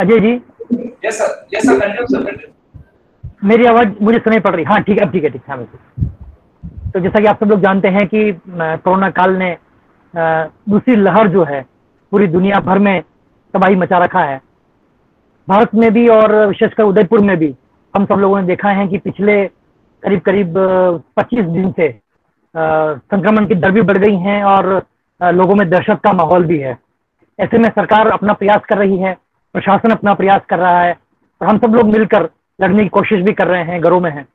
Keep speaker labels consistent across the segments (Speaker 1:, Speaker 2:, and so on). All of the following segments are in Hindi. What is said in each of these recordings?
Speaker 1: Ajay ji.
Speaker 2: Yes sir, continue sir.
Speaker 1: मेरी आवाज मुझे सुनाई पड़ रही? हाँ ठीक है, अब ठीक है, ठीक है। तो जैसा कि आप सब लोग जानते हैं कि कोरोना काल ने दूसरी लहर जो है पूरी दुनिया भर में तबाही मचा रखा है। भारत में भी और विशेषकर उदयपुर में भी हम सब लोगों ने देखा है कि पिछले करीब करीब 25 दिन से संक्रमण की दर भी बढ़ गई हैं और लोगों में दहशत का माहौल भी है। ऐसे में सरकार अपना प्रयास कर रही है, प्रशासन अपना प्रयास कर रहा है और हम सब लोग मिलकर लड़ने की कोशिश भी कर रहे हैं, घरों में हैं।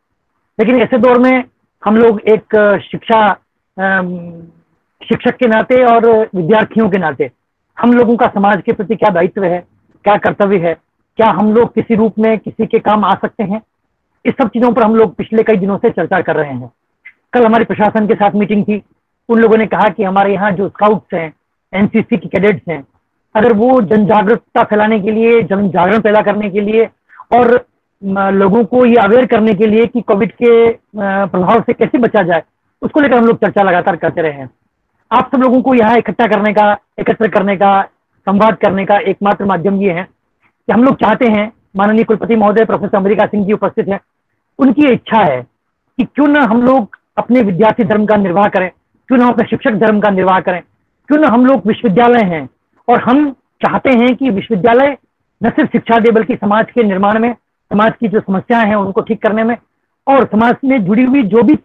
Speaker 1: लेकिन ऐसे दौर में हम लोग एक शिक्षक के नाते और विद्यार्थियों के नाते हम लोगों का समाज के प्रति क्या दायित्व है, क्या कर्तव्य है, क्या हम लोग किसी रूप में किसी के काम आ सकते हैं, इस सब चीज़ों पर हम लोग पिछले कई दिनों से चर्चा कर रहे हैं। कल हमारी प्रशासन के साथ मीटिंग थी। उन लोगों ने कहा कि हमारे यहाँ जो स्काउट्स हैं, एनसीसी के कैडेट्स हैं, अगर वो जन जागरूकता फैलाने के लिए, जन जागरण पैदा करने के लिए और लोगों को ये अवेयर करने के लिए कि कोविड के प्रभाव से कैसे बचा जाए, उसको लेकर हम लोग चर्चा लगातार करते रहे हैं। आप सब लोगों को यहाँ एकत्र करने का, संवाद करने का एकमात्र माध्यम ये है कि हम लोग चाहते हैं, माननीय कुलपति महोदय प्रोफेसर अम्बिका सिंह जी उपस्थित हैं, उनकी इच्छा है कि क्यों ना हम लोग अपने विद्यार्थी धर्म का निर्वाह करें, क्यों ना अपने शिक्षक धर्म का निर्वाह करें, क्यों ना हम लोग विश्वविद्यालय हैं और हम चाहते हैं कि विश्वविद्यालय न सिर्फ शिक्षा दे बल्कि समाज के निर्माण में, समाज की जो समस्याएं हैं उनको ठीक करने में और समाज में जुड़ी हुई जो भी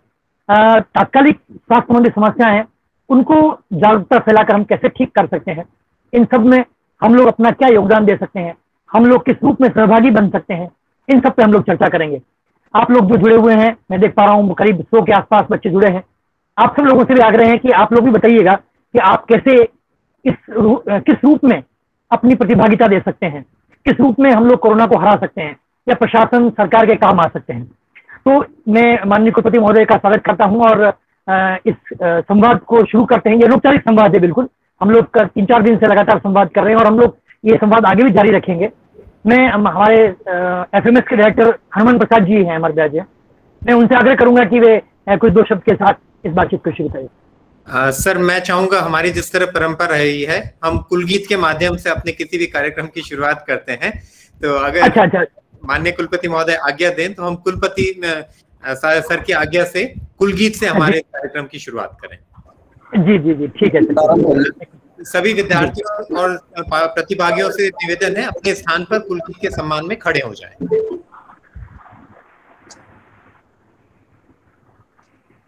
Speaker 1: तात्कालिक स्वास्थ्य संबंधी समस्याएं हैं उनको जागरूकता फैलाकर हम कैसे ठीक कर सकते हैं, इन सब में हम लोग अपना क्या योगदान दे सकते हैं, हम लोग किस रूप में सहभागी बन सकते हैं, इन सब पे हम लोग चर्चा करेंगे। आप लोग जो जुड़े हुए हैं, मैं देख पा रहा हूँ करीब 100 के आसपास बच्चे जुड़े हैं। आप सब लोगों से भी आग्रह है कि आप लोग भी बताइएगा कि आप कैसे किस रूप में अपनी प्रतिभागिता दे सकते हैं, किस रूप में हम लोग कोरोना को हरा सकते हैं या प्रशासन सरकार के काम आ सकते हैं। तो मैं माननीय कुलपति महोदय का स्वागत करता हूं और इस संवाद को शुरू करते हैं। ये अनौपचारिक संवाद है, बिल्कुल हम लोग 3-4 दिन से लगातार संवाद कर रहे हैं और हम लोग ये संवाद आगे भी जारी रखेंगे। मैं हमारे एफएमएस के डायरेक्टर हनुमान प्रसाद जी हैं हमारे ब्याज, मैं उनसे आग्रह करूंगा कि वे कुछ 2 शब्द के साथ इस बातचीत को शुरू करें।
Speaker 3: सर, मैं चाहूंगा, हमारी जिस तरह परंपरा रही है, हम कुलगीत के माध्यम से अपने किसी भी कार्यक्रम की शुरुआत करते हैं। तो अगर
Speaker 1: अच्छा।
Speaker 3: माननीय कुलपति महोदय आज्ञा दें तो हम कुलपति सर की आज्ञा से कुलगीत से हमारे कार्यक्रम की शुरुआत करें।
Speaker 1: जी ठीक है सर।
Speaker 3: सभी विद्यार्थियों और प्रतिभागियों से निवेदन है अपने स्थान पर कुलगीत के सम्मान में खड़े हो जाएं।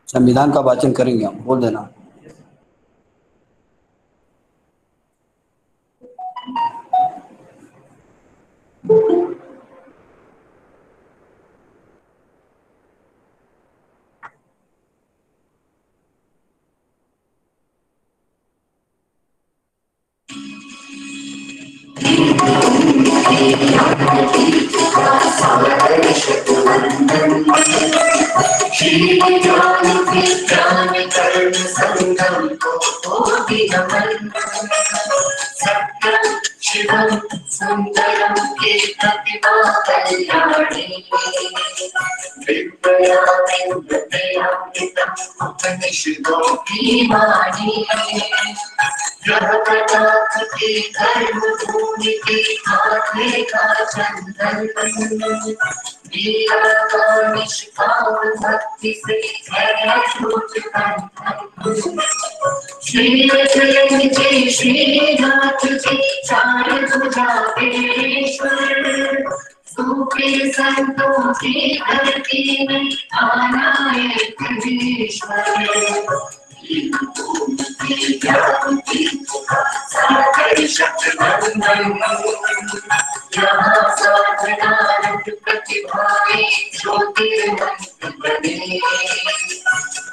Speaker 4: संविधान का वाचन करेंगे हम, बोल देना।
Speaker 5: शिवं सुंदरं केततिवा कल्याणी विद्या विद्यामृतं उपनिषदो की वाणी ग्रह कटाक्ष के धर्म भूमि के हाथे का चंदन वीरा का निष्काम भक्ति से है छूट बंधन श्री जय श्रीनाथ जी चार भुजाधीश्वर सूफी संतों की धरती में आना एक ईश्वर सागर शतबंधन यहाँ साधना प्रतिभाएं ज्योतिर्मंत बने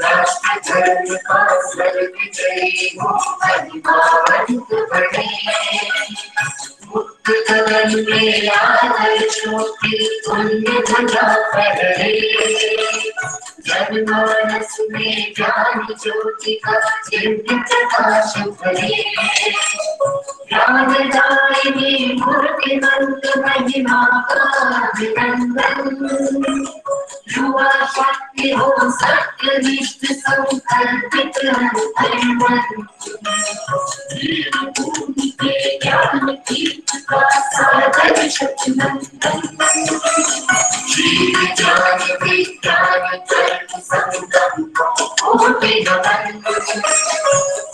Speaker 5: राष्ट्र धर्म का स्वर्ग जय हो अभिमावंत बने मुक्त गगन में आदर्शों की पुण्य ध्वजा फहरे जनमानस में ज्ञान ज्योति का दिव्य प्रकाश भरे ज्ञानदायिनी मूर्तिमंत महिमा का अभिनंदन युवा शक्ति हो सत्यनिष्ठ संकल्पित भूमि पे ज्ञान कीर्ति का सागर शक्तिनंदन जीव ज्ञान विज्ञान कर्म संगम कोटि नमन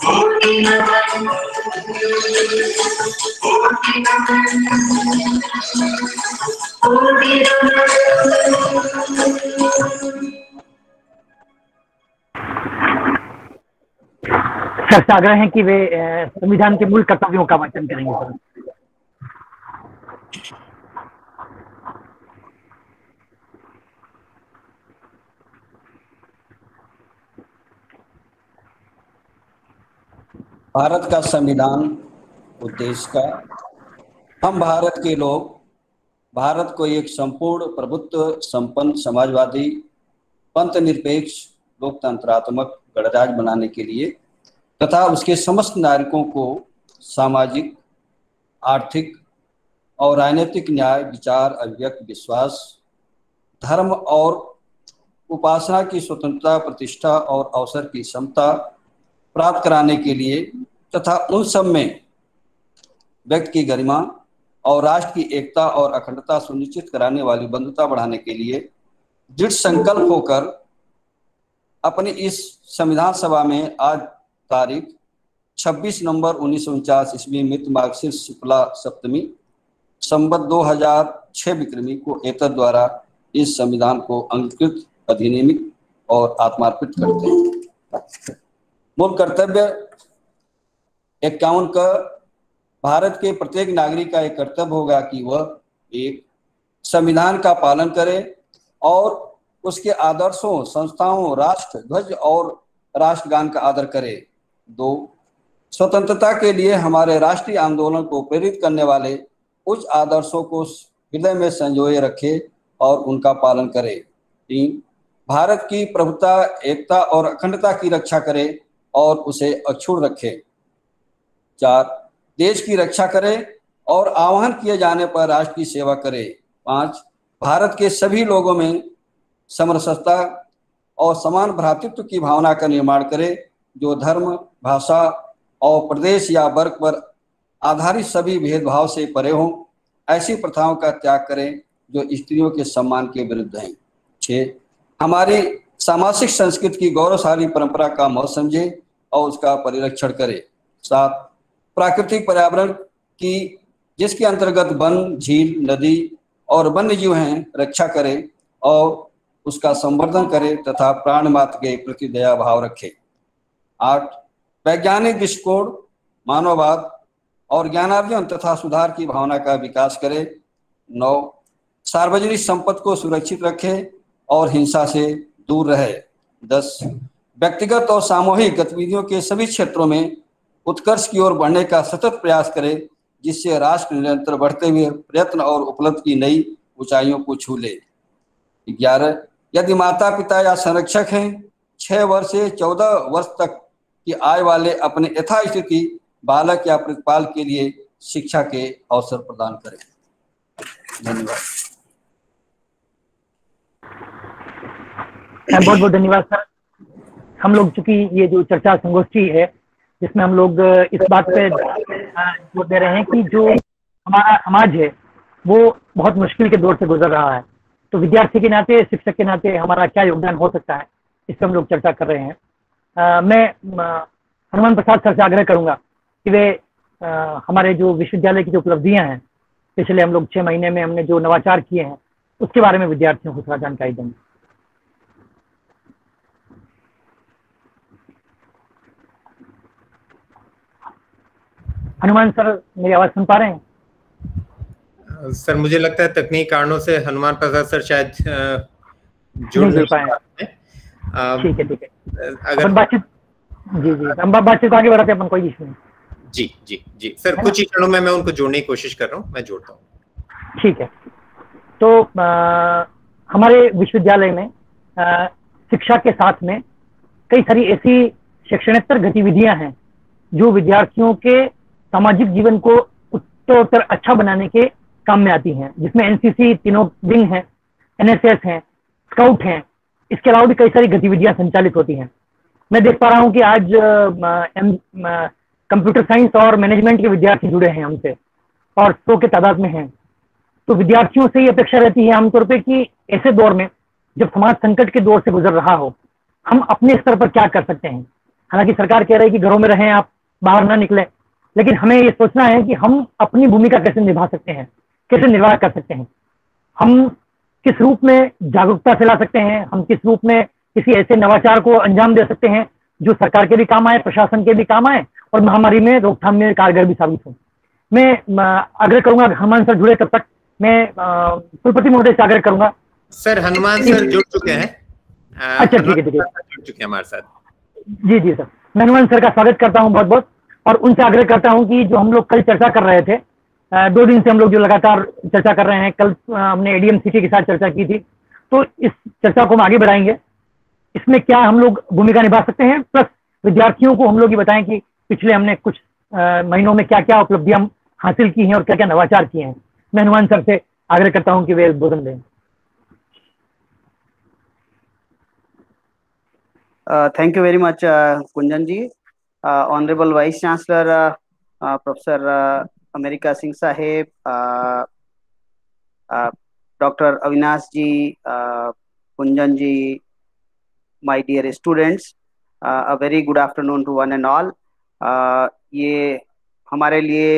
Speaker 5: कोटि नमन कोटि नमन कोटि नमन।
Speaker 1: सर से आग्रह है कि वे संविधान के मूल कर्तव्यों का वाचन करेंगे सर।
Speaker 4: भारत का संविधान उद्देश्य का हम भारत के लोग भारत को एक संपूर्ण प्रभुत्व संपन्न समाजवादी पंथ निरपेक्ष लोकतंत्रात्मक गणराज्य बनाने के लिए तथा उसके समस्त नागरिकों को सामाजिक आर्थिक और राजनीतिक न्याय विचार अभिव्यक्ति विश्वास धर्म और उपासना की स्वतंत्रता प्रतिष्ठा और अवसर की समता प्राप्त कराने के लिए तथा उन सब में व्यक्ति की गरिमा और राष्ट्र की एकता और अखंडता सुनिश्चित कराने वाली बंधुता बढ़ाने के लिए दृढ़ संकल्प होकर अपनी इस संविधान सभा में आज तारीख 26 नवंबर 1949 ईस्वी मित मार्गशीर्ष शुक्ला सप्तमी संवत 2006 विक्रमी को एतद द्वारा इस संविधान को अंगीकृत अधिनियमित और आत्मार्पित करते हैं। मूल कर्तव्य 51 का भारत के प्रत्येक नागरिक का एक कर्तव्य होगा कि वह एक संविधान का पालन करे और उसके आदर्शों संस्थाओं राष्ट्र ध्वज और राष्ट्रगान का आदर करे। 2 स्वतंत्रता के लिए हमारे राष्ट्रीय आंदोलन को प्रेरित करने वाले उच्च आदर्शों को हृदय में संजोए रखे और उनका पालन करे। 3 भारत की प्रभुता एकता और अखंडता की रक्षा करे और उसे अक्षुण्ण रखे। 4 देश की रक्षा करे और आह्वान किए जाने पर राष्ट्र की सेवा करे। 5 भारत के सभी लोगों में समरसता और समान भ्रातृत्व की भावना का निर्माण करे जो धर्म भाषा और प्रदेश या वर्ग पर आधारित सभी भेदभाव से परे हों। ऐसी प्रथाओं का त्याग करें जो स्त्रियों के सम्मान के विरुद्ध हैं। 6 हमारी सामाजिक संस्कृति की गौरवशाली परंपरा का महत्व समझे और उसका परिरक्षण करे। 7 प्राकृतिक पर्यावरण की जिसके अंतर्गत वन झील नदी और वन्य जीव हैं रक्षा करे और उसका संवर्धन करे तथा प्राण मात्र के प्रति दया भाव रखे। 8 वैज्ञानिक दृष्टिकोण मानववाद और ज्ञानार्जन तथा सुधार की भावना का विकास करे। 9 सार्वजनिक संपत्ति को सुरक्षित रखे और हिंसा से दूर रहे। 10 व्यक्तिगत और सामूहिक गतिविधियों के सभी क्षेत्रों में उत्कर्ष की ओर बढ़ने का सतत प्रयास करे जिससे राष्ट्र निरंतर बढ़ते हुए प्रयत्न और उपलब्धि की नई ऊंचाइयों को छू ले। 11 यदि माता पिता या संरक्षक हैं 6 वर्ष से 14 वर्ष तक की आयु वाले अपने यथास्थिति बालक या प्रतिपाल के लिए शिक्षा के अवसर प्रदान करें। धन्यवाद।
Speaker 1: बहुत बहुत धन्यवाद सर। हम लोग चूंकि ये जो चर्चा संगोष्ठी है जिसमें हम लोग इस बात पे जोर दे रहे हैं कि जो हमारा समाज है वो बहुत मुश्किल के दौर से गुजर रहा है, तो विद्यार्थी के नाते शिक्षक के नाते हमारा क्या योगदान हो सकता है इस पर हम लोग चर्चा कर रहे हैं। मैं हनुमान प्रसाद सर से आग्रह करूंगा कि वे हमारे जो विश्वविद्यालय की जो उपलब्धियां हैं पिछले हम लोग 6 महीने में हमने जो नवाचार किए हैं उसके बारे में विद्यार्थियों को थोड़ा जानकारी देंगे। हनुमान सर मेरी आवाज सुन पा रहे हैं?
Speaker 3: सर मुझे लगता है तकनीकी कारणों से हनुमान प्रसाद सर शायद जुड़ नहीं पाए।
Speaker 1: ठीक है अगर बातचीत जी हम बातचीत आगे बढ़ाते हैं, अपन कोई इशू नहीं।
Speaker 3: जी सर कुछ ही क्षणों में मैं उनको जोड़ने की कोशिश कर रहा हूँ, मैं जोड़ता हूँ।
Speaker 1: ठीक है। तो हमारे विश्वविद्यालय में शिक्षा के साथ में कई सारी ऐसी शैक्षणिक गतिविधियां हैं जो विद्यार्थियों के सामाजिक जीवन को उत्तरोत्तर अच्छा बनाने के काम में आती हैं, जिसमें एनसीसी तीनों विंग हैं, एनएसएस हैं, स्काउट हैं, इसके अलावा भी कई सारी गतिविधियां संचालित होती हैं। मैं देख पा रहा हूं कि आज कंप्यूटर साइंस और मैनेजमेंट के विद्यार्थी जुड़े हैं हमसे और 100 के तादाद में हैं। तो विद्यार्थियों से ये अपेक्षा रहती है आमतौर पे कि ऐसे दौर में जब समाज संकट के दौर से गुजर रहा हो, हम अपने स्तर पर क्या कर सकते हैं। हालांकि सरकार कह रही है कि घरों में रहें, आप बाहर ना निकले, लेकिन हमें ये सोचना है कि हम अपनी भूमिका कैसे निभा सकते हैं, कैसे निर्वाह कर सकते हैं। हम किस रूप में जागरूकता फैला सकते हैं, हम किस रूप में किसी ऐसे नवाचार को अंजाम दे सकते हैं जो सरकार के भी काम आए, प्रशासन के भी काम आए और महामारी में रोकथाम में कारगर भी साबित हो। मैं आग्रह करूंगा, हनुमान सर जुड़े, तब तक मैं कुलपति महोदय से आग्रह करूंगा।
Speaker 3: सर हनुमान सर जुड़ चुके हैं।
Speaker 1: अच्छा, ठीक है,
Speaker 3: जुड़ चुके हैं हमारे साथ।
Speaker 1: जी जी सर, मैं हनुमान सर का स्वागत करता हूं बहुत बहुत, और उनसे आग्रह करता हूं कि जो हम लोग कल चर्चा कर रहे थे, 2 दिन से हम लोग जो लगातार चर्चा कर रहे हैं, कल हमने एडीएम सिटी के साथ चर्चा की थी, तो इस चर्चा को हम आगे बढ़ाएंगे। इसमें क्या हम लोग भूमिका निभा सकते हैं, प्लस विद्यार्थियों को हम लोग ये बताएं कि पिछले हमने कुछ महीनों में क्या क्या उपलब्धियां हासिल की हैं और क्या क्या नवाचार किए हैं। मैं हनुमान सर से आग्रह करता हूं कि वे उद्बोधन दें।
Speaker 6: Thank you very much, Kunjan ji. Honorable Vice Chancellor, Professor America Singh Sahib, Dr. Avinash ji, Kunjan ji, my dear students, a very good afternoon to one and all. ये हमारे लिए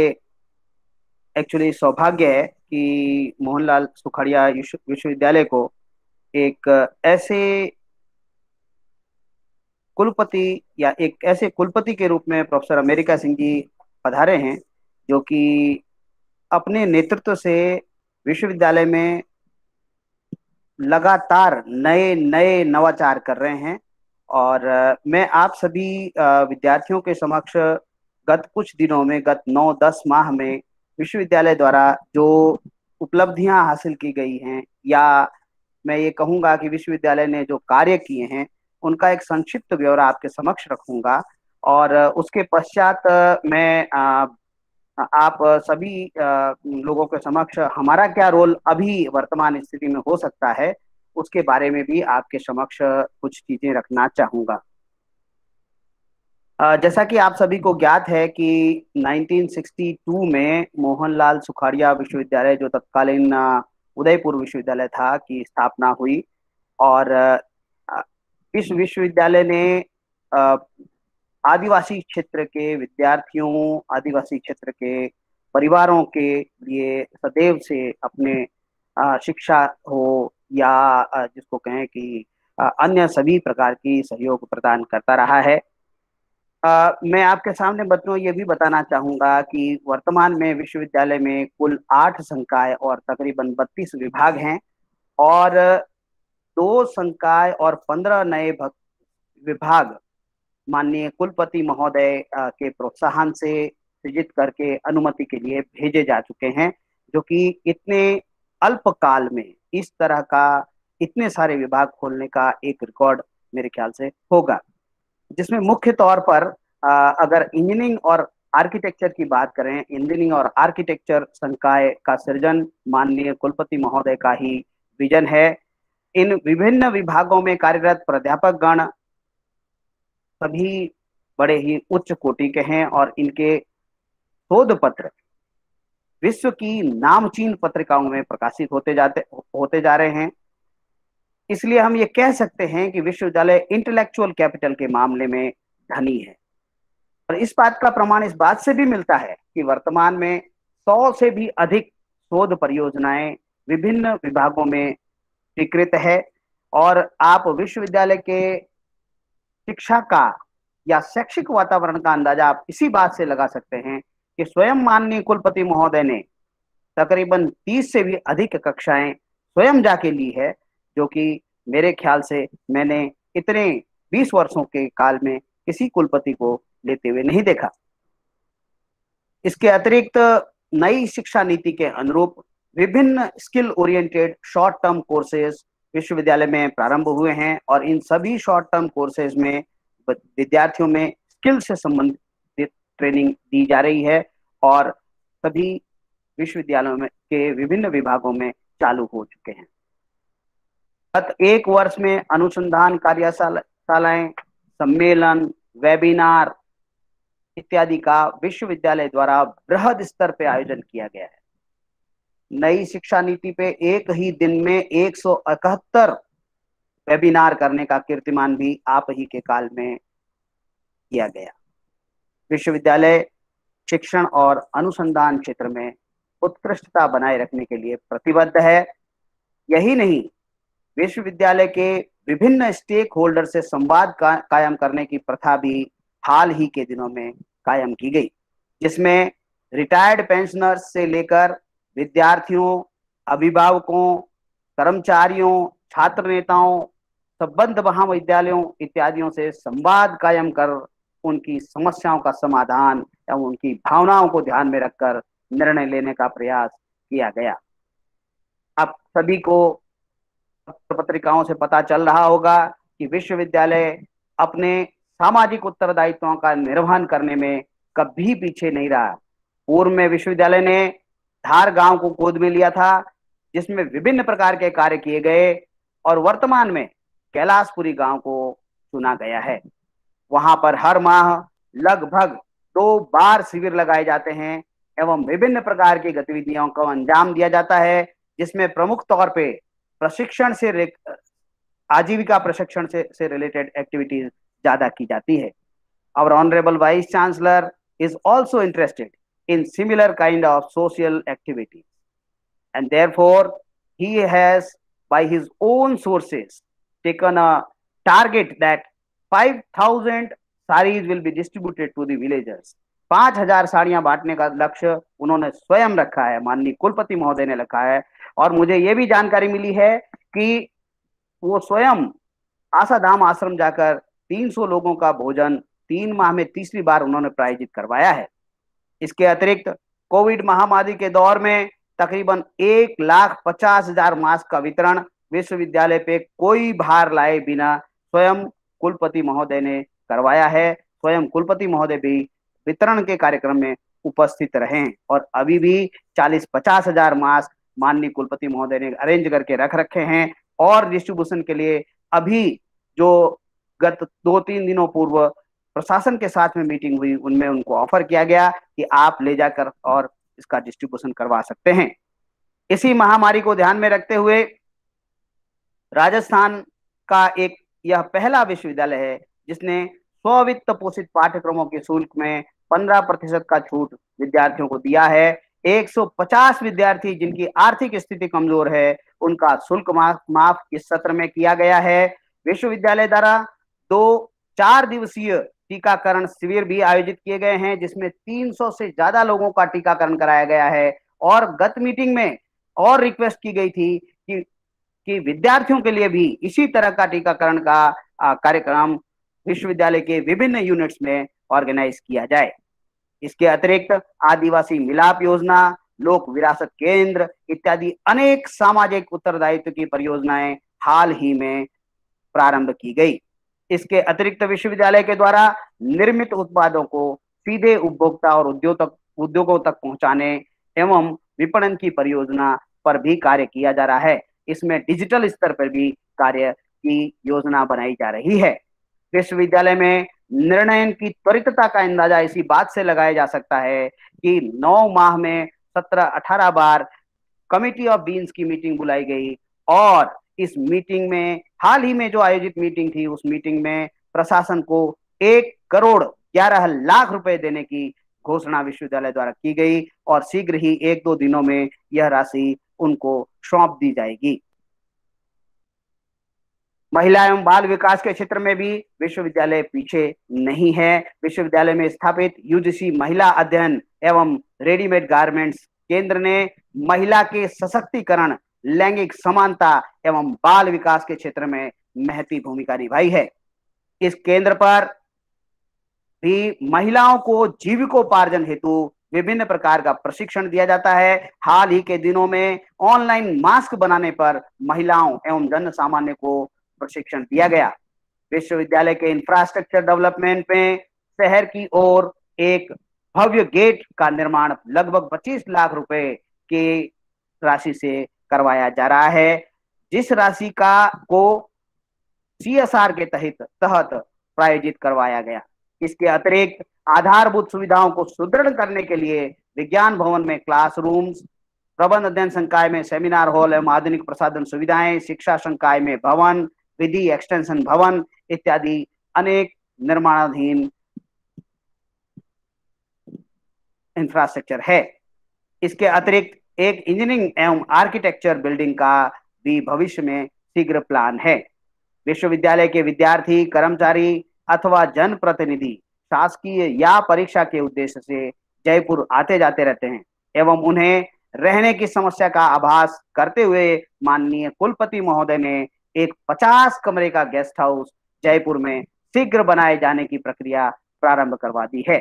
Speaker 6: एक्चुअली सौभाग्य है कि मोहनलाल सुखाड़िया विश्वविद्यालय को एक ऐसे कुलपति या एक ऐसे कुलपति के रूप में प्रोफेसर अमेरिका सिंह जी पधारे हैं, जो कि अपने नेतृत्व से विश्वविद्यालय में लगातार नए नए नवाचार कर रहे हैं। और मैं आप सभी विद्यार्थियों के समक्ष गत कुछ दिनों में, गत 9-10 माह में विश्वविद्यालय द्वारा जो उपलब्धियां हासिल की गई हैं, या मैं ये कहूँगा कि विश्वविद्यालय ने जो कार्य किए हैं, उनका एक संक्षिप्त ब्यौरा आपके समक्ष रखूंगा। और उसके पश्चात मैं आप सभी लोगों के समक्ष हमारा क्या रोल अभी वर्तमान स्थिति में हो सकता है, उसके बारे में भी आपके समक्ष कुछ चीजें रखना चाहूंगा। जैसा कि आप सभी को ज्ञात है कि 1962 में मोहनलाल सुखाड़िया विश्वविद्यालय, जो तत्कालीन उदयपुर विश्वविद्यालय था, की स्थापना हुई। और इस विश्वविद्यालय ने आदिवासी क्षेत्र के विद्यार्थियों, आदिवासी क्षेत्र के परिवारों के लिए सदैव से अपने शिक्षा हो या जिसको कहें कि अन्य सभी प्रकार की सहयोग प्रदान करता रहा है। मैं आपके सामने बच्चों ये भी बताना चाहूँगा कि वर्तमान में विश्वविद्यालय में कुल 8 संकाय और तकरीबन 32 विभाग हैं, और 2 संकाय और 15 नए विभाग माननीय कुलपति महोदय के प्रोत्साहन से सृजित करके अनुमति के लिए भेजे जा चुके हैं, जो कि इतने अल्प काल में इस तरह का इतने सारे विभाग खोलने का एक रिकॉर्ड मेरे ख्याल से होगा। जिसमें मुख्य तौर पर अगर इंजीनियरिंग और आर्किटेक्चर की बात करें, इंजीनियरिंग और आर्किटेक्चर संकाय का सृजन माननीय कुलपति महोदय का ही विजन है। इन विभिन्न विभागों में कार्यरत प्राध्यापक गण सभी बड़े ही उच्च कोटि के हैं, और इनके शोध पत्र विश्व की नामचीन पत्रिकाओं में प्रकाशित होते जा रहे हैं। इसलिए हम ये कह सकते हैं कि विश्वविद्यालय इंटेलेक्चुअल कैपिटल के मामले में धनी है। और इस बात का प्रमाण इस बात से भी मिलता है कि वर्तमान में 100 से भी अधिक शोध परियोजनाएं विभिन्न विभागों में स्वीकृत है। और आप विश्वविद्यालय के शिक्षा का या शैक्षिक वातावरण का अंदाजा आप इसी बात से लगा सकते हैं कि स्वयं माननीय कुलपति महोदय ने तकरीबन 30 से भी अधिक कक्षाएं स्वयं जाके ली है, जो कि मेरे ख्याल से मैंने इतने 20 वर्षों के काल में किसी कुलपति को लेते हुए नहीं देखा। इसके अतिरिक्त नई शिक्षा नीति के अनुरूप विभिन्न skill oriented short term courses विश्वविद्यालय में प्रारंभ हुए हैं, और इन सभी शॉर्ट टर्म कोर्सेज में विद्यार्थियों में स्किल से संबंधित ट्रेनिंग दी जा रही है, और सभी विश्वविद्यालयों में के विभिन्न विभागों में चालू हो चुके हैं। गत एक वर्ष में अनुसंधान कार्यशालाएं, सम्मेलन, वेबिनार इत्यादि का विश्वविद्यालय द्वारा बृहद स्तर पे आयोजन किया गया है। नई शिक्षा नीति पे एक ही दिन में 171 वेबिनार करने का कीर्तिमान भी आप ही के काल में किया गया। विश्वविद्यालय शिक्षण और अनुसंधान क्षेत्र में उत्कृष्टता बनाए रखने के लिए प्रतिबद्ध है। यही नहीं, विश्वविद्यालय के विभिन्न स्टेक होल्डर से संवाद कायम करने की प्रथा भी हाल ही के दिनों में कायम की गई, जिसमें रिटायर्ड पेंशनर्स से लेकर विद्यार्थियों, अभिभावकों, कर्मचारियों, छात्र नेताओं, संबद्ध महाविद्यालयों इत्यादियों से संवाद कायम कर उनकी समस्याओं का समाधान एवं उनकी भावनाओं को ध्यान में रखकर निर्णय लेने का प्रयास किया गया। आप सभी को पत्रिकाओं से पता चल रहा होगा कि विश्वविद्यालय अपने सामाजिक उत्तरदायित्वों का निर्वहन करने में कभी पीछे नहीं रहा। पूर्व में विश्वविद्यालय ने धार गांव को गोद में लिया था, जिसमें विभिन्न प्रकार के कार्य किए गए, और वर्तमान में कैलाशपुरी गांव को चुना गया है। वहां पर हर माह लगभग 2 बार शिविर लगाए जाते हैं एवं विभिन्न प्रकार की गतिविधियों को अंजाम दिया जाता है, जिसमें प्रमुख तौर पे प्रशिक्षण से आजीविका प्रशिक्षण से रिलेटेड एक्टिविटीज ज्यादा की जाती है। Our Honorable Vice Chancellor is also interested in similar kind of social activities, and therefore he has, by his own sources, taken a target that 5,000 sarees will be distributed to the villagers. 5,000 साड़ियां बांटने का लक्ष्य उन्होंने स्वयं रखा है, माननीय कुलपति महोदय ने रखा है। और मुझे ये भी जानकारी मिली है कि वो स्वयं आशाधाम आश्रम जाकर 300 लोगों का भोजन 3 माह में तीसरी बार उन्होंने प्रायोजित करवाया है। इसके अतिरिक्त कोविड महामारी के दौर में तकरीबन 1,50,000 मास्क का वितरण विश्वविद्यालय पे कोई भार लाए बिना स्वयं कुलपति महोदय ने करवाया है। स्वयं कुलपति महोदय भी वितरण के कार्यक्रम में उपस्थित रहे और अभी भी 40-50,000 मास्क माननीय कुलपति महोदय ने अरेंज करके रख रखे हैं, और डिस्ट्रीब्यूशन के लिए अभी जो गत 2-3 दिनों पूर्व प्रशासन के साथ में मीटिंग हुई, उनमें उनको ऑफर किया गया कि आप ले जाकर और इसका डिस्ट्रीब्यूशन करवा सकते हैं। इसी महामारी को ध्यान में रखते हुए राजस्थान का एक यह पहला विश्वविद्यालय है जिसने स्ववित्त पोषित पाठ्यक्रमों के शुल्क में 15% का छूट विद्यार्थियों को दिया है। 150 विद्यार्थी जिनकी आर्थिक स्थिति कमजोर है, उनका शुल्क माफ इस सत्र में किया गया है। विश्वविद्यालय द्वारा 4 दिवसीय टीकाकरण शिविर भी आयोजित किए गए हैं, जिसमें 300 से ज्यादा लोगों का टीकाकरण कराया गया है। और गत मीटिंग में और रिक्वेस्ट की गई थी कि विद्यार्थियों के लिए भी इसी तरह का टीकाकरण का कार्यक्रम विश्वविद्यालय के विभिन्न यूनिट्स में ऑर्गेनाइज किया जाए। इसके अतिरिक्त आदिवासी मिलाप योजना, लोक विरासत केंद्र इत्यादि अनेक सामाजिक उत्तरदायित्व की परियोजनाएं हाल ही में प्रारंभ की गई। इसके अतिरिक्त विश्वविद्यालय के द्वारा निर्मित उत्पादों को सीधे उपभोक्ता और उद्योगों तक पहुंचाने एवं विपणन की परियोजना पर भी कार्य किया जा रहा है। इसमें डिजिटल स्तर पर भी कार्य की योजना बनाई जा रही है। विश्वविद्यालय में निर्णय की त्वरितता का अंदाजा इसी बात से लगाया जा सकता है कि 9 माह में 17-18 बार कमिटी ऑफ डीन्स की मीटिंग बुलाई गई, और इस मीटिंग में हाल ही में जो आयोजित मीटिंग थी, उस मीटिंग में प्रशासन को 1,11,00,000 रुपए देने की घोषणा विश्वविद्यालय द्वारा की गई, और शीघ्र ही 1-2 दिनों में यह राशि उनको सौंप दी जाएगी। महिला एवं बाल विकास के क्षेत्र में भी विश्वविद्यालय पीछे नहीं है। विश्वविद्यालय में स्थापित यूजीसी महिला अध्ययन एवं रेडीमेड गारमेंट्स केंद्र ने महिला के सशक्तिकरण, लैंगिक समानता एवं बाल विकास के क्षेत्र में महती भूमिका निभाई है। इस केंद्र पर भी महिलाओं को जीविकोपार्जन हेतु विभिन्न प्रकार का प्रशिक्षण दिया जाता है। हाल ही के दिनों में ऑनलाइन मास्क बनाने पर महिलाओं एवं जन सामान्य को प्रशिक्षण दिया गया। विश्वविद्यालय के इंफ्रास्ट्रक्चर डेवलपमेंट में शहर की ओर एक भव्य गेट का निर्माण लगभग 25 लाख रुपए की राशि से करवाया जा रहा है, जिस राशि को CSR के तहत प्रायोजित करवाया गया। इसके अतिरिक्त आधारभूत सुविधाओं को सुदृढ़ करने के लिए विज्ञान भवन में क्लासरूम्स, प्रबंध अध्ययन संकाय में सेमिनार हॉल एवं आधुनिक प्रसाधन सुविधाएं, शिक्षा संकाय में भवन, विधि एक्सटेंशन भवन इत्यादि अनेक निर्माणाधीन इंफ्रास्ट्रक्चर है। इसके अतिरिक्त एक इंजीनियरिंग एवं आर्किटेक्चर बिल्डिंग का भी भविष्य में शीघ्र प्लान है। विश्वविद्यालय के विद्यार्थी, कर्मचारी अथवा जनप्रतिनिधि शासकीय या परीक्षा के उद्देश्य से जयपुर आते जाते रहते हैं एवं उन्हें रहने की समस्या का आभास करते हुए माननीय कुलपति महोदय ने एक 50 कमरे का गेस्ट हाउस जयपुर में शीघ्र बनाए जाने की प्रक्रिया प्रारंभ करवा दी है।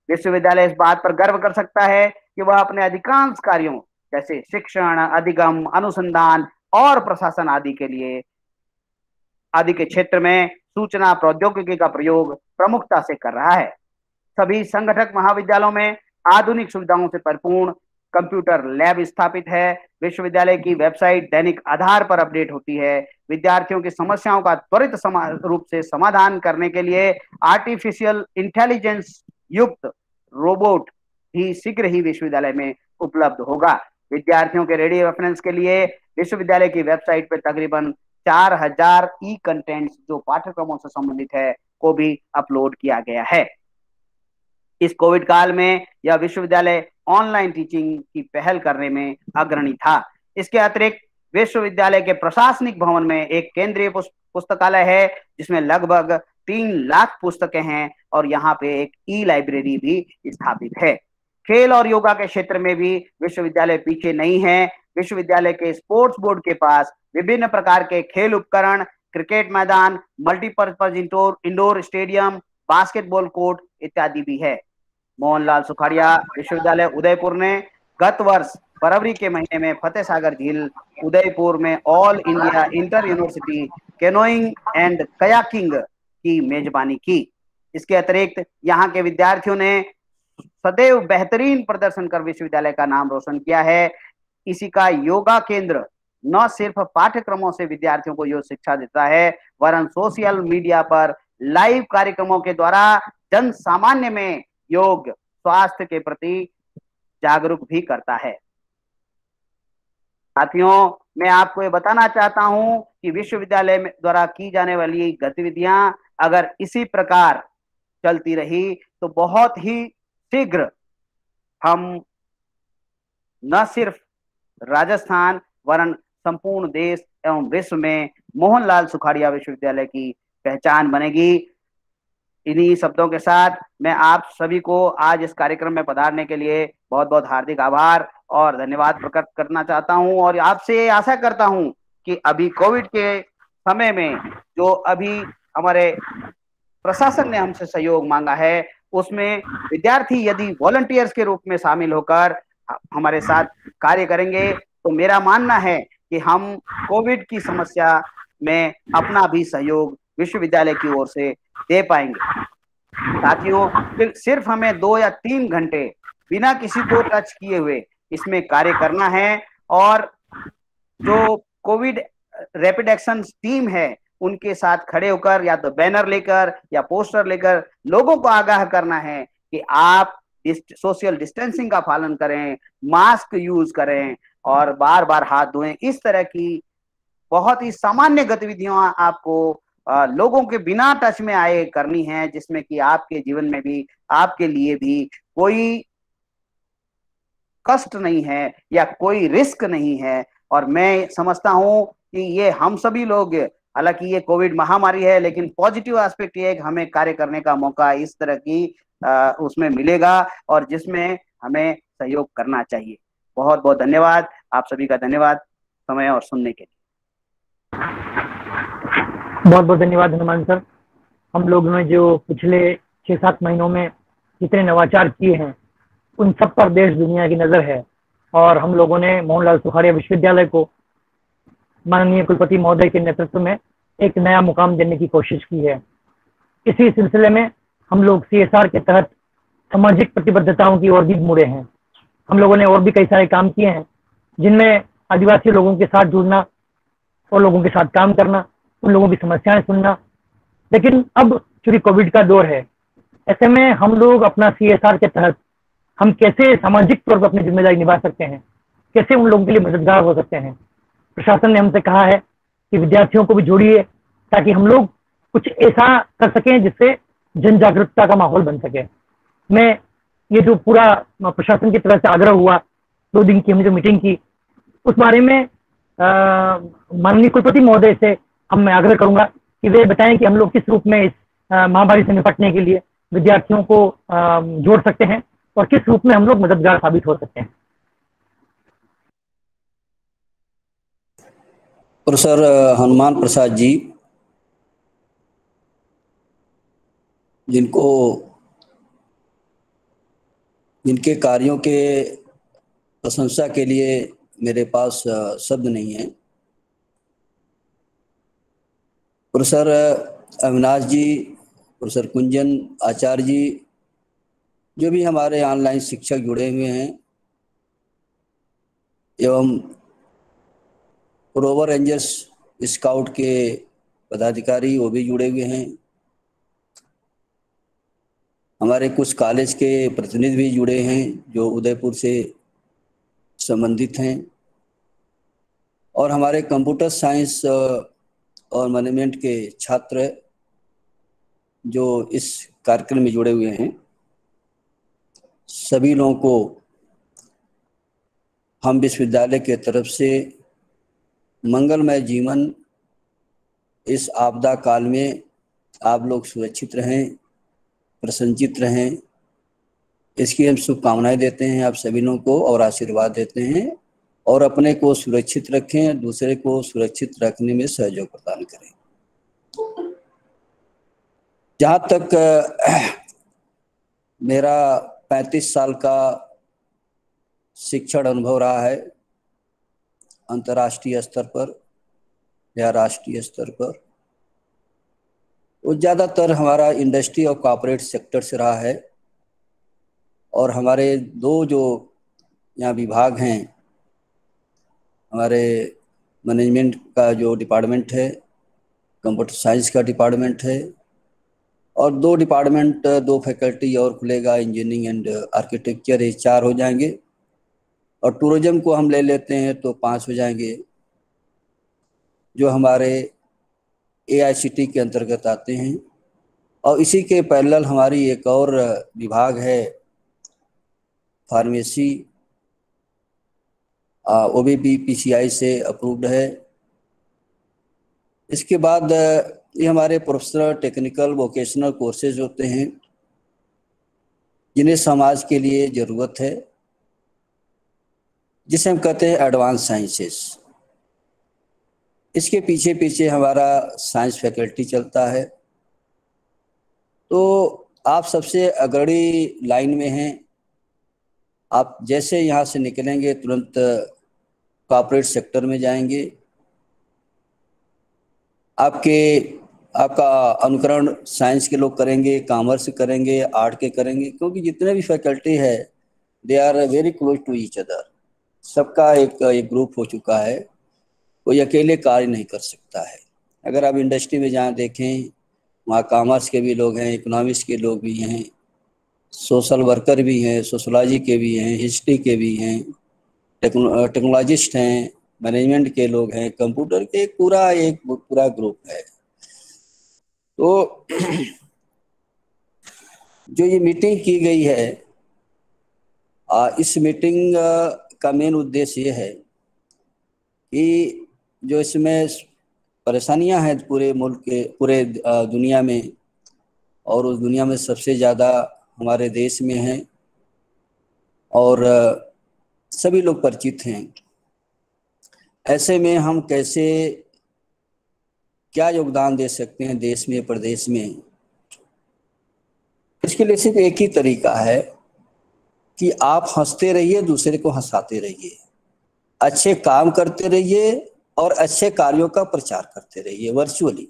Speaker 6: विश्वविद्यालय इस बात पर गर्व कर सकता है कि वह अपने अधिकांश कार्यों जैसे शिक्षण, अधिगम, अनुसंधान और प्रशासन आदि के क्षेत्र में सूचना प्रौद्योगिकी का प्रयोग प्रमुखता से कर रहा है। सभी संगठक महाविद्यालयों में आधुनिक सुविधाओं से परिपूर्ण कंप्यूटर लैब स्थापित है। विश्वविद्यालय की वेबसाइट दैनिक आधार पर अपडेट होती है। विद्यार्थियों की समस्याओं का त्वरित रूप से समाधान करने के लिए आर्टिफिशियल इंटेलिजेंस युक्त रोबोट भी शीघ्र ही विश्वविद्यालय में उपलब्ध होगा। विद्यार्थियों के रेडी रेफरेंस के लिए विश्वविद्यालय की वेबसाइट पर तकरीबन 4000 ई कंटेंट्स जो पाठ्यक्रमों से संबंधित है को भी अपलोड किया गया है। इस कोविड काल में यह विश्वविद्यालय ऑनलाइन टीचिंग की पहल करने में अग्रणी था। इसके अतिरिक्त विश्वविद्यालय के प्रशासनिक भवन में एक केंद्रीय पुस्तकालय है जिसमें लगभग 3 लाख पुस्तकें हैं और यहाँ पे एक ई लाइब्रेरी भी स्थापित है। खेल और योगा के क्षेत्र में भी विश्वविद्यालय पीछे नहीं है। विश्वविद्यालय के स्पोर्ट्स बोर्ड के पास विभिन्न प्रकार के खेल उपकरण, क्रिकेट मैदान, multipurpose indoor stadium, basketball court इत्यादि भी है। मोहनलाल सुखाड़िया विश्वविद्यालय उदयपुर ने गत वर्ष फरवरी के महीने में फतेह सागर झील उदयपुर में all India inter university canoeing and kayaking की मेजबानी की। इसके अतिरिक्त यहाँ के विद्यार्थियों ने सदैव बेहतरीन प्रदर्शन कर विश्वविद्यालय का नाम रोशन किया है। इसी का योगा केंद्र न सिर्फ पाठ्यक्रमों से विद्यार्थियों को योग शिक्षा देता है वरन सोशल मीडिया पर लाइव कार्यक्रमों के द्वारा जन सामान्य में योग स्वास्थ्य के प्रति जागरूक भी करता है। साथियों, मैं आपको ये बताना चाहता हूं कि विश्वविद्यालय द्वारा की जाने वाली गतिविधियां अगर इसी प्रकार चलती रही तो बहुत ही शीघ्र हम न सिर्फ राजस्थान वरन संपूर्ण देश एवं विश्व में मोहनलाल सुखाड़िया विश्वविद्यालय की पहचान बनेगी। इन्हीं शब्दों के साथ मैं आप सभी को आज इस कार्यक्रम में पधारने के लिए बहुत बहुत हार्दिक आभार और धन्यवाद प्रकट करना चाहता हूं और आपसे आशा करता हूं कि अभी कोविड के समय में जो अभी हमारे प्रशासन ने हमसे सहयोग मांगा है उसमें विद्यार्थी यदि वॉलंटियर्स के रूप में शामिल होकर हमारे साथ कार्य करेंगे तो मेरा मानना है कि हम कोविड की समस्या में अपना भी सहयोग विश्वविद्यालय की ओर से दे पाएंगे। साथियों, सिर्फ हमें 2 या 3 घंटे बिना किसी को टच किए हुए इसमें कार्य करना है और जो कोविड रैपिड एक्शन टीम है उनके साथ खड़े होकर या तो बैनर लेकर या पोस्टर लेकर लोगों को आगाह करना है कि आप सोशल डिस्टेंसिंग का पालन करें, मास्क यूज करें और बार बार हाथ धोएं। इस तरह की बहुत ही सामान्य गतिविधियां आपको लोगों के बिना टच में आए करनी है जिसमें कि आपके जीवन में भी आपके लिए भी कोई कष्ट नहीं है या कोई रिस्क नहीं है। और मैं समझता हूं कि ये हम सभी लोग, हालांकि ये कोविड महामारी है लेकिन पॉजिटिव एस्पेक्ट ये है कि हमें कार्य करने का मौका इस तरह की उसमें मिलेगा और जिसमें हमें सहयोग करना चाहिए। बहुत बहुत धन्यवाद, आप सभी का धन्यवाद समय और सुनने के लिए।
Speaker 1: बहुत बहुत धन्यवाद हनुमान सर। हम लोग ने जो पिछले 6-7 महीनों में जितने नवाचार किए हैं उन सब पर देश दुनिया की नज़र है और हम लोगों ने मोहनलाल सुखाड़िया विश्वविद्यालय को माननीय कुलपति महोदय के नेतृत्व में एक नया मुकाम देने की कोशिश की है। इसी सिलसिले में हम लोग CSR के तहत सामाजिक प्रतिबद्धताओं की ओर भी मुड़े हैं। हम लोगों ने और भी कई सारे काम किए हैं जिनमें आदिवासी लोगों के साथ जुड़ना, और लोगों के साथ काम करना, उन लोगों की समस्याएं सुनना। लेकिन अब चूंकि कोविड का दौर है, ऐसे में हम लोग अपना CSR के तहत हम कैसे सामाजिक तौर पर अपनी जिम्मेदारी निभा सकते हैं, कैसे उन लोगों के लिए मददगार हो सकते हैं। प्रशासन ने हमसे कहा है कि विद्यार्थियों को भी जोड़िए ताकि हम लोग कुछ ऐसा कर सकें जिससे जन जागरूकता का माहौल बन सके। मैं ये जो पूरा प्रशासन की तरफ से आग्रह हुआ, 2 दिन की हमने जो मीटिंग की, उस बारे में माननीय कुलपति महोदय से मैं आग्रह करूंगा कि वे बताएं कि हम लोग किस रूप में इस महामारी से निपटने के लिए विद्यार्थियों को जोड़ सकते हैं और किस रूप में हम लोग मददगार साबित हो सकते हैं।
Speaker 4: प्रोफेसर हनुमान प्रसाद जी, जिनके कार्यों के प्रशंसा के लिए मेरे पास शब्द नहीं है। प्रोफेसर अविनाश जी, प्रोफेसर कुंजन आचार्य जी, जो भी हमारे ऑनलाइन शिक्षक जुड़े हुए हैं, एवं रोवर रेंजर्स स्काउट के पदाधिकारी वो भी जुड़े हुए हैं। हमारे कुछ कॉलेज के प्रतिनिधि भी जुड़े हैं जो उदयपुर से संबंधित हैं, और हमारे कंप्यूटर साइंस और मैनेजमेंट के छात्र जो इस कार्यक्रम में जुड़े हुए हैं। सभी लोगों को हम विश्वविद्यालय के तरफ से मंगलमय जीवन, इस आपदा काल में आप लोग सुरक्षित रहें, प्रसन्नचित रहें, इसकी हम शुभकामनाएं देते हैं आप सभी लोगों को और आशीर्वाद देते हैं। और अपने को सुरक्षित रखें, दूसरे को सुरक्षित रखने में सहयोग प्रदान करें। जहाँ तक मेरा 35 साल का शिक्षण अनुभव रहा है, अंतर्राष्ट्रीय स्तर पर या राष्ट्रीय स्तर पर, वो ज़्यादातर हमारा इंडस्ट्री और कॉर्पोरेट सेक्टर से रहा है। और हमारे 2 जो यहाँ विभाग हैं, हमारे मैनेजमेंट का जो डिपार्टमेंट है, कंप्यूटर साइंस का डिपार्टमेंट है, और 2 डिपार्टमेंट 2 फैकल्टी और खुलेगा, इंजीनियरिंग एंड आर्किटेक्चर, ये 4 हो जाएंगे। और टूरिज्म को हम ले लेते हैं तो 5 हो जाएंगे, जो हमारे AICT के अंतर्गत आते हैं। और इसी के पैरेलल हमारी एक और विभाग है फार्मेसी, वो भी PCI से अप्रूव्ड है। इसके बाद ये हमारे प्रोफेशनल टेक्निकल वोकेशनल कोर्सेज होते हैं जिन्हें समाज के लिए ज़रूरत है, जिसे हम कहते हैं एडवांस साइंसेस। इसके पीछे पीछे हमारा साइंस फैकल्टी चलता है। तो आप सबसे अग्रणी लाइन में हैं। आप जैसे यहाँ से निकलेंगे तुरंत कॉर्पोरेट सेक्टर में जाएंगे। आपका अनुकरण साइंस के लोग करेंगे, कॉमर्स करेंगे, आर्ट के करेंगे, क्योंकि जितने भी फैकल्टी है they are very close to each other. सबका एक ग्रुप हो चुका है, कोई अकेले कार्य नहीं कर सकता है। अगर आप इंडस्ट्री में जहाँ देखें, वहाँ कॉमर्स के भी लोग हैं, इकोनॉमिक्स के लोग भी हैं, सोशल वर्कर भी हैं, सोशोलॉजी के भी हैं, हिस्ट्री के भी हैं, टेक्नोलॉजिस्ट हैं, मैनेजमेंट के लोग हैं, कंप्यूटर के, एक पूरा ग्रुप है। तो जो ये मीटिंग की गई है, इस मीटिंग का मेन उद्देश्य ये है कि जो इसमें परेशानियां हैं पूरे मुल्क के, पूरे दुनिया में, और उस दुनिया में सबसे ज़्यादा हमारे देश में हैं, और सभी लोग परिचित हैं। ऐसे में हम कैसे क्या योगदान दे सकते हैं देश में, प्रदेश में? इसके लिए सिर्फ एक ही तरीका है कि आप हंसते रहिए, दूसरे को हंसाते रहिए, अच्छे काम करते रहिए और अच्छे कार्यों का प्रचार करते रहिए वर्चुअली।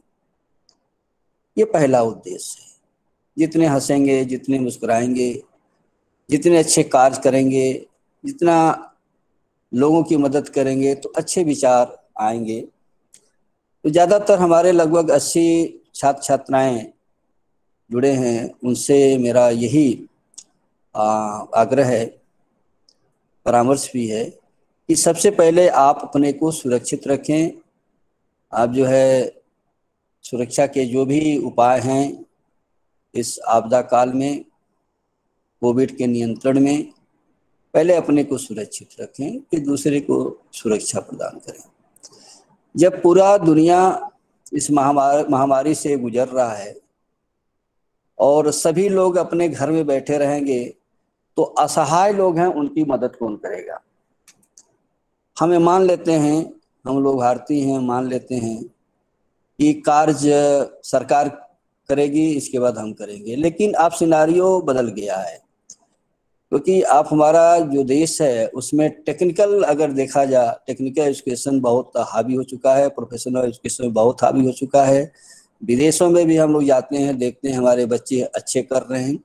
Speaker 4: ये पहला उद्देश्य है। जितने हंसेंगे, जितने मुस्कुराएंगे, जितने अच्छे कार्य करेंगे, जितना लोगों की मदद करेंगे, तो अच्छे विचार आएंगे तो ज़्यादातर हमारे लगभग 80 छात्र छात्राएं जुड़े हैं। उनसे मेरा यही आग्रह है, परामर्श भी है कि सबसे पहले आप अपने को सुरक्षित रखें। आप जो है सुरक्षा के जो भी उपाय हैं इस आपदा काल में, कोविड के नियंत्रण में, पहले अपने को सुरक्षित रखें फिर दूसरे को सुरक्षा प्रदान करें। जब पूरा दुनिया इस महामारी से गुजर रहा है और सभी लोग अपने घर में बैठे रहेंगे तो असहाय लोग हैं, उनकी मदद कौन करेगा? हमें मान लेते हैं, हम लोग भारतीय हैं, मान लेते हैं कि कार्य सरकार करेगी, इसके बाद हम करेंगे। लेकिन अब सिनारियो बदल गया है, क्योंकि आप हमारा जो देश है उसमें टेक्निकल अगर देखा जाए, टेक्निकल एजुकेशन बहुत हावी हो चुका है, प्रोफेशनल एजुकेशन बहुत हावी हो चुका है। विदेशों में भी हम लोग जाते हैं, देखते हैं हमारे बच्चे अच्छे कर रहे हैं।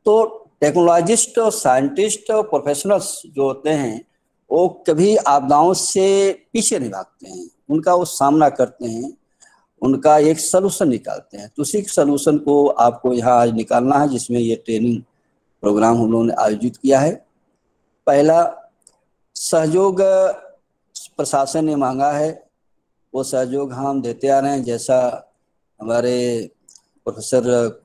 Speaker 4: तो टेक्नोलॉजिस्ट और साइंटिस्ट और प्रोफेशनल्स जो होते हैं वो कभी आपदाओं से पीछे नहीं भागते हैं, उनका वो सामना करते हैं, उनका एक सलूशन निकालते हैं। तो उसी सलूशन को आपको यहाँ आज निकालना है, जिसमें ये ट्रेनिंग प्रोग्राम हम लोगों ने आयोजित किया है। पहला सहयोग प्रशासन ने मांगा है, वो सहयोग हम देते आ रहे हैं। जैसा हमारे प्रोफेसर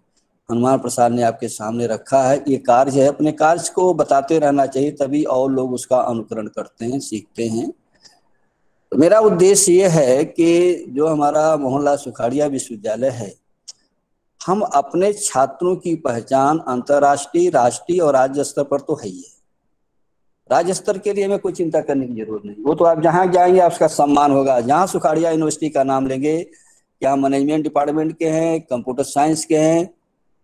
Speaker 4: हनुमान प्रसाद ने आपके सामने रखा है, ये कार्य है, अपने कार्य को बताते रहना चाहिए, तभी और लोग उसका अनुकरण करते हैं, सीखते हैं। तो मेरा उद्देश्य ये है कि जो हमारा मोहनलाल सुखाड़िया विश्वविद्यालय है, हम अपने छात्रों की पहचान अंतर्राष्ट्रीय, राष्ट्रीय और राज्य स्तर पर तो है ही है। राज्य स्तर के लिए हमें कोई चिंता करने की जरूरत नहीं, वो तो आप जहाँ जाएंगे आपका सम्मान होगा। जहाँ सुखाड़िया यूनिवर्सिटी का नाम लेंगे, क्या मैनेजमेंट डिपार्टमेंट के हैं, कंप्यूटर साइंस के हैं,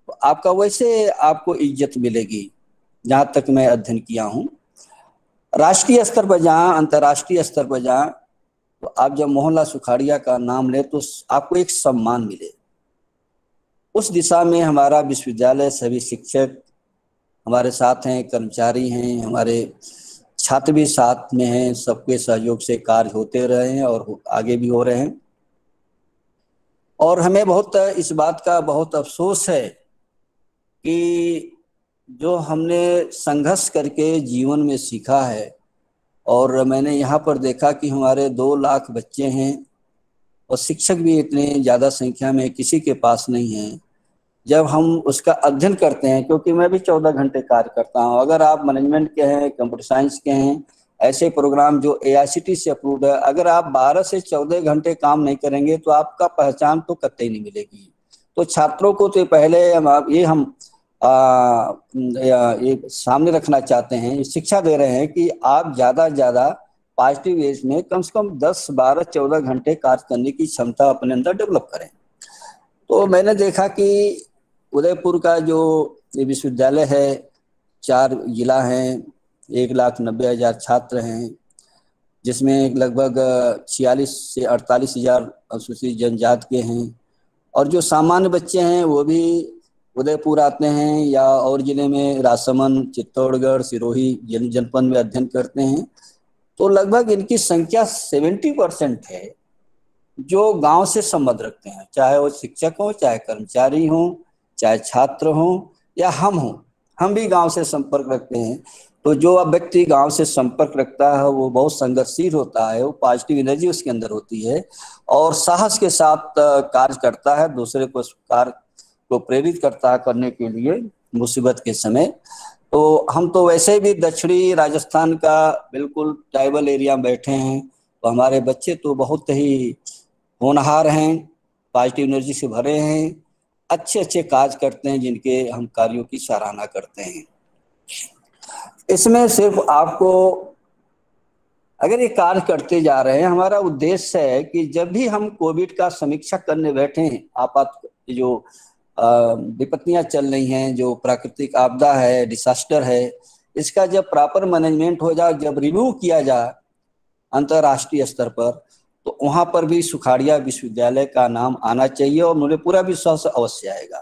Speaker 4: तो आपका वैसे आपको इज्जत मिलेगी, जहाँ तक मैं अध्ययन किया हूँ। राष्ट्रीय स्तर पर जहाँ, अंतर्राष्ट्रीय स्तर पर जहाँ, तो आप जब मोहनलाल सुखाड़िया का नाम ले तो आपको एक सम्मान मिले। उस दिशा में हमारा विश्वविद्यालय, सभी शिक्षक हमारे साथ हैं, कर्मचारी हैं, हमारे छात्र भी साथ में हैं, सबके सहयोग से कार्य होते रहे हैं और आगे भी हो रहे हैं। और हमें बहुत इस बात का बहुत अफसोस है कि जो हमने संघर्ष करके जीवन में सीखा है, और मैंने यहाँ पर देखा कि हमारे 2 लाख बच्चे हैं और शिक्षक भी इतने ज़्यादा संख्या में किसी के पास नहीं है। जब हम उसका अध्ययन करते हैं, क्योंकि मैं भी 14 घंटे कार्य करता हूँ, अगर आप मैनेजमेंट के हैं, कंप्यूटर साइंस के हैं, ऐसे प्रोग्राम जो AICTE से अप्रूव्ड है, अगर आप 12 से 14 घंटे काम नहीं करेंगे तो आपका पहचान तो कतई नहीं मिलेगी। तो छात्रों को तो पहले हम ये सामने रखना चाहते हैं, शिक्षा दे रहे हैं कि आप ज़्यादा से ज़्यादा पॉजिटिव एज में कम से कम 10, 12, 14 घंटे कार्य करने की क्षमता अपने अंदर डेवलप करें। तो मैंने देखा कि उदयपुर का जो विश्वविद्यालय है, 4 जिला हैं, 1,90,000 छात्र हैं, जिसमें लगभग 46 से 48 हजार अनुसूचित जनजाति के हैं। और जो सामान्य बच्चे हैं वो भी उदयपुर आते हैं या और जिले में राजसमंद, चित्तौड़गढ़, सिरोही जनपद में अध्ययन करते हैं। तो लगभग इनकी संख्या 70% है जो गांव से संबंध रखते हैं, चाहे वो शिक्षक हो, चाहे कर्मचारी हो, चाहे छात्र हो या हम हो, हम भी गांव से संपर्क रखते हैं। तो जो अब व्यक्ति गांव से संपर्क रखता है वो बहुत संघर्षशील होता है, वो पॉजिटिव एनर्जी उसके अंदर होती है और साहस के साथ कार्य करता है, दूसरे को कार्य को प्रेरित करता है करने के लिए मुसीबत के समय। तो हम तो वैसे भी दक्षिणी राजस्थान का बिल्कुल ट्राइबल एरिया में बैठे हैं, तो हमारे बच्चे तो बहुत ही होनहार हैं, पॉजिटिव एनर्जी से भरे हैं, अच्छे अच्छे कार्य करते हैं, जिनके हम कार्यों की सराहना करते हैं। इसमें सिर्फ आपको अगर ये कार्य करते जा रहे हैं, हमारा उद्देश्य है कि जब भी हम कोविड का समीक्षा करने बैठे हैं, आपात जो विपत्तियां चल रही हैं, जो प्राकृतिक आपदा है, डिसास्टर है, इसका जब प्रॉपर मैनेजमेंट हो जाए, जब रिव्यू किया जाए अंतर्राष्ट्रीय स्तर पर, तो वहाँ पर भी सुखाड़िया विश्वविद्यालय का नाम आना चाहिए और मुझे पूरा विश्वास अवश्य आएगा,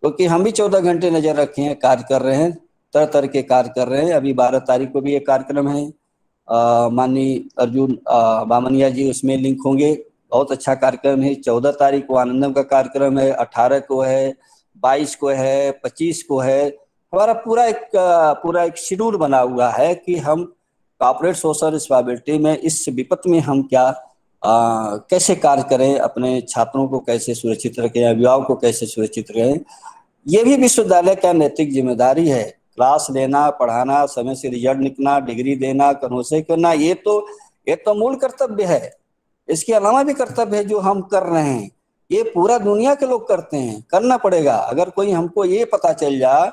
Speaker 4: क्योंकि हम भी 14 घंटे नजर रखे हैं, कार्य कर रहे हैं, तरह तरह के कार्य कर रहे हैं। अभी 12 तारीख को भी एक कार्यक्रम है, माननीय अर्जुन बामनिया जी उसमें लिंक होंगे। बहुत अच्छा कार्यक्रम है। 14 तारीख को आनंदम का कार्यक्रम है, 18 को है, 22 को है, 25 को है। हमारा पूरा एक शेड्यूल बना हुआ है कि हम कॉर्पोरेट सोशल रिस्पॉन्सिबिलिटी में इस विपत्ति में हम क्या कैसे कार्य करें, अपने छात्रों को कैसे सुरक्षित रखें, अभिभावकों को कैसे सुरक्षित रखें। ये भी विश्वविद्यालय का नैतिक जिम्मेदारी है। क्लास लेना, पढ़ाना, समय से रिजल्ट निकलना, डिग्री देना, कन्वर्सेशन करना, ये तो मूल कर्तव्य है। इसके अलावा भी कर्तव्य है जो हम कर रहे हैं, ये पूरा दुनिया के लोग करते हैं, करना पड़ेगा। अगर कोई हमको ये पता चल जाए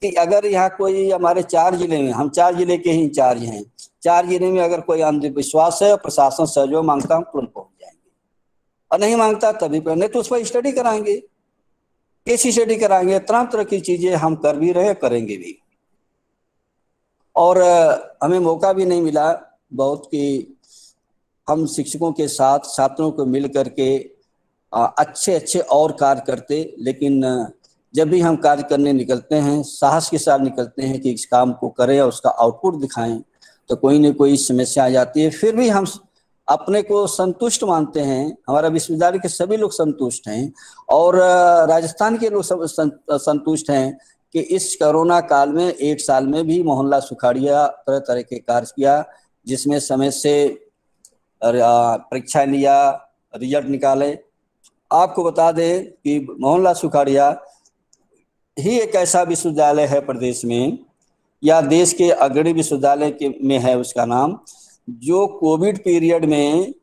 Speaker 4: कि अगर यहाँ कोई हमारे 4 जिले में, हम 4 जिले के ही इंचार्ज हैं, 4 जिले में अगर कोई अंधविश्वास है, प्रशासन सहयोग मांगता, हम तुरंत पहुंच जाएंगे, और नहीं मांगता तभी पर नहीं तो उस पर स्टडी कराएंगे, केस स्टडी कराएंगे। तरह की चीजें हम कर भी रहे, करेंगे भी। और हमें मौका भी नहीं मिला बहुत कि हम शिक्षकों के साथ छात्रों को मिल करके अच्छे और कार्य करते। लेकिन जब भी हम कार्य करने निकलते हैं, साहस के साथ निकलते हैं कि इस काम को करें और उसका आउटपुट दिखाएं, तो कोई न कोई समस्या आ जाती है। फिर भी हम अपने को संतुष्ट मानते हैं, हमारा विश्वविद्यालय के सभी लोग संतुष्ट हैं और राजस्थान के लोग सब संतुष्ट हैं कि इस कोरोना काल में 1 साल में भी मोहनलाल सुखाड़िया तरह तरह के कार्य किया, जिसमें समय से परीक्षा लिया, रिजल्ट निकाले। आपको बता दें कि मोहनलाल सुखाड़िया ही एक ऐसा विश्वविद्यालय है प्रदेश में या देश के अग्रणी विश्वविद्यालय में है उसका नाम, जो कोविड पीरियड में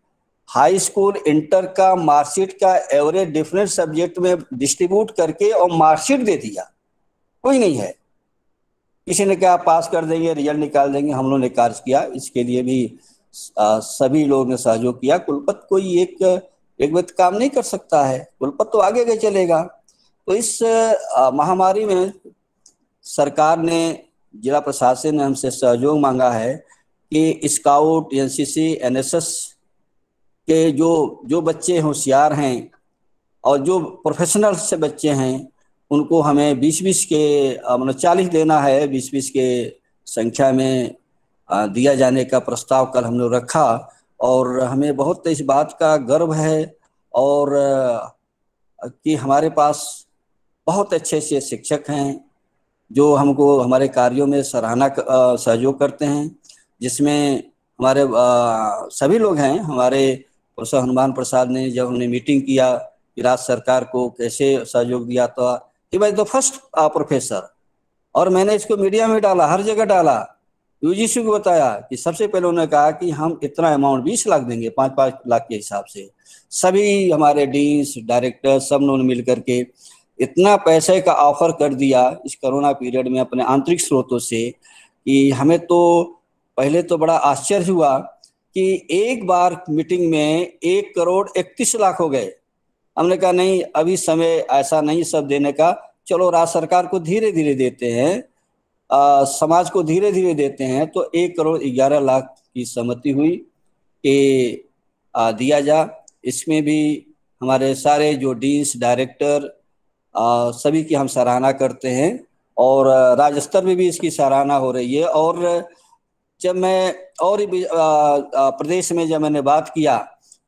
Speaker 4: हाई स्कूल इंटर का मार्कशीट का एवरेज डिफरेंट सब्जेक्ट में डिस्ट्रीब्यूट करके और मार्कशीट दे दिया। कोई नहीं है, किसी ने कहा पास कर देंगे, रिजल्ट निकाल देंगे, हम लोगों ने कार्य किया। इसके लिए भी सभी लोगों ने सहयोग किया। कुलपति कोई एक व्यक्ति काम नहीं कर सकता है, कुलपति तो आगे आगे चलेगा। तो इस महामारी में सरकार ने, जिला प्रशासन ने हमसे सहयोग मांगा है कि स्काउट, एनसीसी, एनएसएस के जो बच्चे होशियार हैं और जो प्रोफेशनल से बच्चे हैं, उनको हमें 20-20 के मतलब 40 देना है, 20-20 के संख्या में दिया जाने का प्रस्ताव कल हम लोग रखा। और हमें बहुत इस बात का गर्व है और कि हमारे पास बहुत अच्छे से शिक्षक हैं जो हमको हमारे कार्यों में सराहना सहयोग करते हैं, जिसमें हमारे सभी लोग हैं। हमारे प्रोफेसर हनुमान प्रसाद ने जब हमने मीटिंग किया कि राज्य सरकार को कैसे सहयोग दिया, तो he was the first professor. और मैंने इसको मीडिया में डाला, हर जगह डाला, यूजीसी को बताया कि सबसे पहले उन्होंने कहा कि हम इतना अमाउंट 20 लाख देंगे, 5-5 लाख के हिसाब से। सभी हमारे डीन्स, डायरेक्टर सब लोगों ने मिल करके इतना पैसे का ऑफर कर दिया इस कोरोना पीरियड में अपने आंतरिक स्रोतों से कि हमें तो पहले तो बड़ा आश्चर्य हुआ कि एक बार मीटिंग में 1 करोड़ 31 लाख हो गए। हमने कहा नहीं, अभी समय ऐसा नहीं सब देने का, चलो राज्य सरकार को धीरे धीरे देते हैं, समाज को धीरे धीरे देते हैं। तो 1 करोड़ 11 लाख की सहमति हुई कि दिया जा। इसमें भी हमारे सारे जो डीन्स, डायरेक्टर सभी की हम सराहना करते हैं और राज्य स्तर में भी इसकी सराहना हो रही है। और जब मैं और प्रदेश में जब मैंने बात किया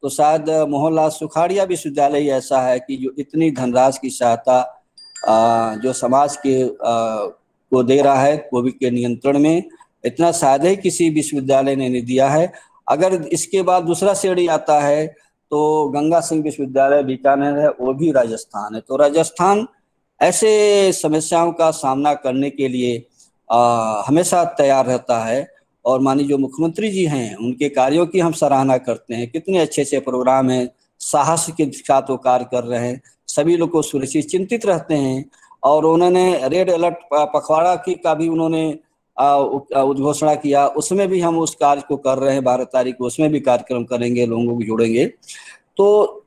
Speaker 4: तो शायद मोहनलाल सुखाड़िया विश्वविद्यालय ऐसा है कि जो इतनी धनराशि की सहायता जो समाज के को दे रहा है कोविड के नियंत्रण में, इतना शायद ही किसी विश्वविद्यालय ने नहीं दिया है। अगर इसके बाद दूसरा श्रेणी आता है तो गंगा सिंह विश्वविद्यालय बीकानेर है, वो भी राजस्थान है। तो राजस्थान ऐसे समस्याओं का सामना करने के लिए हमेशा तैयार रहता है। और माननीय जो मुख्यमंत्री जी हैं, उनके कार्यों की हम सराहना करते हैं। कितने अच्छे से प्रोग्राम हैं, साहस के साथ वो कार्य कर रहे हैं, सभी लोग को सुरक्षित चिंतित रहते हैं। और उन्होंने रेड अलर्ट पखवाड़ा की का भी उन्होंने उद्घोषणा किया, उसमें भी हम उस कार्य को कर रहे हैं। 12 तारीख को उसमें भी कार्यक्रम करेंगे, लोगों को जोड़ेंगे। तो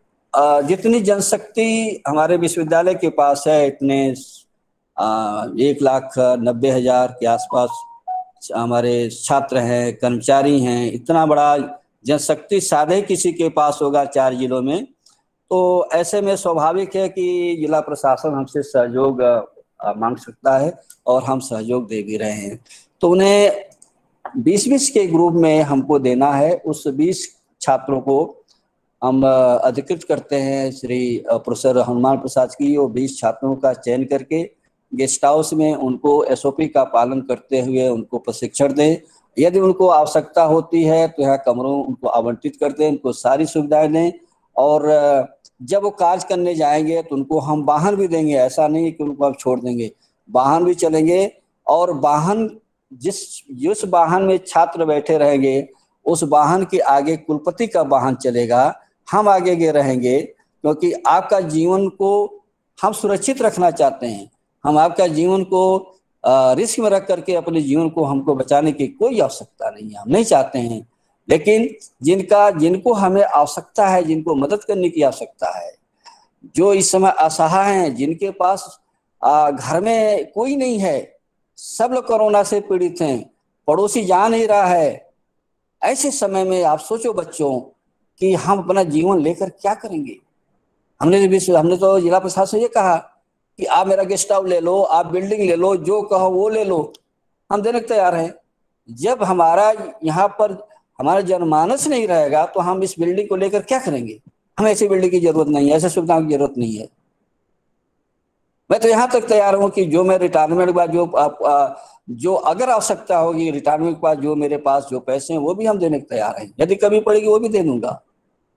Speaker 4: जितनी जनशक्ति हमारे विश्वविद्यालय के पास है, इतने 1,90,000 के आसपास हमारे छात्र हैं, कर्मचारी हैं, इतना बड़ा जनशक्ति साधे किसी के पास होगा 4 जिलों में। तो ऐसे में स्वाभाविक है कि जिला प्रशासन हमसे सहयोग मांग सकता है और हम सहयोग दे भी रहे हैं। तो उन्हें 20-20 के ग्रुप में हमको देना है। उस 20 छात्रों को हम अधिकृत करते हैं श्री प्रोफेसर हनुमान प्रसाद की, और 20 छात्रों का चयन करके गेस्ट हाउस में उनको एसओपी का पालन करते हुए उनको प्रशिक्षण दें। यदि उनको आवश्यकता होती है तो यहाँ कमरों उनको आवंटित कर दें, उनको सारी सुविधाएं दें, और जब वो कार्य करने जाएंगे तो उनको हम वाहन भी देंगे। ऐसा नहीं कि उनको आप छोड़ देंगे, वाहन भी चलेंगे, और वाहन जिस वाहन में छात्र बैठे रहेंगे उस वाहन के आगे कुलपति का वाहन चलेगा, हम आगे रहेंगे, क्योंकि आपका जीवन को हम सुरक्षित रखना चाहते हैं। हम आपका जीवन को रिस्क में रख करके अपने जीवन को हमको बचाने की कोई आवश्यकता नहीं है, हम नहीं चाहते हैं। लेकिन जिनको हमें आवश्यकता है, जिनको मदद करने की आवश्यकता है, जो इस समय असहाय हैं, जिनके पास घर में कोई नहीं है, सब लोग कोरोना से पीड़ित हैं, पड़ोसी जा नहीं रहा है, ऐसे समय में आप सोचो बच्चों कि हम अपना जीवन लेकर क्या करेंगे। हमने तो जिला प्रशासन से ये कहा कि आप मेरा गेस्ट हाउस ले लो, आप बिल्डिंग ले लो, जो कहो वो ले लो, हम देने को तैयार हैं। जब हमारा यहाँ पर हमारा जनमानस नहीं रहेगा तो हम इस बिल्डिंग को लेकर क्या करेंगे। हमें ऐसी बिल्डिंग की जरूरत नहीं है, ऐसे सुविधाओं की जरूरत नहीं है। मैं तो यहाँ तक तैयार हूँ कि जो मैं रिटायरमेंट के बाद जो अगर आवश्यकता होगी रिटायरमेंट के बाद, जो मेरे पास जो पैसे हैं वो भी हम देने को तैयार हैं। यदि कमी पड़ेगी वो भी दे दूंगा।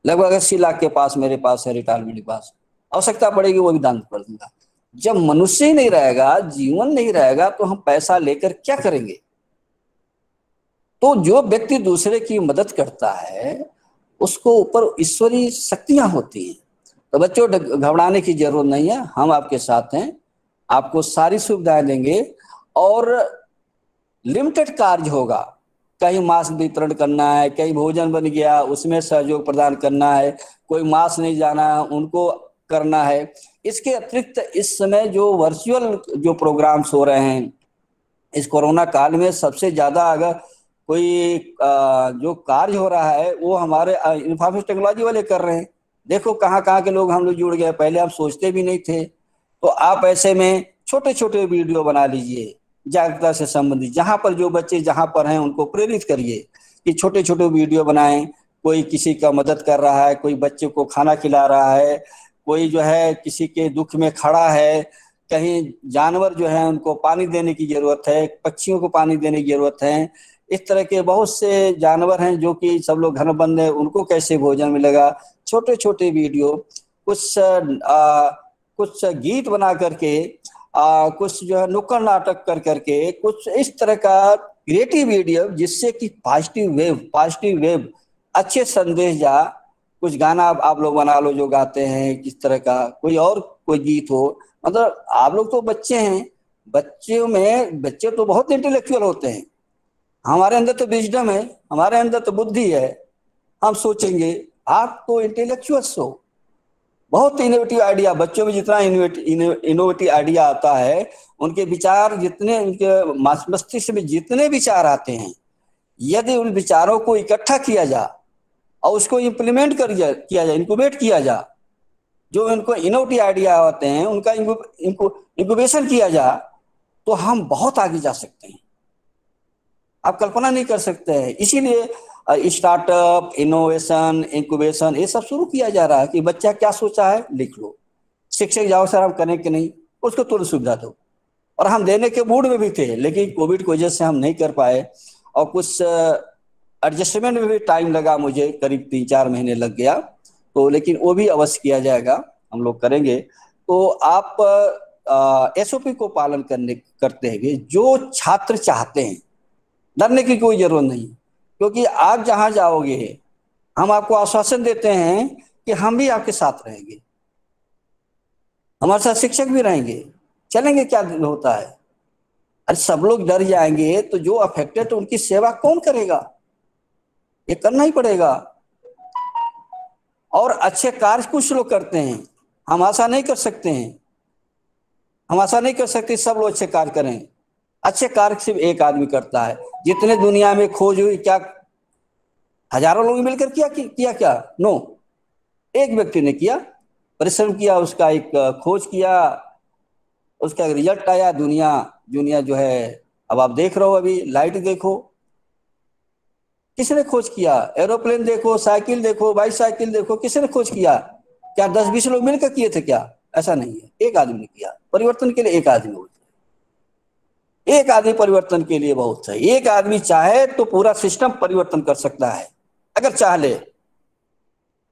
Speaker 4: लगभग 80 लाख के पास मेरे पास है रिटायरमेंट के पास, आवश्यकता पड़ेगी वो भी दान कर दूंगा। जब मनुष्य ही नहीं रहेगा, जीवन नहीं रहेगा, तो हम पैसा लेकर क्या करेंगे। तो जो व्यक्ति दूसरे की मदद करता है उसको ऊपर ईश्वरीय शक्तियां होती हैं। तो बच्चों घबराने की जरूरत नहीं है, हम आपके साथ हैं, आपको सारी सुविधाएं देंगे। और लिमिटेड कार्य होगा, कहीं मास्क वितरण करना है, कहीं भोजन बन गया उसमें सहयोग प्रदान करना है, कोई मास्क नहीं जाना है उनको करना है। इसके अतिरिक्त इस समय जो वर्चुअल जो प्रोग्राम्स हो रहे हैं इस कोरोना काल में, सबसे ज्यादा अगर कोई जो कार्य हो रहा है वो हमारे इंफॉर्मेशन टेक्नोलॉजी वाले कर रहे हैं। देखो कहाँ के लोग हम लोग जुड़ गए, पहले हम सोचते भी नहीं थे। तो आप ऐसे में छोटे छोटे वीडियो बना लीजिए जागरूकता से संबंधित, जहाँ पर जो बच्चे जहाँ पर हैं उनको प्रेरित करिए कि छोटे छोटे वीडियो बनाएं। कोई किसी का मदद कर रहा है, कोई बच्चे को खाना खिला रहा है, कोई जो है किसी के दुख में खड़ा है, कहीं जानवर जो है उनको पानी देने की जरूरत है, पक्षियों को पानी देने की जरूरत है। इस तरह के बहुत से जानवर हैं जो कि सब लोग घर बंद है, उनको कैसे भोजन मिलेगा। छोटे छोटे वीडियो, कुछ गीत बना करके, कुछ जो है नुक्कड़ नाटक कर करके, कुछ इस तरह का क्रिएटिव वीडियो जिससे कि पॉजिटिव वेव अच्छे संदेश जा। कुछ गाना आप लोग बना लो जो गाते हैं, किस तरह का कोई गीत हो। मतलब आप लोग तो बच्चे हैं, बच्चे तो बहुत इंटेलेक्चुअल होते हैं। हमारे अंदर तो विजडम है, हमारे अंदर तो बुद्धि है, हम सोचेंगे। आप तो इंटेलेक्चुअल्स हो, बहुत इनोवेटिव आइडिया, बच्चों में जितना इनोवेटिव आइडिया आता है, उनके विचार जितने, उनके मस्तिष्क में जितने विचार आते हैं, यदि उन विचारों को इकट्ठा किया जा और उसको इम्प्लीमेंट किया जाए, इंक्यूबेट किया जा, जो इनको इनोवेटिव आइडिया होते हैं उनका इंक्यूबेशन किया जा, तो हम बहुत आगे जा सकते हैं। आप कल्पना नहीं कर सकते हैं। इसीलिए स्टार्टअप, इनोवेशन, इंक्यूबेशन ये सब शुरू किया जा रहा है कि बच्चा क्या सोचा है लिख लो। शिक्षक जाओ सर हम करें कि नहीं, उसको तुरंत सुविधा दो। और हम देने के मूड में भी थे, लेकिन कोविड की वजह से हम नहीं कर पाए और कुछ एडजस्टमेंट में भी टाइम लगा, मुझे करीब 3-4 महीने लग गया। तो लेकिन वो भी अवश्य किया जाएगा, हम लोग करेंगे। तो आप एसओपी को पालन करते हुए जो छात्र चाहते हैं, डरने की कोई जरूरत नहीं, क्योंकि आप जहां जाओगे हम आपको आश्वासन देते हैं कि हम भी आपके साथ रहेंगे, हमारे साथ शिक्षक भी रहेंगे। चलेंगे, क्या होता है। अरे सब लोग डर जाएंगे तो जो अफेक्टेड उनकी सेवा कौन करेगा, ये करना ही पड़ेगा। और अच्छे कार्य कुछ लोग करते हैं, हम आशा नहीं कर सकते हैं, हम आशा नहीं कर सकते सब लोग अच्छे कार्य करें। अच्छे कार्य सिर्फ एक आदमी करता है। जितने दुनिया में खोज हुई, क्या हजारों लोग मिलकर किया क्या? नो, एक व्यक्ति ने किया, परिश्रम किया, उसका एक खोज किया, उसका रिजल्ट आया। दुनिया जो है, अब आप देख रहे हो, अभी लाइट देखो, किसने खोज किया? एरोप्लेन देखो, साइकिल देखो, बाईसाइकिल देखो, किसने खोज किया? क्या 10-20 लोग मिलकर किए थे क्या? ऐसा नहीं है, एक आदमी ने किया। परिवर्तन के लिए एक आदमी बहुत है, एक आदमी परिवर्तन के लिए बहुत है। एक आदमी चाहे तो पूरा सिस्टम परिवर्तन कर सकता है, अगर चाह ले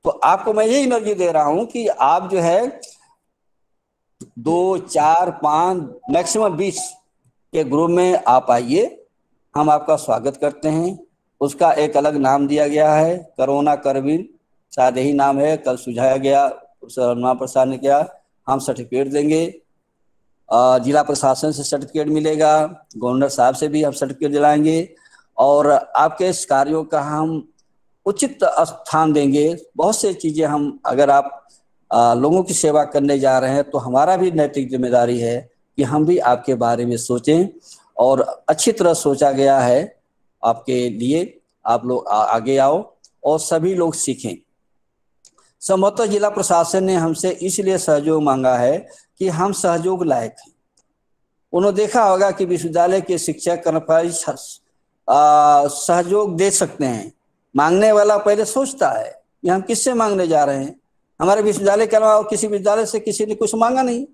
Speaker 4: तो। आपको मैं यही एनर्जी दे रहा हूं कि आप जो है 2, 4, 5 मैक्सिमम 20 के ग्रुप में आप आइए, हम आपका स्वागत करते हैं। उसका एक अलग नाम दिया गया है, कोरोना करविल, शायद यही नाम है, कल सुझाया गया, प्रोफेसर हनुमान प्रसाद ने किया। हम सर्टिफिकेट देंगे, जिला प्रशासन से सर्टिफिकेट मिलेगा, गवर्नर साहब से भी हम सर्टिफिकेट दिलाएंगे, और आपके इस कार्यों का हम उचित स्थान देंगे। बहुत से चीजें हम, अगर आप लोगों की सेवा करने जा रहे हैं तो हमारा भी नैतिक जिम्मेदारी है कि हम भी आपके बारे में सोचें, और अच्छी तरह सोचा गया है आपके लिए। आप लोग आगे आओ और सभी लोग सीखें। संभवतः जिला प्रशासन ने हमसे इसलिए सहयोग मांगा है कि हम सहयोग लायक हैं। उन्होंने देखा होगा कि विश्वविद्यालय के शिक्षक कर्मचारी सहयोग दे सकते हैं। मांगने वाला पहले सोचता है कि हम किससे मांगने जा रहे हैं। हमारे विश्वविद्यालय के अलावा और किसी विद्यालय से किसी ने कुछ मांगा नहीं।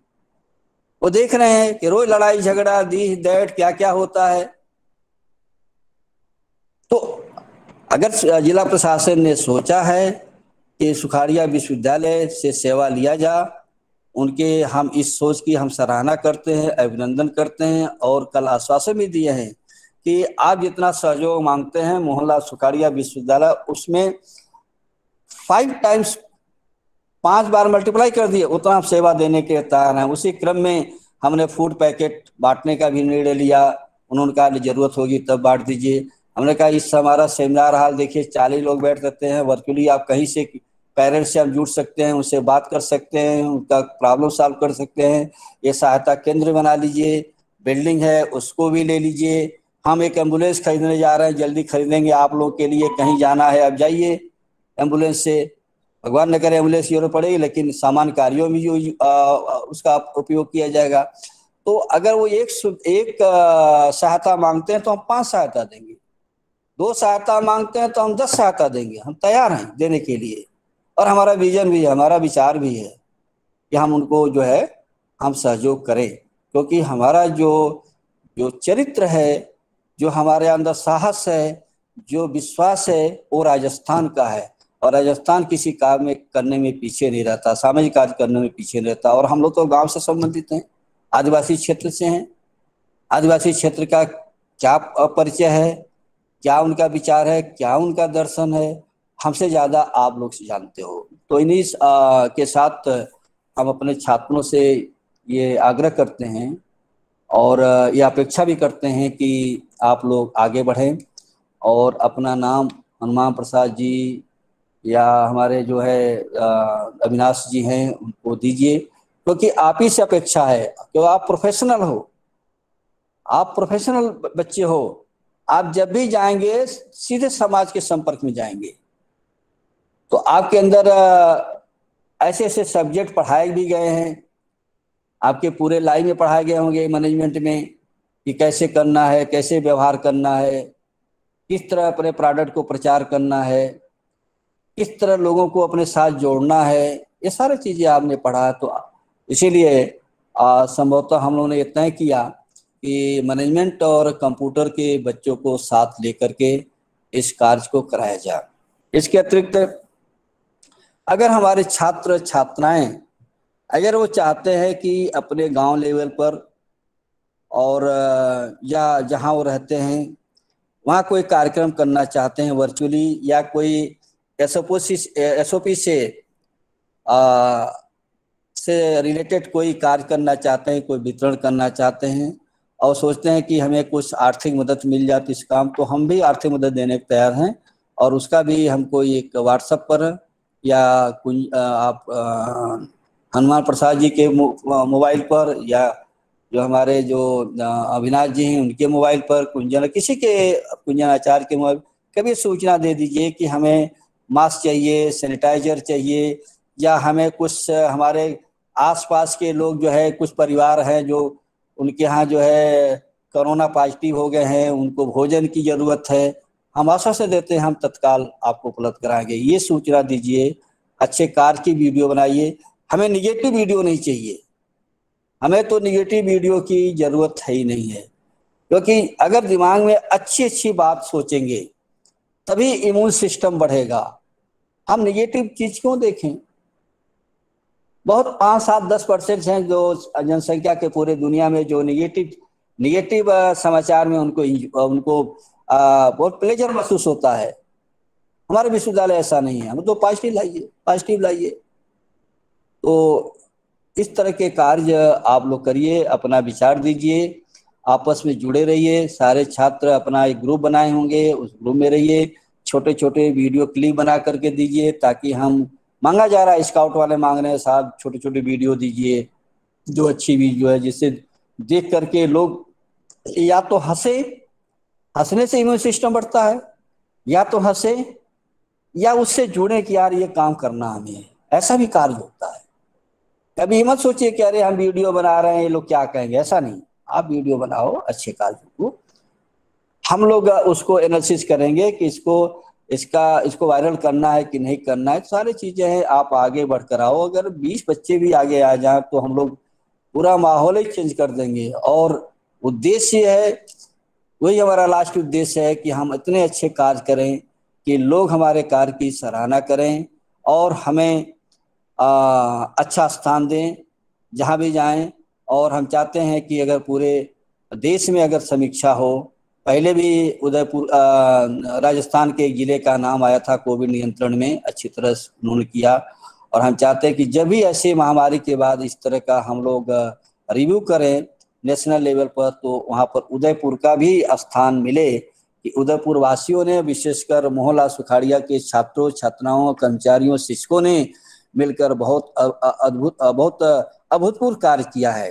Speaker 4: वो देख रहे हैं कि रोज लड़ाई झगड़ा, दी दैट, क्या क्या होता है। तो अगर जिला प्रशासन ने सोचा है कि सुखाड़िया विश्वविद्यालय से सेवा लिया जा, उनके हम इस सोच की हम सराहना करते हैं, अभिनंदन करते हैं, और कल आश्वासन भी दिए हैं कि आप जितना सहयोग मांगते हैं मोहनलाल सुखाड़िया विश्वविद्यालय उसमें 5 टाइम्स 5 बार मल्टीप्लाई कर दिए, उतना आप सेवा देने के तैयार हैं। उसी क्रम में हमने फूड पैकेट बांटने का भी निर्णय लिया। उन्होंने कहा जरूरत होगी तब बांट दीजिए। हमने कहा इस हमारा सेमिनार हाल देखिए 40 लोग बैठ सकते हैं, वर्चुअली आप कहीं से पेरेंट्स से आप जुड़ सकते हैं, उनसे बात कर सकते हैं, उनका प्रॉब्लम सॉल्व कर सकते हैं। ये सहायता केंद्र बना लीजिए, बिल्डिंग है उसको भी ले लीजिए। हम एक एम्बुलेंस खरीदने जा रहे हैं, जल्दी खरीदेंगे आप लोग के लिए, कहीं जाना है आप जाइए एम्बुलेंस से। भगवान न करे एम्बुलेंस जरूरत पड़ेगी, लेकिन सामान्य कार्यों में उसका उपयोग किया जाएगा। तो अगर वो एक सहायता मांगते हैं तो हम 5 सहायता देंगे, 2 सहायता मांगते हैं तो हम 10 सहायता देंगे। हम तैयार हैं देने के लिए, और हमारा विजन भी है, हमारा विचार भी है कि हम उनको जो है हम सहयोग करें, क्योंकि हमारा जो चरित्र है, जो हमारे अंदर साहस है, जो विश्वास है, वो राजस्थान का है। और राजस्थान किसी काम में करने में पीछे नहीं रहता, सामाजिक कार्य करने में पीछे नहीं रहता। और हम लोग तो गांव से संबंधित हैं, आदिवासी क्षेत्र से हैं। आदिवासी क्षेत्र का क्या परिचय है, क्या उनका विचार है, क्या उनका दर्शन है, हमसे ज्यादा आप लोग जानते हो। तो इन्हीं के साथ हम अपने छात्रों से ये आग्रह करते हैं और ये अपेक्षा भी करते हैं कि आप लोग आगे बढ़ें और अपना नाम हनुमान प्रसाद जी या हमारे जो है अविनाश जी हैं उनको दीजिए, क्योंकि आप ही से अपेक्षा है कि आप प्रोफेशनल हो, आप प्रोफेशनल बच्चे हो। आप जब भी जाएंगे सीधे समाज के संपर्क में जाएंगे, तो आपके अंदर ऐसे ऐसे सब्जेक्ट पढ़ाए भी गए हैं, आपके पूरे लाइन में पढ़ाए गए होंगे मैनेजमेंट में कि कैसे करना है, कैसे व्यवहार करना है, किस तरह अपने प्रोडक्ट को प्रचार करना है, किस तरह लोगों को अपने साथ जोड़ना है। ये सारी चीज़ें आपने पढ़ा। तो इसीलिए संभवतः हम लोगों ने ये तय किया कि मैनेजमेंट और कंप्यूटर के बच्चों को साथ लेकर के इस कार्य को कराया जाए। इसके अतिरिक्त अगर हमारे छात्र छात्राएं अगर वो चाहते हैं कि अपने गांव लेवल पर और या जहां वो रहते हैं वहां कोई कार्यक्रम करना चाहते हैं वर्चुअली, या कोई एसओपी से रिलेटेड कोई कार्य करना चाहते हैं, कोई वितरण करना चाहते हैं और सोचते हैं कि हमें कुछ आर्थिक मदद मिल जाती इस काम, तो हम भी आर्थिक मदद देने को तैयार हैं। और उसका भी हमको एक व्हाट्सएप पर या आप हनुमान प्रसाद जी के मोबाइल पर या जो हमारे जो अविनाश जी हैं उनके मोबाइल पर, कुंजन आचार्य के मोबाइल कभी सूचना दे दीजिए कि हमें मास्क चाहिए, सैनिटाइजर चाहिए, या हमें कुछ हमारे आसपास के लोग जो है कुछ परिवार हैं जो उनके यहाँ जो है कोरोना पॉजिटिव हो गए हैं, उनको भोजन की ज़रूरत है, हम आश्वासन देते हैं हम तत्काल आपको उपलब्ध कराएंगे। ये सूचना दीजिए, अच्छे कार्य की वीडियो बनाइए, हमें निगेटिव वीडियो नहीं चाहिए। हमें तो निगेटिव वीडियो की जरूरत है ही नहीं है, क्योंकि अगर दिमाग में अच्छी अच्छी बात सोचेंगे तभी इम्यून सिस्टम बढ़ेगा। हम निगेटिव चीज क्यों देखें? बहुत 5, 7, 10% हैं जो जनसंख्या के पूरे दुनिया में जो निगेटिव समाचार में उनको बहुत प्लेजर महसूस होता है। हमारे विश्वविद्यालय ऐसा नहीं है, हम तो पॉजिटिव लाइए। तो इस तरह के कार्य आप लोग करिए, अपना विचार दीजिए, आपस में जुड़े रहिए। सारे छात्र अपना एक ग्रुप बनाए होंगे, उस ग्रुप में रहिए, छोटे छोटे वीडियो क्लिप बना करके दीजिए, ताकि हम मांगा जा रहा है, स्काउट वाले मांग रहे हैं साहब छोटे छोटे वीडियो दीजिए जो अच्छी वीडियो है, जिससे देख करके लोग या तो हंसने से इम्यून सिस्टम बढ़ता है, या तो हंसे या उससे जुड़े कि यार ये काम करना हमें है। ऐसा भी कार्य होता है। कभी मत सोचिए कि अरे हम वीडियो बना रहे हैं ये लोग क्या कहेंगे, ऐसा नहीं। आप वीडियो बनाओ अच्छे कार्य को, हम लोग उसको एनालिसिस करेंगे कि इसको वायरल करना है कि नहीं करना है। सारी चीजें हैं, आप आगे बढ़कर आओ। अगर 20 बच्चे भी आगे आ जाए तो हम लोग पूरा माहौल ही चेंज कर देंगे। और उद्देश्य है, वही हमारा लास्ट उद्देश्य है कि हम इतने अच्छे कार्य करें कि लोग हमारे कार्य की सराहना करें और हमें अच्छा स्थान दें जहाँ भी जाएं। और हम चाहते हैं कि अगर पूरे देश में अगर समीक्षा हो, पहले भी उदयपुर राजस्थान के एक जिले का नाम आया था कोविड नियंत्रण में, अच्छी तरह से उन्होंने किया। और हम चाहते हैं कि जब भी ऐसी महामारी के बाद इस तरह का हम लोग रिव्यू करें नेशनल लेवल पर, तो वहाँ पर उदयपुर का भी स्थान मिले कि उदयपुर वासियों ने, विशेषकर मोहनलाल सुखाड़िया के छात्रों छात्राओं कर्मचारियों शिक्षकों ने मिलकर बहुत अभूतपूर्व कार्य किया है।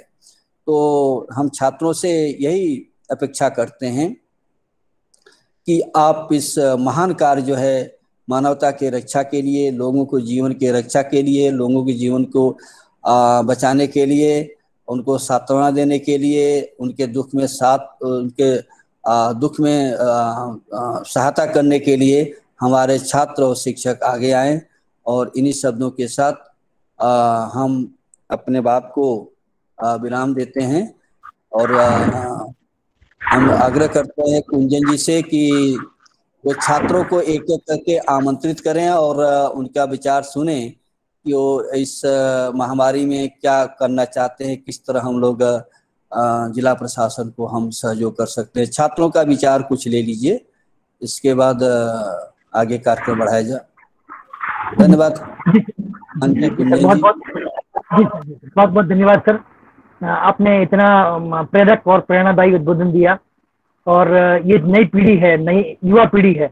Speaker 4: तो हम छात्रों से यही अपेक्षा करते हैं कि आप इस महान कार्य जो है मानवता के रक्षा के लिए, लोगों को जीवन के रक्षा के लिए, लोगों के जीवन को बचाने के लिए, उनको सांत्वना देने के लिए, उनके दुख में सहायता करने के लिए हमारे छात्र और शिक्षक आगे आएं। और इन्हीं शब्दों के साथ हम अपने बात को विराम देते हैं। और हम आग्रह करते हैं कुंजन जी से कि वो छात्रों को एक एक करके आमंत्रित करें और उनका विचार सुने कि वो इस महामारी में क्या करना चाहते हैं, किस तरह हम लोग जिला प्रशासन को हम सहयोग कर सकते हैं। छात्रों का विचार कुछ ले लीजिए, इसके बाद आगे कार्यक्रम बढ़ाया जाए। धन्यवाद।
Speaker 1: बहुत बहुत धन्यवाद सर, आपने इतना प्रेरक और प्रेरणादायी उद्बोधन दिया। और ये नई पीढ़ी है, नई युवा पीढ़ी है,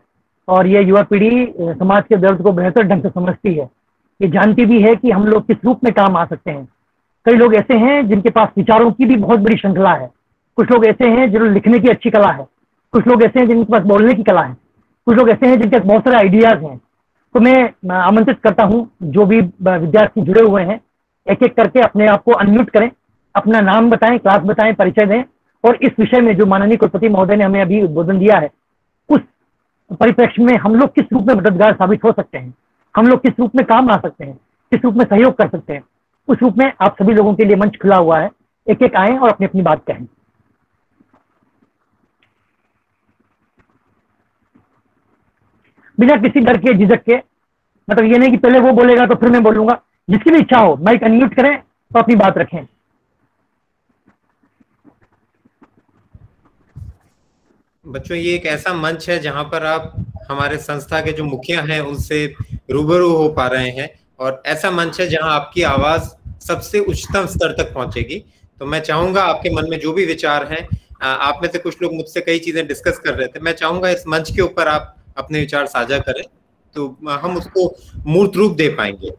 Speaker 1: और ये युवा पीढ़ी समाज के दर्द को बेहतर ढंग से समझती है। ये जानती भी है कि हम लोग किस रूप में काम आ सकते हैं। कई लोग ऐसे हैं जिनके पास विचारों की भी बहुत बड़ी श्रृंखला है, कुछ लोग ऐसे हैं जिन्हें लिखने की अच्छी कला है, कुछ लोग ऐसे हैं जिनके पास बोलने की कला है, कुछ लोग ऐसे हैं जिनके पास बहुत सारे आइडियाज हैं। तो मैं आमंत्रित करता हूं जो भी विद्यार्थी जुड़े हुए हैं, एक एक करके अपने आप को अनम्यूट करें, अपना नाम बताएं, क्लास बताएं, परिचय दें, और इस विषय में जो माननीय कुलपति महोदय ने हमें अभी उद्बोधन दिया है, उस परिप्रेक्ष्य में हम लोग किस रूप में मददगार साबित हो सकते हैं, हम लोग किस रूप में काम आ सकते हैं, किस रूप में सहयोग कर सकते हैं, उस रूप में आप सभी लोगों के लिए मंच खुला हुआ है। एक एक आएं और अपनी अपनी बात कहें। बिना किसी डर के, झिझक के, मतलब ये नहीं कि पहले वो बोलेगा तो फिर मैं बोलूंगा। जिसकी भी इच्छा हो माइक अनम्यूट करें तो अपनी बात रखें।
Speaker 3: बच्चों, ये एक ऐसा मंच है जहां पर आप हमारे संस्था के जो मुखिया हैं उनसे रूबरू हो पा रहे हैं, और ऐसा मंच है जहां आपकी आवाज सबसे उच्चतम स्तर तक पहुंचेगी। तो मैं चाहूंगा आपके मन में जो भी विचार हैं, आप में से कुछ लोग मुझसे कई चीजें डिस्कस कर रहे थे, मैं चाहूंगा इस मंच के ऊपर आप अपने विचार साझा करें, तो हम उसको मूर्त रूप दे पाएंगे।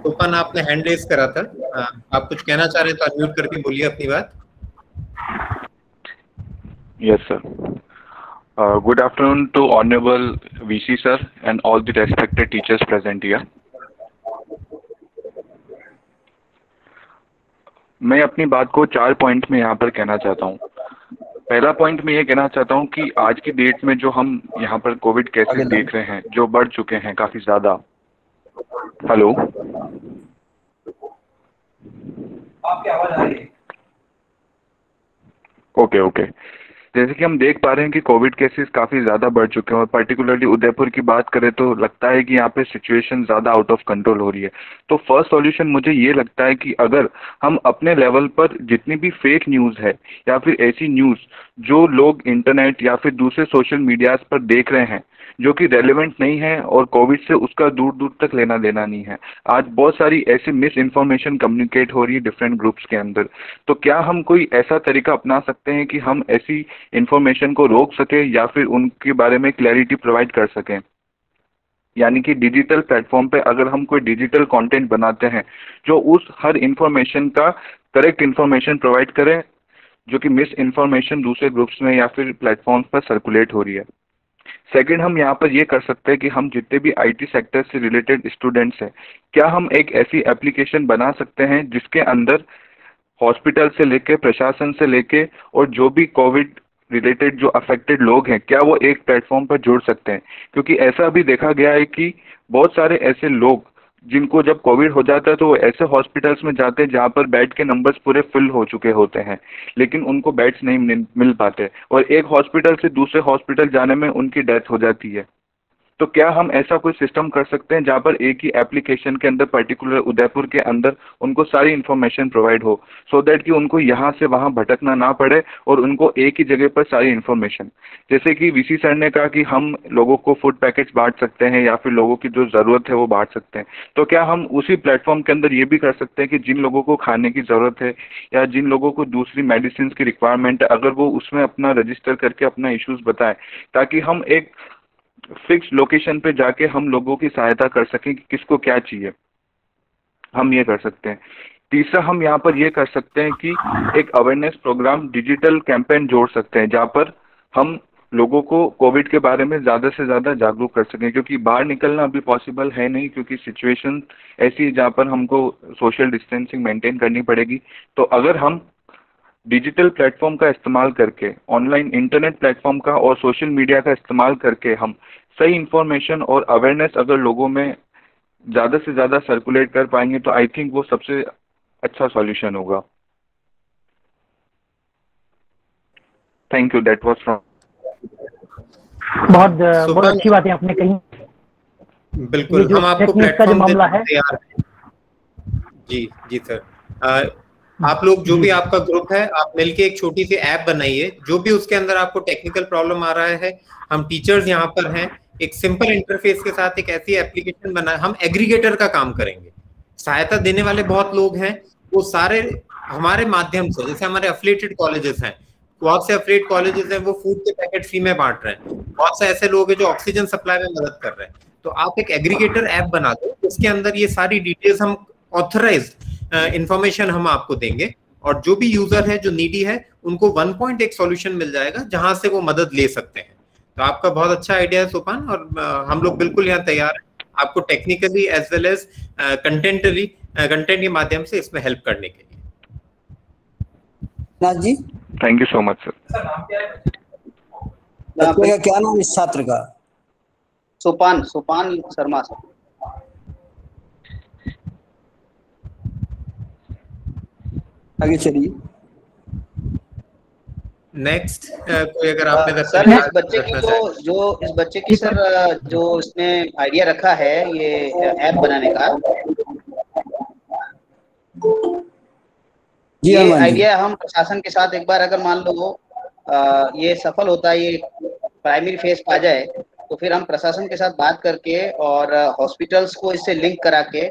Speaker 3: तूफान, आपने हैंड रेज करा था, आप कुछ कहना चाह रहे हैं तो अनम्यूट करके बोलिए अपनी बात।
Speaker 7: Yes, sir. Good afternoon to Honorable VC sir and all the respected teachers present here. मैं अपनी बात को 4 पॉइंट में यहाँ पर कहना चाहता हूँ। पहला पॉइंट मैं ये कहना चाहता हूँ कि आज की डेट में जो हम यहाँ पर कोविड केसेस देख रहे हैं जो बढ़ चुके हैं काफी ज्यादा। हेलो,
Speaker 2: आपकी आवाज आ रही है?
Speaker 7: ओके। जैसे कि हम देख पा रहे हैं कि कोविड केसेस काफी ज्यादा बढ़ चुके हैं और पर्टिकुलरली उदयपुर की बात करें तो लगता है कि यहाँ पे सिचुएशन ज्यादा आउट ऑफ कंट्रोल हो रही है। तो फर्स्ट सॉल्यूशन मुझे ये लगता है कि अगर हम अपने लेवल पर जितनी भी फेक न्यूज है या फिर ऐसी न्यूज जो लोग इंटरनेट या फिर दूसरे सोशल मीडियाज पर देख रहे हैं जो कि रेलेवेंट नहीं है और कोविड से उसका दूर दूर तक लेना देना नहीं है, आज बहुत सारी ऐसी मिस इन्फॉर्मेशन कम्युनिकेट हो रही है डिफरेंट ग्रुप्स के अंदर। तो क्या हम कोई ऐसा तरीका अपना सकते हैं कि हम ऐसी इन्फॉर्मेशन को रोक सके या फिर उनके बारे में क्लैरिटी प्रोवाइड कर सकें? यानी कि डिजिटल प्लेटफॉर्म पे अगर हम कोई डिजिटल कंटेंट बनाते हैं जो उस हर इंफॉर्मेशन का करेक्ट इंफॉर्मेशन प्रोवाइड करे जो कि मिस इन्फॉर्मेशन दूसरे ग्रुप्स में या फिर प्लेटफॉर्म्स पर सर्कुलेट हो रही है। सेकंड, हम यहाँ पर ये कर सकते हैं कि हम जितने भी आईटी सेक्टर से रिलेटेड स्टूडेंट्स हैं, क्या हम एक ऐसी एप्लीकेशन बना सकते हैं जिसके अंदर हॉस्पिटल से लेके, प्रशासन से लेके और जो भी कोविड रिलेटेड जो अफेक्टेड लोग हैं, क्या वो एक प्लेटफॉर्म पर जुड़ सकते हैं? क्योंकि ऐसा भी देखा गया है कि बहुत सारे ऐसे लोग जिनको जब कोविड हो जाता है तो वो ऐसे हॉस्पिटल्स में जाते हैं जहाँ पर बेड के नंबर्स पूरे फिल हो चुके होते हैं, लेकिन उनको बेड्स नहीं मिल पाते और एक हॉस्पिटल से दूसरे हॉस्पिटल जाने में उनकी डेथ हो जाती है। तो क्या हम ऐसा कोई सिस्टम कर सकते हैं जहाँ पर एक ही एप्लीकेशन के अंदर पर्टिकुलर उदयपुर के अंदर उनको सारी इन्फॉर्मेशन प्रोवाइड हो, सो दैट कि उनको यहाँ से वहाँ भटकना ना पड़े और उनको एक ही जगह पर सारी इन्फॉर्मेशन, जैसे कि वीसी सर ने कहा कि हम लोगों को फूड पैकेट्स बांट सकते हैं या फिर लोगों की जो ज़रूरत है वो बांट सकते हैं। तो क्या हम उसी प्लेटफॉर्म के अंदर ये भी कर सकते हैं कि जिन लोगों को खाने की ज़रूरत है या जिन लोगों को दूसरी मेडिसिन की रिक्वायरमेंट है, अगर वो उसमें अपना रजिस्टर करके अपना इश्यूज बताएं, ताकि हम एक फिक्स लोकेशन पे जाके हम लोगों की सहायता कर सकें कि किसको क्या चाहिए, हम ये कर सकते हैं। तीसरा, हम यहाँ पर ये कर सकते हैं कि एक अवेयरनेस प्रोग्राम, डिजिटल कैंपेन जोड़ सकते हैं जहाँ पर हम लोगों को कोविड के बारे में ज़्यादा से ज़्यादा जागरूक कर सकें, क्योंकि बाहर निकलना अभी पॉसिबल है नहीं, क्योंकि सिचुएशन ऐसी है जहाँ पर हमको सोशल डिस्टेंसिंग मेंटेन करनी पड़ेगी। तो अगर हम डिजिटल प्लेटफॉर्म का इस्तेमाल करके, ऑनलाइन इंटरनेट प्लेटफॉर्म का और सोशल मीडिया का इस्तेमाल करके हम सही इंफॉर्मेशन और अवेयरनेस अगर लोगों में ज़्यादा से ज़्यादा सर्कुलेट कर पाएंगे तो आई थिंक वो सबसे अच्छा सॉल्यूशन होगा। Thank you, that was from.
Speaker 1: बहुत अच्छी बात है आपने कही।
Speaker 3: बिल्कुल, हम आपको प्लेटफॉर्म देने के तैयार हैं। जी सर, आप लोग जो भी आपका ग्रुप है, आप मिलके एक छोटी सी ऐप बनाइए, जो भी उसके अंदर आपको टेक्निकल प्रॉब्लम आ रहा है, हम टीचर्स यहाँ पर हैं, एक सिंपल इंटरफेस के साथ एक ऐसी एप्लीकेशन बनाए। हम एग्रीगेटर का काम करेंगे, सहायता देने वाले बहुत लोग हैं, वो सारे हमारे माध्यम से, जैसे हमारे एफिलिएटेड कॉलेजेस हैं, बहुत से एफिलिएटेड कॉलेजेस हैं, वो फूड के पैकेट फ्री में बांट रहे हैं, बहुत से ऐसे लोग हैं जो ऑक्सीजन सप्लाई में मदद कर रहे हैं। तो आप एक एग्रीगेटर ऐप बना दो, उसके अंदर ये सारी डिटेल्स, हम ऑथराइज्ड इंफॉर्मेशन हम आपको देंगे, और जो भी यूजर है जो नीडी है उनको 1 पॉइंट एक सॉल्यूशन मिल जाएगा जहां से वो मदद ले सकते हैं। तो आपका बहुत अच्छा आइडिया है सोपान, और हम लोग बिल्कुल यहाँ तैयार हैं आपको technically as well as content के माध्यम से इसमें हेल्प करने के लिए।
Speaker 4: Nath ji,
Speaker 7: thank you so much sir.
Speaker 4: क्या नाम इस छात्र का?
Speaker 6: सोपान शर्मा सर।
Speaker 4: आगे चलिए।
Speaker 3: नेक्स्ट कोई अगर आपने
Speaker 6: सर इस बच्चे की इस बच्चे की सर जो इसने आइडिया रखा है ये ऐप बनाने का, ये आइडिया हम प्रशासन के साथ एक बार अगर मान लो ये सफल होता है, ये प्राइमरी फेज पे आ जाए, तो फिर हम प्रशासन के साथ बात करके और हॉस्पिटल्स को इससे लिंक करा के,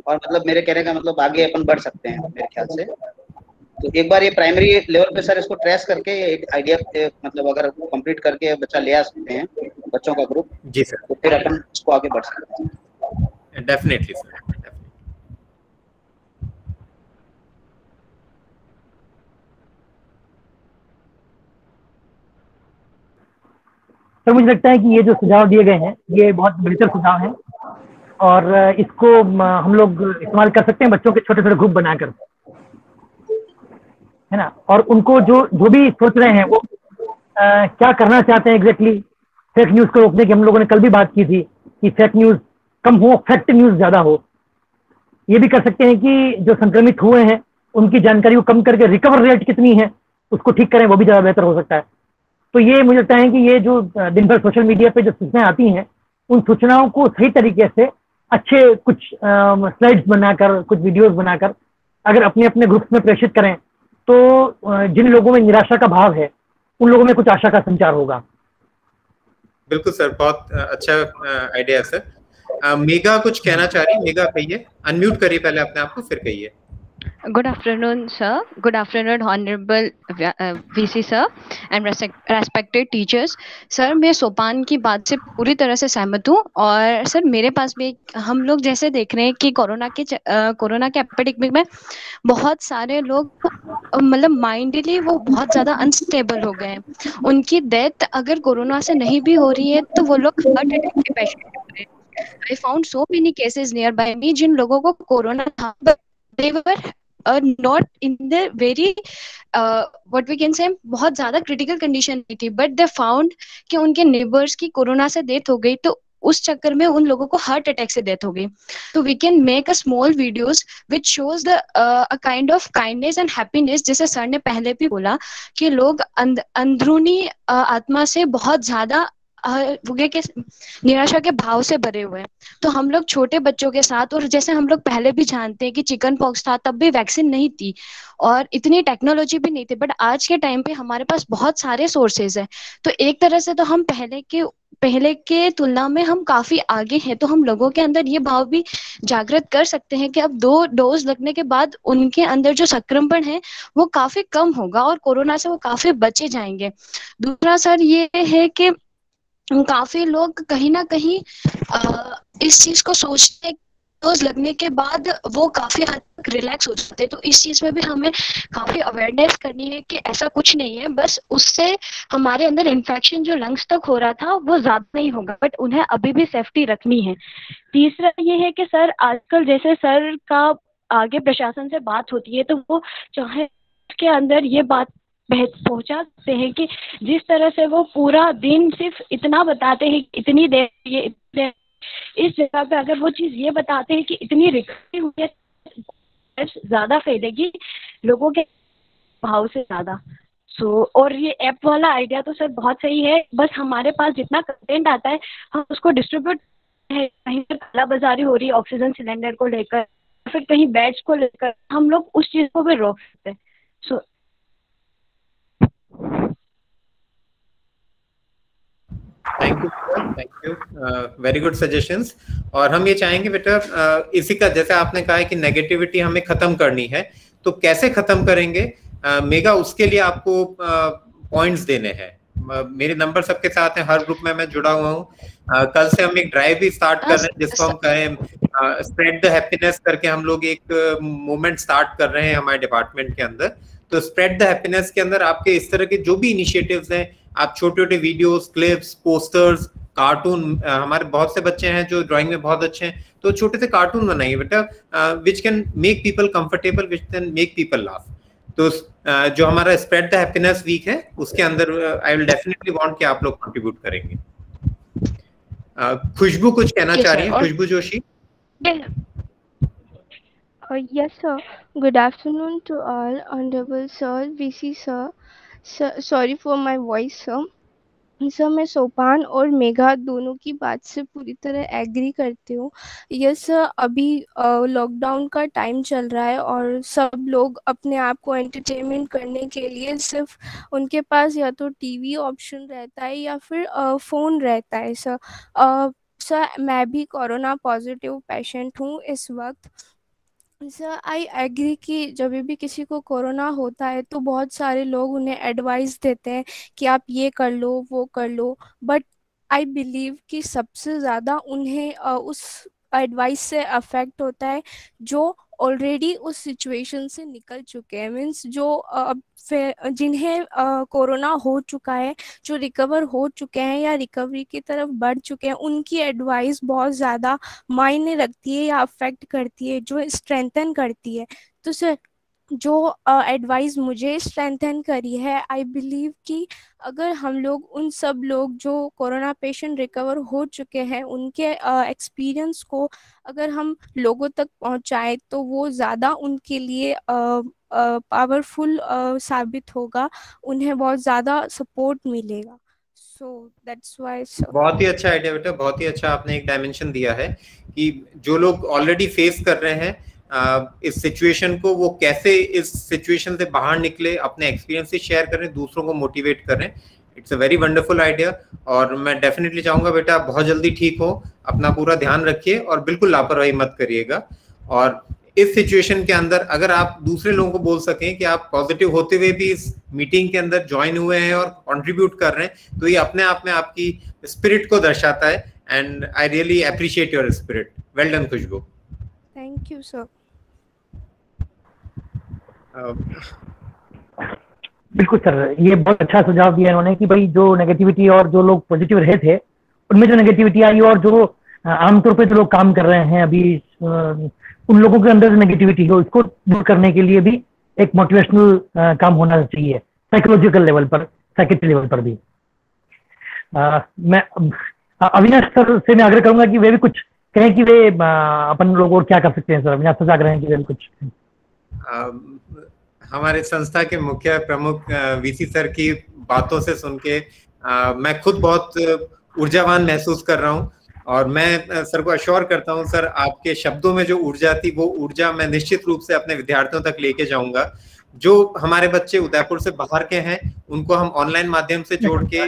Speaker 6: और मतलब मेरे कहने का मतलब आगे अपन बढ़ सकते हैं मेरे ख्याल से। तो एक बार ये प्राइमरी लेवल पे सर इसको ट्रेस करके आइडिया मतलब अगर कंप्लीट करके बच्चा ले आ सकते हैं, बच्चों का ग्रुप,
Speaker 3: जी सर,
Speaker 6: तो फिर अपन इसको आगे बढ़ सकते हैं।
Speaker 3: Definitely sir.
Speaker 1: सर मुझे लगता है कि ये जो सुझाव दिए गए हैं ये बहुत बेहतर सुझाव हैं, और इसको हम लोग इस्तेमाल कर सकते हैं बच्चों के छोटे छोटे ग्रुप बनाकर। है ना, और उनको जो जो भी सोच रहे हैं वो क्या करना चाहते हैं एग्जैक्टली। फेक न्यूज को रोकने की हम लोगों ने कल भी बात की थी कि फेक न्यूज कम हो, फैक्ट न्यूज ज्यादा हो। ये भी कर सकते हैं कि जो संक्रमित हुए हैं उनकी जानकारी को कम करके रिकवर रेट कितनी है उसको ठीक करें, वो भी ज्यादा बेहतर हो सकता है। तो ये मुझे लगता है कि ये जो दिन भर सोशल मीडिया पे जो सूचनाएं आती हैं उन सूचनाओं को सही तरीके से अच्छे कुछ स्लाइड्स बनाकर, कुछ वीडियोस बनाकर अगर अपने अपने ग्रुप्स में प्रेषित करें तो जिन लोगों में निराशा का भाव है उन लोगों में कुछ आशा का संचार होगा।
Speaker 3: बिल्कुल सर, बहुत अच्छा आइडिया है सर। मेगा कुछ कहना चाह रही, मेगा कहिए, अनम्यूट करिए पहले अपने आप को फिर कहिए।
Speaker 8: Good afternoon, sir. Good afternoon, Honorable VC sir and respected teachers. Sir मैं सोपान की बात से पूरी तरह से सहमत हूँ। और सर मेरे पास भी हम लोग जैसे देख रहे हैं कि कोरोना के एपिडेमिक में बहुत सारे लोग मतलब माइंडली वो बहुत ज़्यादा अनस्टेबल हो गए हैं। उनकी डेथ अगर कोरोना से नहीं भी हो रही है तो वो लोग हार्ट अटैक के पेशेंट हो रहे हैं। I found so many cases near by me जिन लोगों को कोरोना था, they were not in the very what we can say बहुत ज्यादा क्रिटिकल कंडीशन नहीं थी, बट दे फाउंड कि उनके नेबर्स की कोरोना से डेथ हो गई, तो उस चक्कर में उन लोगों को हार्ट अटैक से डेथ हो गई। तो we can make a small videos which shows the a kind of kindness and happiness. जैसे सर ने पहले भी बोला कि लोग अंदरूनी आत्मा से बहुत ज्यादा निराशा के भाव से भरे हुए हैं। तो हम लोग छोटे बच्चों के साथ, और जैसे हम लोग पहले भी जानते हैं कि चिकन पॉक्स था तब भी वैक्सीन नहीं थी और इतनी टेक्नोलॉजी भी नहीं थी, बट आज के टाइम पे हमारे पास बहुत सारे सोर्सेज हैं। तो एक तरह से तो हम पहले के तुलना में हम काफी आगे हैं। तो हम लोगों के अंदर ये भाव भी जागृत कर सकते हैं कि अब 2 डोज लगने के बाद उनके अंदर जो संक्रमण है वो काफी कम होगा और कोरोना से वो काफी बचे जाएंगे। दूसरा सर ये है कि काफी लोग कहीं ना कहीं इस चीज को सोचते हैं, डोज लगने के बाद वो काफी हद तक रिलैक्स हो जाते हैं। तो इस चीज में भी हमें काफी अवेयरनेस करनी है कि ऐसा कुछ नहीं है, बस उससे हमारे अंदर इन्फेक्शन जो लंग्स तक हो रहा था वो ज्यादा नहीं होगा, बट उन्हें अभी भी सेफ्टी रखनी है। तीसरा ये है कि सर आजकल जैसे सर का आगे प्रशासन से बात होती है तो वो चाहे के अंदर ये बात पहुंचा सकते हैं कि जिस तरह से वो पूरा दिन सिर्फ इतना बताते हैं इतनी देर ये इस जगह पे अगर वो चीज ये बताते हैं कि इतनी रिकवरी हुई है, ज्यादा फैलेगी लोगों के भाव से ज्यादा। और ये ऐप वाला आइडिया तो सर बहुत सही है, बस हमारे पास जितना कंटेंट आता है हम उसको डिस्ट्रीब्यूट है। कहीं पर काला बाजारी हो रही है ऑक्सीजन सिलेंडर को लेकर, फिर कहीं बेड्स को लेकर, हम लोग उस चीज को भी रोक सकते हैं।
Speaker 3: Thank you, very good suggestions. और हम ये चाहेंगे बेटा इसी का, जैसे आपने कहा है कि नेगेटिविटी हमें खत्म करनी है, तो कैसे खत्म करेंगे मेगा, उसके लिए आपको पॉइंट्स देने हैं। मेरे नंबर सबके साथ हैं, हर ग्रुप में मैं जुड़ा हुआ हूँ। कल से हम एक ड्राइव भी स्टार्ट कर रहे हैं जिसको हम कहें स्प्रेड द हैप्पीनेस करके, हम लोग एक मूवमेंट स्टार्ट कर रहे हैं हमारे डिपार्टमेंट के अंदर। तो स्प्रेड द हैप्पीनेस के अंदर आपके इस तरह के जो भी इनिशिएटिव्स हैं, आप छोटे छोटे वीडियोस, क्लिप्स, पोस्टर्स, कार्टून, हमारे बहुत से बच्चे हैं जो ड्राइंग में बहुत अच्छे हैं, तो छोटे से कार्टून बनाइए बेटा which can make people comfortable, which can make people laugh. तो जो हमारा स्प्रेड द हैप्पीनेस वीक है उसके अंदर आई विल डेफिनेटली वांट कि आप लोग कंट्रीब्यूट करेंगे। खुशबू कुछ कहना चाह रही है, खुशबू Joshi.
Speaker 9: Yes, sir. Good afternoon to all, Honorable Sir, VC Sir. Sorry for my voice, sir. Sir मैं सोपान और मेघा दोनों की बात से पूरी तरह एग्री करती हूँ। यस सर, अभी लॉकडाउन का टाइम चल रहा है और सब लोग अपने आप को एंटरटेनमेंट करने के लिए सिर्फ उनके पास या तो टीवी ऑप्शन रहता है या फिर फ़ोन रहता है। सर मैं भी कोरोना पॉजिटिव पेशेंट हूँ इस वक्त। सर आई एग्री कि जब भी किसी को कोरोना होता है तो बहुत सारे लोग उन्हें एडवाइस देते हैं कि आप ये कर लो वो कर लो, बट आई बिलीव कि सबसे ज़्यादा उन्हें उस एडवाइस से अफेक्ट होता है जो ऑलरेडी उस सिचुएशन से निकल चुके हैं। मीन्स जो जिन्हें कोरोना हो चुका है, जो रिकवर हो चुके हैं या रिकवरी की तरफ बढ़ चुके हैं, उनकी एडवाइस बहुत ज़्यादा मायने रखती है या अफेक्ट करती है, जो स्ट्रेंथन करती है। तो सर जो एडवाइस मुझे स्ट्रेंथन करी है, आई बिलीव कि अगर हम लोग उन सब लोग जो कोरोना पेशेंट रिकवर हो चुके हैं उनके एक्सपीरियंस को अगर हम लोगों तक पहुंचाएं तो वो ज़्यादा उनके लिए पावरफुल साबित होगा, उन्हें बहुत ज़्यादा सपोर्ट मिलेगा। So that's why sir.
Speaker 3: बहुत ही अच्छा आइडिया बेटा, बहुत ही अच्छा आपने एक डायमेंशन दिया है कि जो लोग ऑलरेडी फेस कर रहे हैं इस सिचुएशन को, वो कैसे इस सिचुएशन से बाहर निकले, अपने एक्सपीरियंस से शेयर करें, दूसरों को मोटिवेट करें। It's a very wonderful idea और मैं डेफिनेटली चाहूंगा बेटा आप बहुत जल्दी ठीक हो, अपना पूरा ध्यान रखिए और बिल्कुल लापरवाही मत करिएगा। और इस सिचुएशन के अंदर अगर आप दूसरे लोगों को बोल सकें कि आप पॉजिटिव होते हुए भी इस मीटिंग के अंदर ज्वाइन हुए हैं और कंट्रीब्यूट कर रहे हैं, तो ये अपने आप में आपकी स्पिरिट को दर्शाता है। And I really appreciate your spirit. Well done Khushboo.
Speaker 9: Thank you sir.
Speaker 1: बिल्कुल सर, ये बहुत अच्छा सुझाव दिया इन्होंने कि भाई जो नेगेटिविटी और जो लोग पॉजिटिव रहे थे उनमें जो नेगेटिविटी आई और जो आमतौर पे जो लोग काम कर रहे हैं अभी उन लोगों के अंदर नेगेटिविटी हो, इसको दूर करने के लिए भी एक मोटिवेशनल काम होना चाहिए साइकोलॉजिकल लेवल पर, साइकेट्री लेवल पर भी। मैं अविनाश सर से मैं आग्रह करूंगा कि वे भी कुछ कहें कि वे अपन लोग और क्या कर सकते हैं। सर अविनाश सर से आग्रह है कि वे भी कुछ
Speaker 3: हमारे संस्था के मुख्य प्रमुख वीसी सर की बातों से सुन के मैं खुद बहुत ऊर्जावान महसूस कर रहा हूँ और मैं सर को अश्योर करता हूँ सर, आपके शब्दों में जो ऊर्जा थी वो ऊर्जा मैं निश्चित रूप से अपने विद्यार्थियों तक लेके जाऊंगा। जो हमारे बच्चे उदयपुर से बाहर के हैं उनको हम ऑनलाइन माध्यम से जोड़ के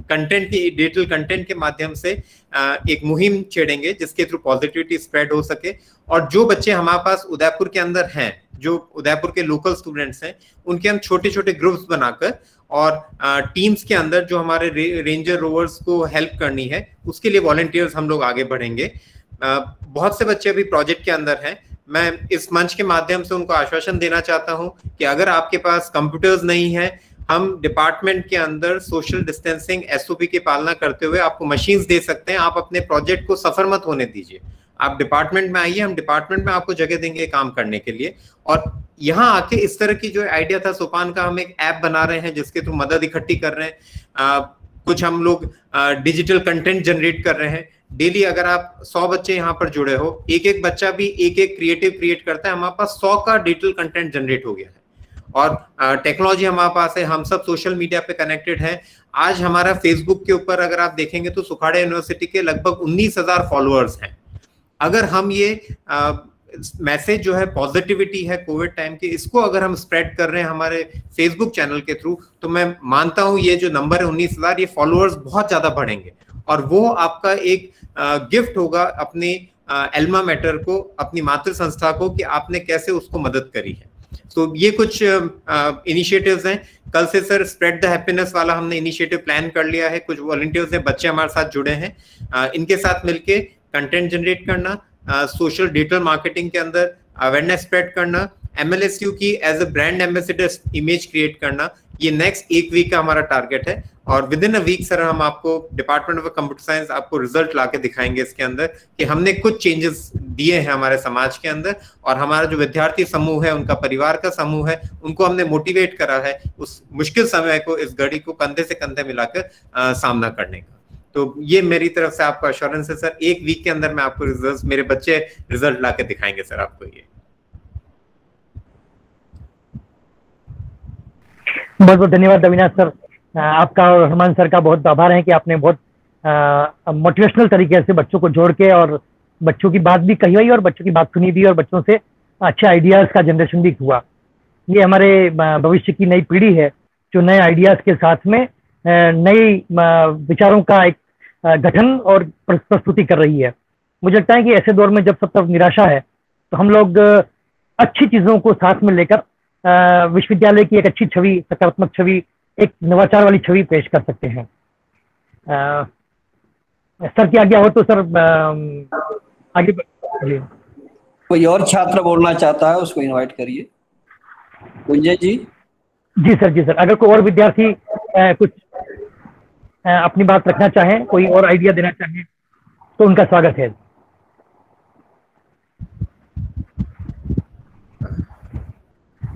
Speaker 3: कंटेंट की डिजिटल कंटेंट के माध्यम से एक मुहिम छेड़ेंगे जिसके थ्रू पॉजिटिविटी स्प्रेड हो सके। और जो बच्चे हमारे पास उदयपुर के अंदर हैं, जो उदयपुर के लोकल स्टूडेंट्स हैं, उनके हम छोटे छोटे ग्रुप्स बनाकर और टीम्स के अंदर जो हमारे रेंजर रोवर्स को हेल्प करनी है उसके लिए वॉलंटियर्स हम लोग आगे बढ़ेंगे। बहुत से बच्चे अभी प्रोजेक्ट के अंदर हैं। मैं इस मंच के माध्यम से उनको आश्वासन देना चाहता हूं कि अगर आपके पास कंप्यूटर्स नहीं है, हम डिपार्टमेंट के अंदर सोशल डिस्टेंसिंग एसओपी की पालना करते हुए आपको मशीन्स दे सकते हैं। आप अपने प्रोजेक्ट को सफर मत होने दीजिए, आप डिपार्टमेंट में आइए, हम डिपार्टमेंट में आपको जगह देंगे काम करने के लिए। और यहाँ आके इस तरह की जो आइडिया था सोपान का, हम एक ऐप बना रहे हैं जिसके थ्रू मदद इकट्ठी कर रहे हैं। कुछ हम लोग डिजिटल कंटेंट जनरेट कर रहे हैं। डेली अगर आप 100 बच्चे यहाँ पर जुड़े हो, एक एक बच्चा भी एक एक क्रिएटिव क्रिएट करता है, हमारे पास 100 का डिजिटल कंटेंट जनरेट हो गया है। और टेक्नोलॉजी हमारे पास है, हम सब सोशल मीडिया पे कनेक्टेड हैं। आज हमारा फेसबुक के ऊपर अगर आप देखेंगे तो सुखाड़ा यूनिवर्सिटी के लगभग 19,000 फॉलोअर्स हैं। अगर हम ये मैसेज जो है पॉजिटिविटी है कोविड टाइम के, इसको अगर हम स्प्रेड कर रहे हैं हमारे फेसबुक चैनल के थ्रू, तो मैं मानता हूं ये जो नंबर है 19,000, ये फॉलोअर्स बहुत ज्यादा बढ़ेंगे और वो आपका एक गिफ्ट होगा अपने एल्मा मैटर को, अपनी मातृ संस्था को, कि आपने कैसे उसको मदद करी है। तो ये कुछ इनिशिएटिव्स हैं। कल से सर स्प्रेड द हैप्पीनेस वाला हमने इनिशिएटिव प्लान कर लिया है। कुछ वॉलंटियर्स हैं, बच्चे हमारे साथ जुड़े हैं। इनके साथ मिलके कंटेंट जनरेट करना, सोशल डिजिटल मार्केटिंग के अंदर अवेयरनेस स्प्रेड करना, MLSU की as a brand ambassador image create करना, ये नेक्स्ट एक वीक का हमारा टारगेट है। और within a week sir हम आपको डिपार्टमेंट ऑफ कंप्यूटर साइंस आपको रिजल्ट लाके दिखाएंगे इसके अंदर कि हमने कुछ चेंजेस दिए हैं हमारे समाज के अंदर, और हमारा जो विद्यार्थी समूह है, उनका परिवार का समूह है, उनको हमने मोटिवेट करा है उस मुश्किल समय को, इस घड़ी को कंधे से कंधे मिलाकर सामना करने का। तो ये मेरी तरफ से आपको अश्योरेंस है सर, एक वीक के अंदर मैं आपको रिजल्ट, मेरे बच्चे रिजल्ट लाके दिखाएंगे सर आपको। ये
Speaker 1: बहुत बहुत धन्यवाद अविनाश सर, आपका और हरमान सर का बहुत आभार है कि आपने बहुत मोटिवेशनल तरीके से बच्चों को जोड़ के और बच्चों की बात भी कही हुई और बच्चों की बात सुनी भी और बच्चों से अच्छे आइडियाज का जनरेशन भी हुआ। ये हमारे भविष्य की नई पीढ़ी है जो नए आइडियाज के साथ में नई विचारों का एक गठन और प्रस्तुति कर रही है। मुझे लगता है कि ऐसे दौर में जब सब तरफ निराशा है तो हम लोग अच्छी चीजों को साथ में लेकर विश्वविद्यालय की एक अच्छी छवि, सकारात्मक छवि, एक नवाचार वाली छवि पेश कर सकते हैं। सर की आज्ञा हो तो सर आगे जी।
Speaker 4: कोई और छात्र बोलना चाहता है उसको इनवाइट करिए। कुंजय जी।
Speaker 1: जी सर, जी सर, अगर कोई और विद्यार्थी कुछ अपनी बात रखना चाहें, कोई और आइडिया देना चाहें तो उनका स्वागत है।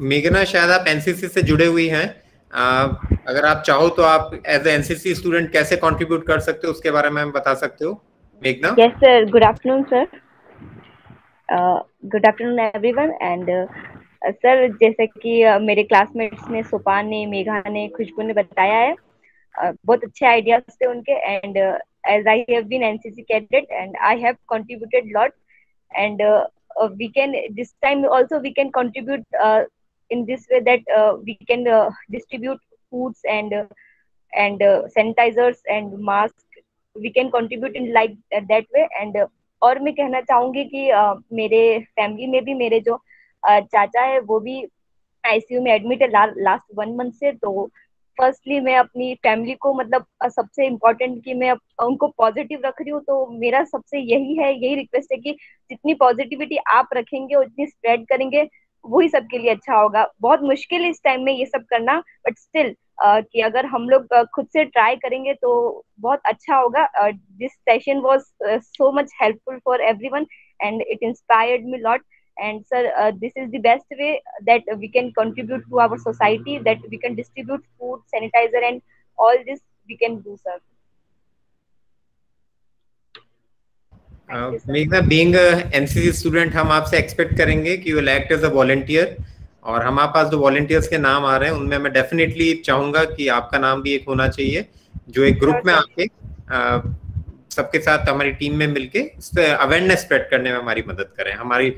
Speaker 3: मेघना, शायद आप एनसीसी से जुड़े हुई हैं। अगर आप चाहो तो आप एज ए एनसीसी स्टूडेंट कैसे कंट्रीब्यूट कर सकते हो उसके बारे में बता सकते हो मेघना।
Speaker 10: Yes, sir. Good afternoon, sir. Good afternoon, everyone. And sir, जैसे कि मेरे क्लासमेट्स ने, सोपान ने, मेघा ने, खुशबू ने बताया है, बहुत अच्छे आइडियाज थे उनके. And as I have been NCC cadet and I have contributed lot. And we can this time also we can contribute in this way that we can distribute foods and sanitizers and masks. We can contribute in like that way. And और मैं कहना चाहूंगी कि मेरे फैमिली में भी मेरे जो चाचा है वो भी आईसीयू में एडमिट है लास्ट 1 मंथ से. तो फर्स्टली मैं अपनी फैमिली को, मतलब सबसे इम्पोर्टेंट कि मैं उनको पॉजिटिव रख रही हूँ. तो मेरा सबसे यही रिक्वेस्ट है कि जितनी पॉजिटिविटी आप रखेंगे उतनी स्प्रेड करेंगे, वही सबके लिए अच्छा होगा. बहुत मुश्किल है इस टाइम में ये सब करना, बट स्टिल कि अगर हम लोग खुद से ट्राई करेंगे तो बहुत अच्छा होगा. This session was so much helpful for everyone and it inspired me a lot. And sir, this is the best way that we can contribute to our society, that we can distribute food, sanitizer and all this we can do, sir.
Speaker 3: मेघना, बीइंग एनसीसी स्टूडेंट, हम आपसे एक्सपेक्ट करेंगे कि you will act as a volunteer. और हमारे पास जो वॉलंटियर्स के नाम आ रहे हैं उनमें मैं डेफिनेटली चाहूंगा कि आपका नाम भी एक होना चाहिए, जो एक ग्रुप में आके सबके साथ हमारी टीम में मिलके अवेयरनेस स्प्रेड करने में हमारी मदद करें. हमारी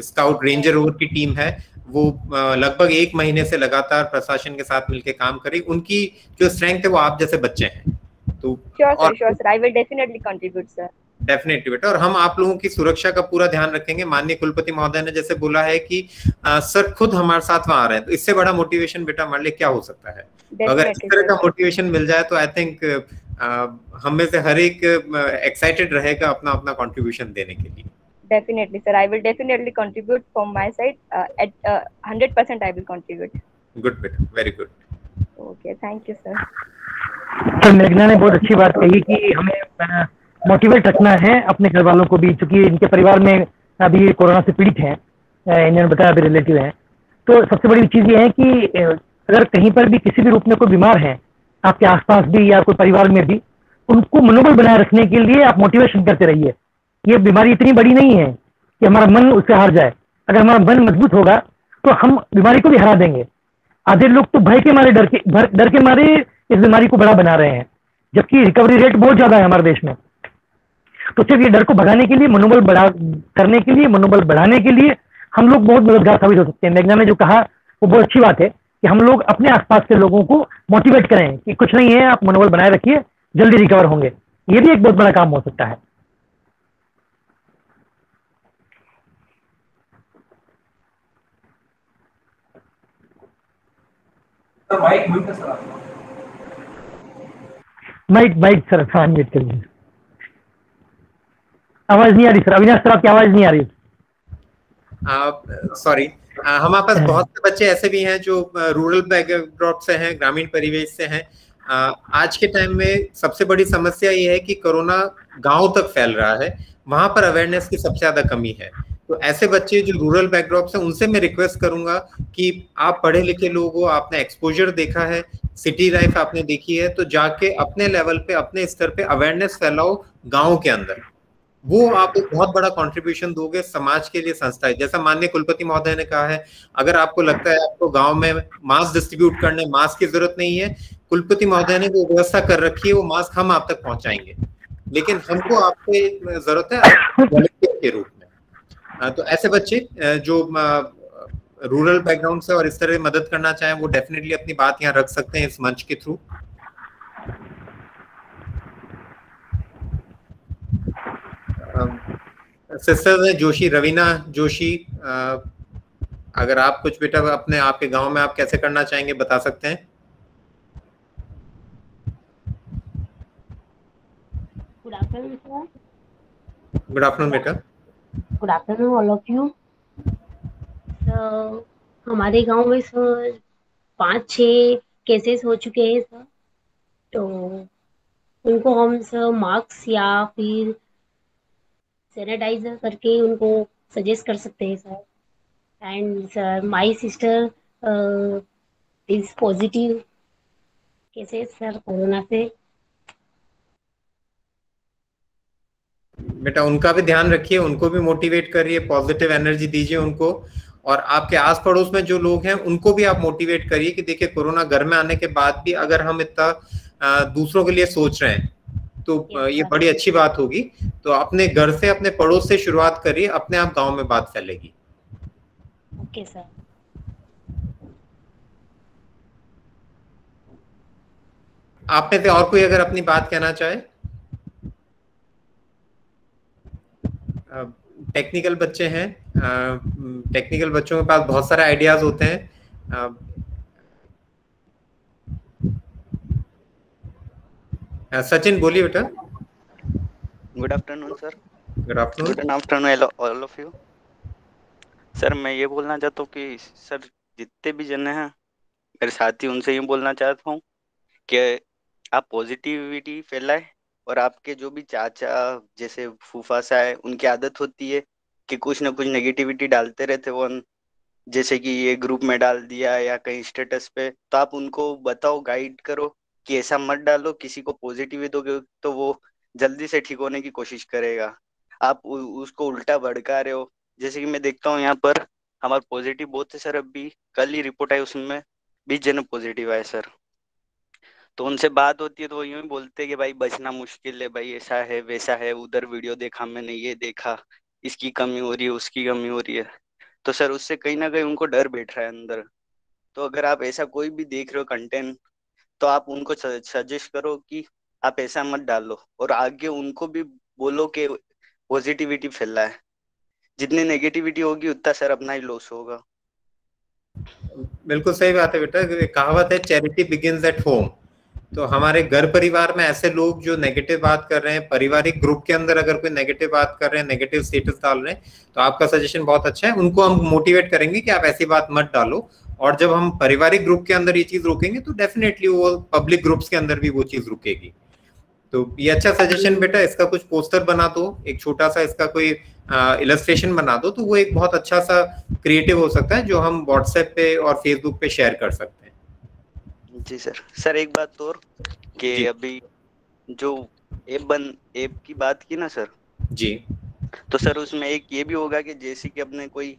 Speaker 3: स्काउट रेंजर रोवर की टीम है, वो लगभग 1 महीने से लगातार प्रशासन के साथ मिलके काम करी. उनकी जो स्ट्रेंथ है वो आप जैसे बच्चे हैं. तो
Speaker 10: sure sir, I will definitely contribute sir.
Speaker 3: Definitely बेटा. और हम आप लोगों की सुरक्षा का पूरा ध्यान रखेंगे. माननीय कुलपति महोदय ने जैसे बोला है कि सर खुद हमारे साथ वहां आ रहे हैं, तो इससे बड़ा मोटिवेशन बेटा हमारे लिए क्या हो सकता है. तो अगर इस तरह का मोटिवेशन मिल जाए तो आई थिंक हम में से हर एक एक्साइटेड रहेगा अपना अपना कंट्रीब्यूशन देने के लिए.
Speaker 10: Definitely, sir. I will definitely contribute from my side. At 100%, I will contribute.
Speaker 3: Good, बेटा. Very good.
Speaker 10: Okay, thank you, sir.
Speaker 1: Sir, मेघना ने बहुत अच्छी बात कही कि हमें मोटिवेट रखना है अपने घर वालों को भी, क्योंकि इनके परिवार में अभी कोरोना से पीड़ित हैं, इन्होंने बताया अभी रिलेटिव हैं. तो सबसे बड़ी चीज़ ये है कि अगर कहीं पर भी किसी भी रूप में कोई बीमार है आपके आसपास भी या कोई परिवार में भी, उनको मनोबल बनाए रखने के लिए आप मोटिवेशन करते रहिए. ये बीमारी इतनी बड़ी नहीं है कि हमारा मन उससे हार जाए. अगर हमारा मन मजबूत होगा तो हम बीमारी को भी हरा देंगे. आधे लोग तो भय के मारे, डर के मारे इस बीमारी को बड़ा बना रहे हैं, जबकि रिकवरी रेट बहुत ज्यादा है हमारे देश में. तो सिर्फ ये डर को भगाने के लिए, मनोबल बढ़ाने के लिए हम लोग बहुत मददगार साबित हो सकते हैं. मेघना ने जो कहा वो बहुत अच्छी बात है कि हम लोग अपने आसपास के लोगों को मोटिवेट करें कि कुछ नहीं है, आप मनोबल बनाए रखिए, जल्दी रिकवर होंगे. ये भी एक बहुत बड़ा काम हो सकता है.
Speaker 2: सर माइक म्यूट है सर आपका.
Speaker 1: माइक सर अनम्यूट कर लीजिए. आवाज नहीं आ रही सर. अविनाश सर, आपकी आवाज नहीं आ रही.
Speaker 3: सॉरी. हमारे पास बहुत से बच्चे ऐसे भी हैं जो रूरल बैकग्राउंड से हैं, ग्रामीण परिवेश से हैं. आज के टाइम में सबसे बड़ी समस्या ये है कि कोरोना गांव तक फैल रहा है, वहां पर अवेयरनेस की सबसे ज्यादा कमी है. तो ऐसे बच्चे जो रूरल बैकड्रॉप से, उनसे मैं रिक्वेस्ट करूंगा कि आप पढ़े लिखे लोग हो, आपने एक्सपोजर देखा है, सिटी लाइफ आपने देखी है, तो जाके अपने लेवल पे, अपने स्तर पे अवेयरनेस फैलाओ गाँव के अंदर. वो आप एक बहुत बड़ा कंट्रीब्यूशन दोगे समाज के लिए. संस्था जैसा माननीय कुलपति महोदय ने कहा है, अगर आपको लगता है आपको गांव में मास्क डिस्ट्रीब्यूट करने, मास्क की जरूरत नहीं है, कुलपति महोदय ने जो व्यवस्था कर रखी है वो मास्क हम आप तक पहुंचाएंगे. लेकिन हमको आपसे जरूरत है वॉलंटियर के रूप में. तो ऐसे बच्चे जो रूरल बैकग्राउंड से और इस तरह मदद करना चाहें, वो डेफिनेटली अपनी बात यहाँ रख सकते हैं इस मंच के थ्रू. सिस्टर्स है जोशी, रवीना जोशी, अगर आप कुछ बेटा अपने आपके गांव में आप कैसे करना चाहेंगे बता सकते हैं.
Speaker 11: Good afternoon sir.
Speaker 3: Good afternoon बेटा.
Speaker 11: Good afternoon all of you. हमारे गांव में सर 5-6 केसेस हो चुके हैं सर. तो उनको हम सर मास्क या फिर सैनिटाइजर करके उनको सजेस्ट कर सकते हैं sir. and sir, my sister is positive cases sir corona से।
Speaker 3: बेटा उनका भी ध्यान रखिए, उनको भी मोटिवेट करिए, पॉजिटिव एनर्जी दीजिए उनको, और आपके आस पड़ोस में जो लोग हैं उनको भी आप मोटिवेट करिए कि देखिए कोरोना घर में आने के बाद भी अगर हम इतना दूसरों के लिए सोच रहे हैं तो ये बड़ी अच्छी बात होगी। तो अपने घर से, अपने पड़ोस से शुरुआत करिए, अपने आप गांव में बात फैलेगी।
Speaker 11: Okay sir.
Speaker 3: आप में से और कोई अगर अपनी बात कहना चाहे? टेक्निकल बच्चे हैं, टेक्निकल बच्चों के पास बहुत सारे आइडियाज होते हैं। सचिन बोलिए बेटा।
Speaker 12: Good afternoon sir.
Speaker 3: Good afternoon.
Speaker 12: Good afternoon all of you. Sir मैं ये बोलना चाहता हूँ कि सर जितने भी जन हैं मेरे साथी, उनसे ये बोलना चाहता हूँ कि आप पॉजिटिविटी फैलाए, और आपके जो भी चाचा जैसे फूफा सा है उनकी आदत होती है कि कुछ ना कुछ नेगेटिविटी डालते रहते वो, जैसे कि ये ग्रुप में डाल दिया या कहीं स्टेटस पे, तो आप उनको बताओ, गाइड करो कि ऐसा मत डालो, किसी को पॉजिटिव दोगे तो वो जल्दी से ठीक होने की कोशिश करेगा। आप उसको उल्टा भड़का रहे हो। जैसे कि मैं देखता हूँ यहाँ पर हमारे पॉजिटिव बहुत है सर, अभी कल ही रिपोर्ट आई उसमें 20 जन पॉजिटिव आए सर। तो उनसे बात होती है तो वो यूं ही बोलते हैं कि भाई बचना मुश्किल है, भाई ऐसा है वैसा है, उधर वीडियो देखा मैंने, ये देखा, इसकी कमी हो रही है, उसकी कमी हो रही है। तो सर उससे कहीं ना कहीं उनको डर बैठ रहा है अंदर। तो अगर आप ऐसा कोई भी देख रहे हो कंटेंट, तो आप उनको सजेस्ट करो कि आप ऐसा मत डालो, और आगे उनको भी बोलो कि पॉजिटिविटी फैलाए। जितनी नेगेटिविटी होगी उतना सर अपना ही लॉस होगा।
Speaker 3: बिल्कुल सही बात है बेटा। कहावत है चैरिटी बिगिंस एट होम। तो हमारे घर परिवार में ऐसे लोग जो नेगेटिव बात कर रहे हैं, पारिवारिक ग्रुप के अंदर अगर कोई नेगेटिव बात कर रहे हैं, नेगेटिव स्टेटस डाल रहे हैं, तो आपका सजेशन बहुत अच्छा है। उनको हम मोटिवेट करेंगे कि आप ऐसी बात मत डालो, और जब हम पारिवारिक ग्रुप के अंदर ये चीज रोकेंगे तो डेफिनेटली वो पब्लिक ग्रुप्स के अंदर भी वो चीज रुकेगी। तो ये अच्छा सजेशन बेटा। इसका कुछ पोस्टर बना दो, एक छोटा सा इसका कोई इलस्ट्रेशन बना दो, तो वो एक बहुत अच्छा सा क्रिएटिव हो सकता है जो हम व्हाट्सएप पे और फेसबुक पे शेयर कर सकते हैं।
Speaker 12: जी सर। सर एक बात और कि अभी जो ऐप की बात की ना सर
Speaker 3: जी,
Speaker 12: तो सर उसमें एक ये भी होगा कि जैसे कि अपने कोई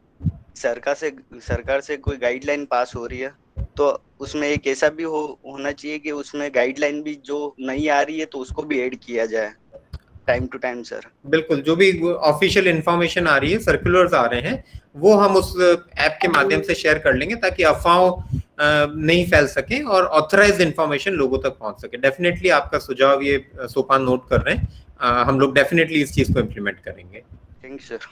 Speaker 12: सरकार से कोई गाइडलाइन पास हो रही है, तो उसमें एक ऐसा भी होना चाहिए कि उसमें गाइडलाइन भी जो नहीं आ रही है तो उसको भी ऐड किया जाए टाइम टू टाइम सर।
Speaker 3: बिल्कुल, जो भी ऑफिशियल इंफॉर्मेशन आ रही है, सर्कुलर्स आ रहे हैं, वो हम उस ऐप के माध्यम से शेयर कर लेंगे ताकि अफवाह नहीं फैल सके और ऑथराइज्ड इंफॉर्मेशन लोगों तक पहुंच सके। डेफिनेटली आपका सुझाव ये सोपान नोट कर रहे हैं, हम लोग डेफिनेटली इस चीज को इम्प्लीमेंट करेंगे।
Speaker 12: Thank you sir.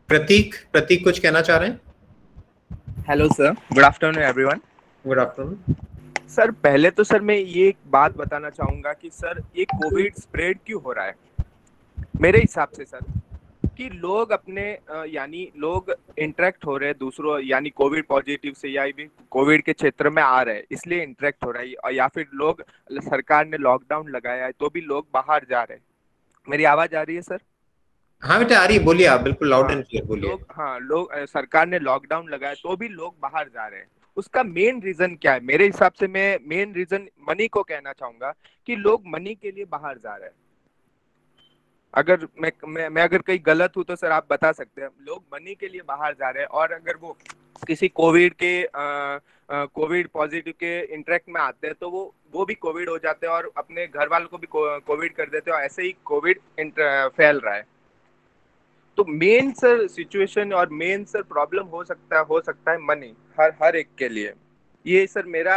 Speaker 3: प्रतीक कुछ कहना चाह रहे हैं?
Speaker 13: Hello sir, good afternoon everyone.
Speaker 3: Good afternoon
Speaker 13: sir. पहले तो सर मैं ये एक बात बताना चाहूंगा कि सर ये कोविड स्प्रेड क्यों हो रहा है मेरे हिसाब से सर, कि लोग अपने यानी लोग इंटरेक्ट हो रहे हैं दूसरों, यानी कोविड पॉजिटिव से या भी कोविड के क्षेत्र में आ रहे हैं इसलिए इंटरेक्ट हो रहा है, और या फिर लोग, सरकार ने लॉकडाउन लगाया है तो भी लोग बाहर जा रहे हैं। मेरी आवाज आ रही है सर?
Speaker 3: हाँ बेटा आ रही है, बोलिए आप, बिल्कुल लाउड एंड क्लियर बोलिए।
Speaker 13: लोग सरकार ने लॉकडाउन लगाया तो भी लोग बाहर जा रहे हैं। उसका मेन रीजन क्या है? मेरे हिसाब से मैं मेन रीजन मनी को कहना चाहूंगा कि लोग मनी के लिए बाहर जा रहे हैं। अगर मैं अगर कहीं गलत हूं तो सर आप बता सकते हैं। लोग मनी के लिए बाहर जा रहे हैं, और अगर वो किसी कोविड पॉजिटिव के इंटरेक्ट में आते हैं तो वो भी कोविड हो जाते हैं और अपने घर वालों को भी कोविड कर देते हैं, और ऐसे ही कोविड फैल रहा है। तो मेन सर सिचुएशन और मेन सर प्रॉब्लम हो सकता है मनी हर एक के लिए। ये सर मेरा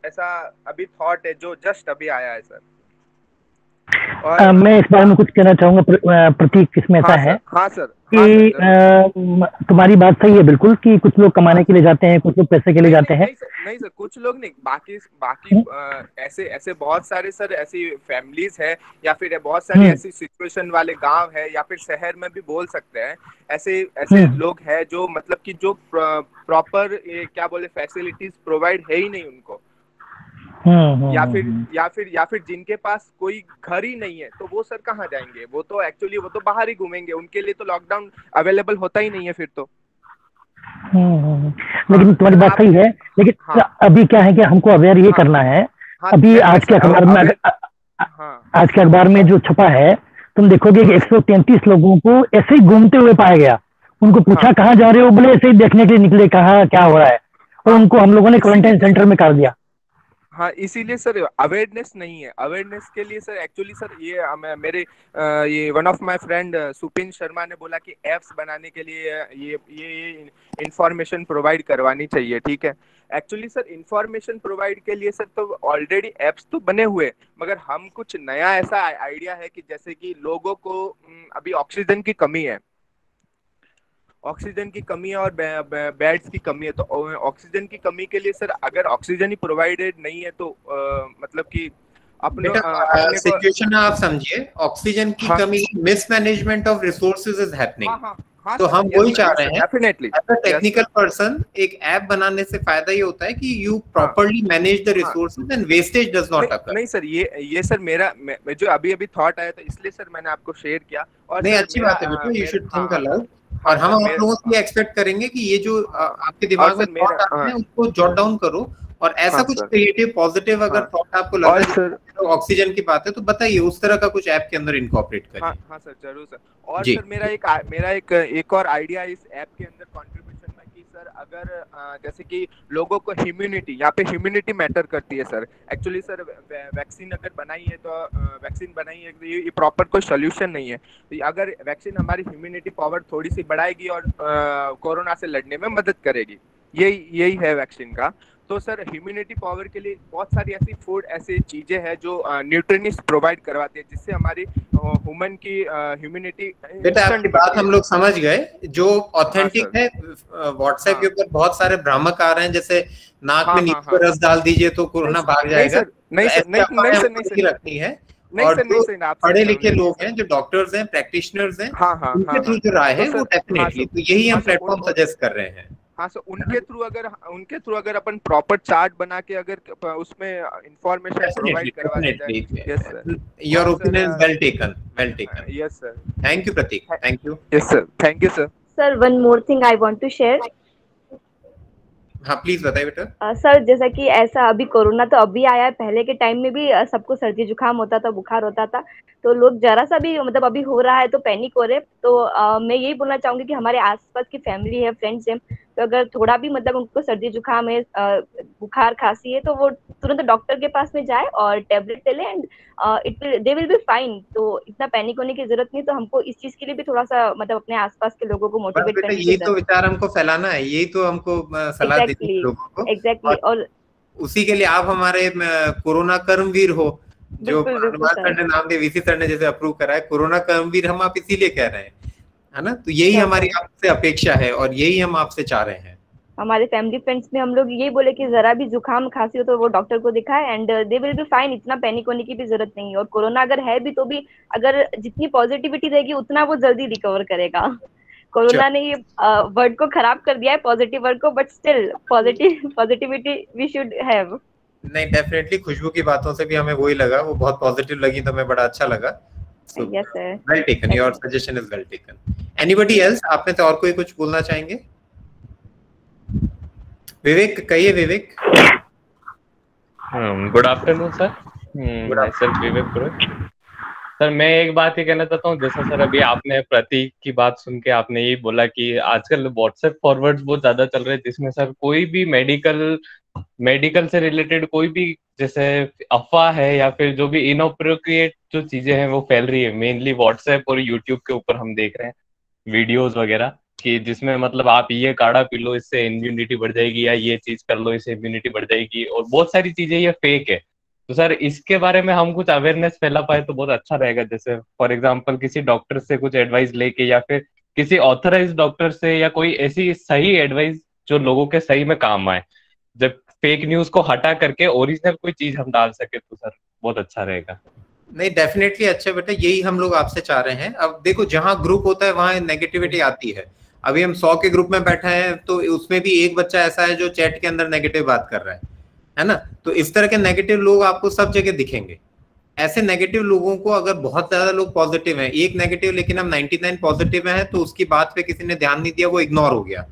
Speaker 13: ऐसा अभी थॉट है जो जस्ट अभी आया है सर। और
Speaker 1: मैं इस बारे में कुछ कहना चाहूंगा प्रतीक। इसमें ऐसा है कि तुम्हारी बात सही है बिल्कुल कि कुछ लोग कमाने के लिए जाते हैं, कुछ लोग पैसे के लिए जाते हैं।
Speaker 13: नहीं सर, कुछ लोग नहीं, बाकी ऐसे बहुत सारे सर ऐसी फैमिलीज है, या फिर बहुत सारी ऐसी सिचुएशन वाले गांव है, या फिर शहर में भी बोल सकते हैं, ऐसे लोग हैं जो मतलब कि जो प्रॉपर क्या बोले फैसिलिटीज प्रोवाइड है ही नहीं उनको। या फिर जिनके पास कोई घर ही नहीं है तो वो सर कहाँ जाएंगे? वो तो एक्चुअली वो तो बाहर ही घूमेंगे, उनके लिए तो लॉकडाउन अवेलेबल होता ही नहीं है फिर तो।
Speaker 1: लेकिन तुम्हारी बात सही है, लेकिन अभी क्या है कि हमको अवेयर ये करना है। अभी आज के अखबार में आज के अखबार में जो छपा है, तुम देखोगे कि 133 लोगों को ऐसे ही घूमते हुए पाया गया। उनको पूछा कहाँ जा रहे हो, बोले ऐसे ही देखने के लिए निकले, कहा क्या हो रहा है, और उनको हम लोगों ने क्वारंटाइन सेंटर में कर दिया।
Speaker 13: हाँ, इसीलिए सर अवेयरनेस नहीं है। अवेयरनेस के लिए सर एक्चुअली सर ये मेरे ये one of my friend Supin Sharma ने बोला कि एप्स बनाने के लिए ये इंफॉर्मेशन प्रोवाइड करवानी चाहिए। ठीक है, एक्चुअली सर इंफॉर्मेशन प्रोवाइड के लिए सर तो ऑलरेडी एप्स तो बने हुए, मगर हम कुछ नया ऐसा आइडिया है कि जैसे कि लोगों को अभी ऑक्सीजन की कमी है, ऑक्सीजन की कमी है और बेड्स की कमी है। तो ऑक्सीजन की कमी के लिए सर अगर ऑक्सीजन ही प्रोवाइडेड नहीं है तो मतलब कि अपने
Speaker 3: सिचुएशन आप समझिए, ऑक्सीजन की कमी, mismanagement of resources is happening. तो हम वही चाह रहे हैं,
Speaker 13: definitely
Speaker 3: as a technical person, एक ऐप बनाने से फायदा ये होता है कि you properly manage the resources and wastage does not occur.
Speaker 13: नहीं सर, ये सर मेरा जो अभी थॉट आया था, इसलिए सर मैंने आपको शेयर किया। और
Speaker 3: नहीं, अच्छी बात है बेटा, यू शुड थिंक अलाउड। और हम आप लोगों से एक्सपेक्ट करेंगे कि ये जो आपके दिमाग में थॉट आते हैं उसको जॉट डाउन करो, और ऐसा कुछ क्रिएटिव पॉजिटिव अगर थॉट आपको लगा है ऑक्सीजन की बात है तो बताइए, उस तरह का कुछ ऐप के अंदर इनकॉर्पोरेट करिए।
Speaker 13: हाँ सर, जरूर सर। और सर मेरा एक और आइडिया इस ऐप के अंदर कंट्रीब्यूशन में कि सर अगर जैसे कि लोगों को ह्यूमिनिटी, यहाँ पे ह्यूमिनिटी मैटर करती है सर। एक्चुअली सर वैक्सीन अगर बनाई है तो ये प्रॉपर कोई सोल्यूशन नहीं है। तो अगर वैक्सीन हमारी ह्यूमिनिटी पावर थोड़ी सी बढ़ाएगी और कोरोना से लड़ने में मदद करेगी, यही है वैक्सीन का। तो सर ह्यूमिनिटी पावर के लिए बहुत सारी ऐसी फूड, ऐसी चीजें हैं जो न्यूट्रिएंट्स प्रोवाइड करवाती है, जिससे हमारी ह्यूमन की ह्यूमिनिटी।
Speaker 3: बेटा आपकी बात हम लोग समझ गए, जो ऑथेंटिक है। व्हाट्सएप के ऊपर बहुत सारे भ्रामक आ रहे हैं, जैसे नाक में नींबू का रस डाल दीजिए तो कोरोना भाग जाएगा।
Speaker 13: नहीं सर,
Speaker 3: रखनी है। और जो पढ़े लिखे लोग हैं, जो डॉक्टर्स हैं, प्रैक्टिशनर्स हैं, उनके थ्रू जो राय है वो डेफिनेटली, तो यही हम प्लेटफॉर्म सजेस्ट कर रहे हैं।
Speaker 13: हाँ सर, उनके थ्रू अगर अपन प्रॉपर चार्ट बना के अगर उसमें इंफॉर्मेशन प्रोवाइड करवा दें। Yes sir,
Speaker 3: your opinion is well taken.
Speaker 13: Yes sir,
Speaker 3: thank you Prateek, thank you.
Speaker 13: Yes sir, thank you sir.
Speaker 10: Sir, one more thing I want to share.
Speaker 3: हाँ प्लीज बताइए बेटा।
Speaker 10: सर, जैसा कि ऐसा अभी कोरोना तो अभी आया है, पहले के टाइम में भी सबको सर्दी जुकाम होता था, बुखार होता था, तो लोग जरा सा भी मतलब अभी हो रहा है तो पैनिक हो रहे। तो मैं यही बोलना चाहूंगी कि हमारे आसपास की फैमिली है, फ्रेंड्स हैं, तो अगर थोड़ा भी मतलब उनको सर्दी जुकाम है, बुखार खांसी है, तो वो तुरंत डॉक्टर के पास में जाए और टेबलेट ले ले and they will be fine. तो इतना पैनिक होने की जरूरत नहीं। तो हमको इस चीज के लिए भी थोड़ा सा मतलब अपने आसपास के लोगों को मोटिवेट करने की,
Speaker 3: ये तो विचार हमको फैलाना है, यही तो हमको सलाह देती है लोगों को।
Speaker 10: एग्जैक्टली। और उसी
Speaker 3: के लिए आप हमारे कोरोना कर्मवीर हो, जो सर ने नाम दिया, वीसी सर ने जैसे अप्रूव करा है, कोरोना कर्मवीर हम आप इसीलिए कह रहे हैं, है ना। तो यही हमारी आपसे अपेक्षा है और यही हम आपसे चाह रहे हैं।
Speaker 10: हमारे फैमिली फ्रेंड्स में हम लोग यही बोले कि जरा भी जुकाम खांसी हो तो वो डॉक्टर को दिखाए and they will be fine. इतना पैनिक होने की भी जरूरत नहीं है। और कोरोना अगर है भी तो भी अगर जितनी पॉजिटिविटी रहेगी उतना वो जल्दी रिकवर करेगा। कोरोना ने ये वर्ड को खराब कर दिया है, पॉजिटिव वर्ड को, but still positivity we should have.
Speaker 3: नहीं, डेफिनेटली खुशबू की बातों से भी हमें वही लगा, वो बहुत पॉजिटिव लगी, तो हमें बड़ा अच्छा लगा।
Speaker 10: Yes sir.
Speaker 3: Well taken. Your suggestion is well taken. Anybody else? आप में से और कोई कुछ बोलना चाहेंगे? विवेक, कहिए Vivek.
Speaker 14: Good afternoon sir. Sir Vivek Purohit. Sir मैं एक बात ये कहना चाहता हूँ, जैसा सर अभी आपने प्रतीक की बात सुन के आपने यही बोला कि आजकल व्हाट्सएप फॉरवर्ड्स बहुत ज्यादा चल रहे हैं, जिसमें सर कोई भी मेडिकल से रिलेटेड कोई भी जैसे अफवाह है या फिर जो भी इनअप्रोप्रिएट जो चीजें हैं वो फैल रही है। मेनली व्हाट्सएप और यूट्यूब के ऊपर हम देख रहे हैं वीडियोस वगैरह कि जिसमें मतलब आप ये काढ़ा पी लो इससे इम्यूनिटी बढ़ जाएगी, या ये चीज कर लो इससे इम्यूनिटी बढ़ जाएगी, और बहुत सारी चीजें ये फेक है। तो सर इसके बारे में हम कुछ अवेयरनेस फैला पाए तो बहुत अच्छा रहेगा। जैसे फॉर एग्जाम्पल किसी डॉक्टर से कुछ एडवाइस लेके या फिर किसी ऑथराइज्ड डॉक्टर से, या कोई ऐसी सही एडवाइस जो लोगों के सही में काम आए, जब फेक न्यूज को हटा करके ओरिजिनल कोई चीज हम डाल सके तो सर बहुत अच्छा रहेगा।
Speaker 3: नहीं, डेफिनेटली अच्छा बेटा, यही हम लोग आपसे चाह रहे हैं। अब देखो, जहां ग्रुप होता है वहां नेगेटिविटी आती है। अभी हम 100 के ग्रुप में बैठे हैं तो उसमें भी एक बच्चा ऐसा है जो चैट के अंदर नेगेटिव बात कर रहा है, है ना। तो इस तरह के नेगेटिव लोग आपको सब जगह दिखेंगे। ऐसे नेगेटिव लोगों को, अगर बहुत ज्यादा लोग पॉजिटिव हैं, एक नेगेटिव लेकिन हम 99 पॉजिटिव हैं, तो उसकी बात पे किसी ने ध्यान नहीं दिया, वो इग्नोर हो गया।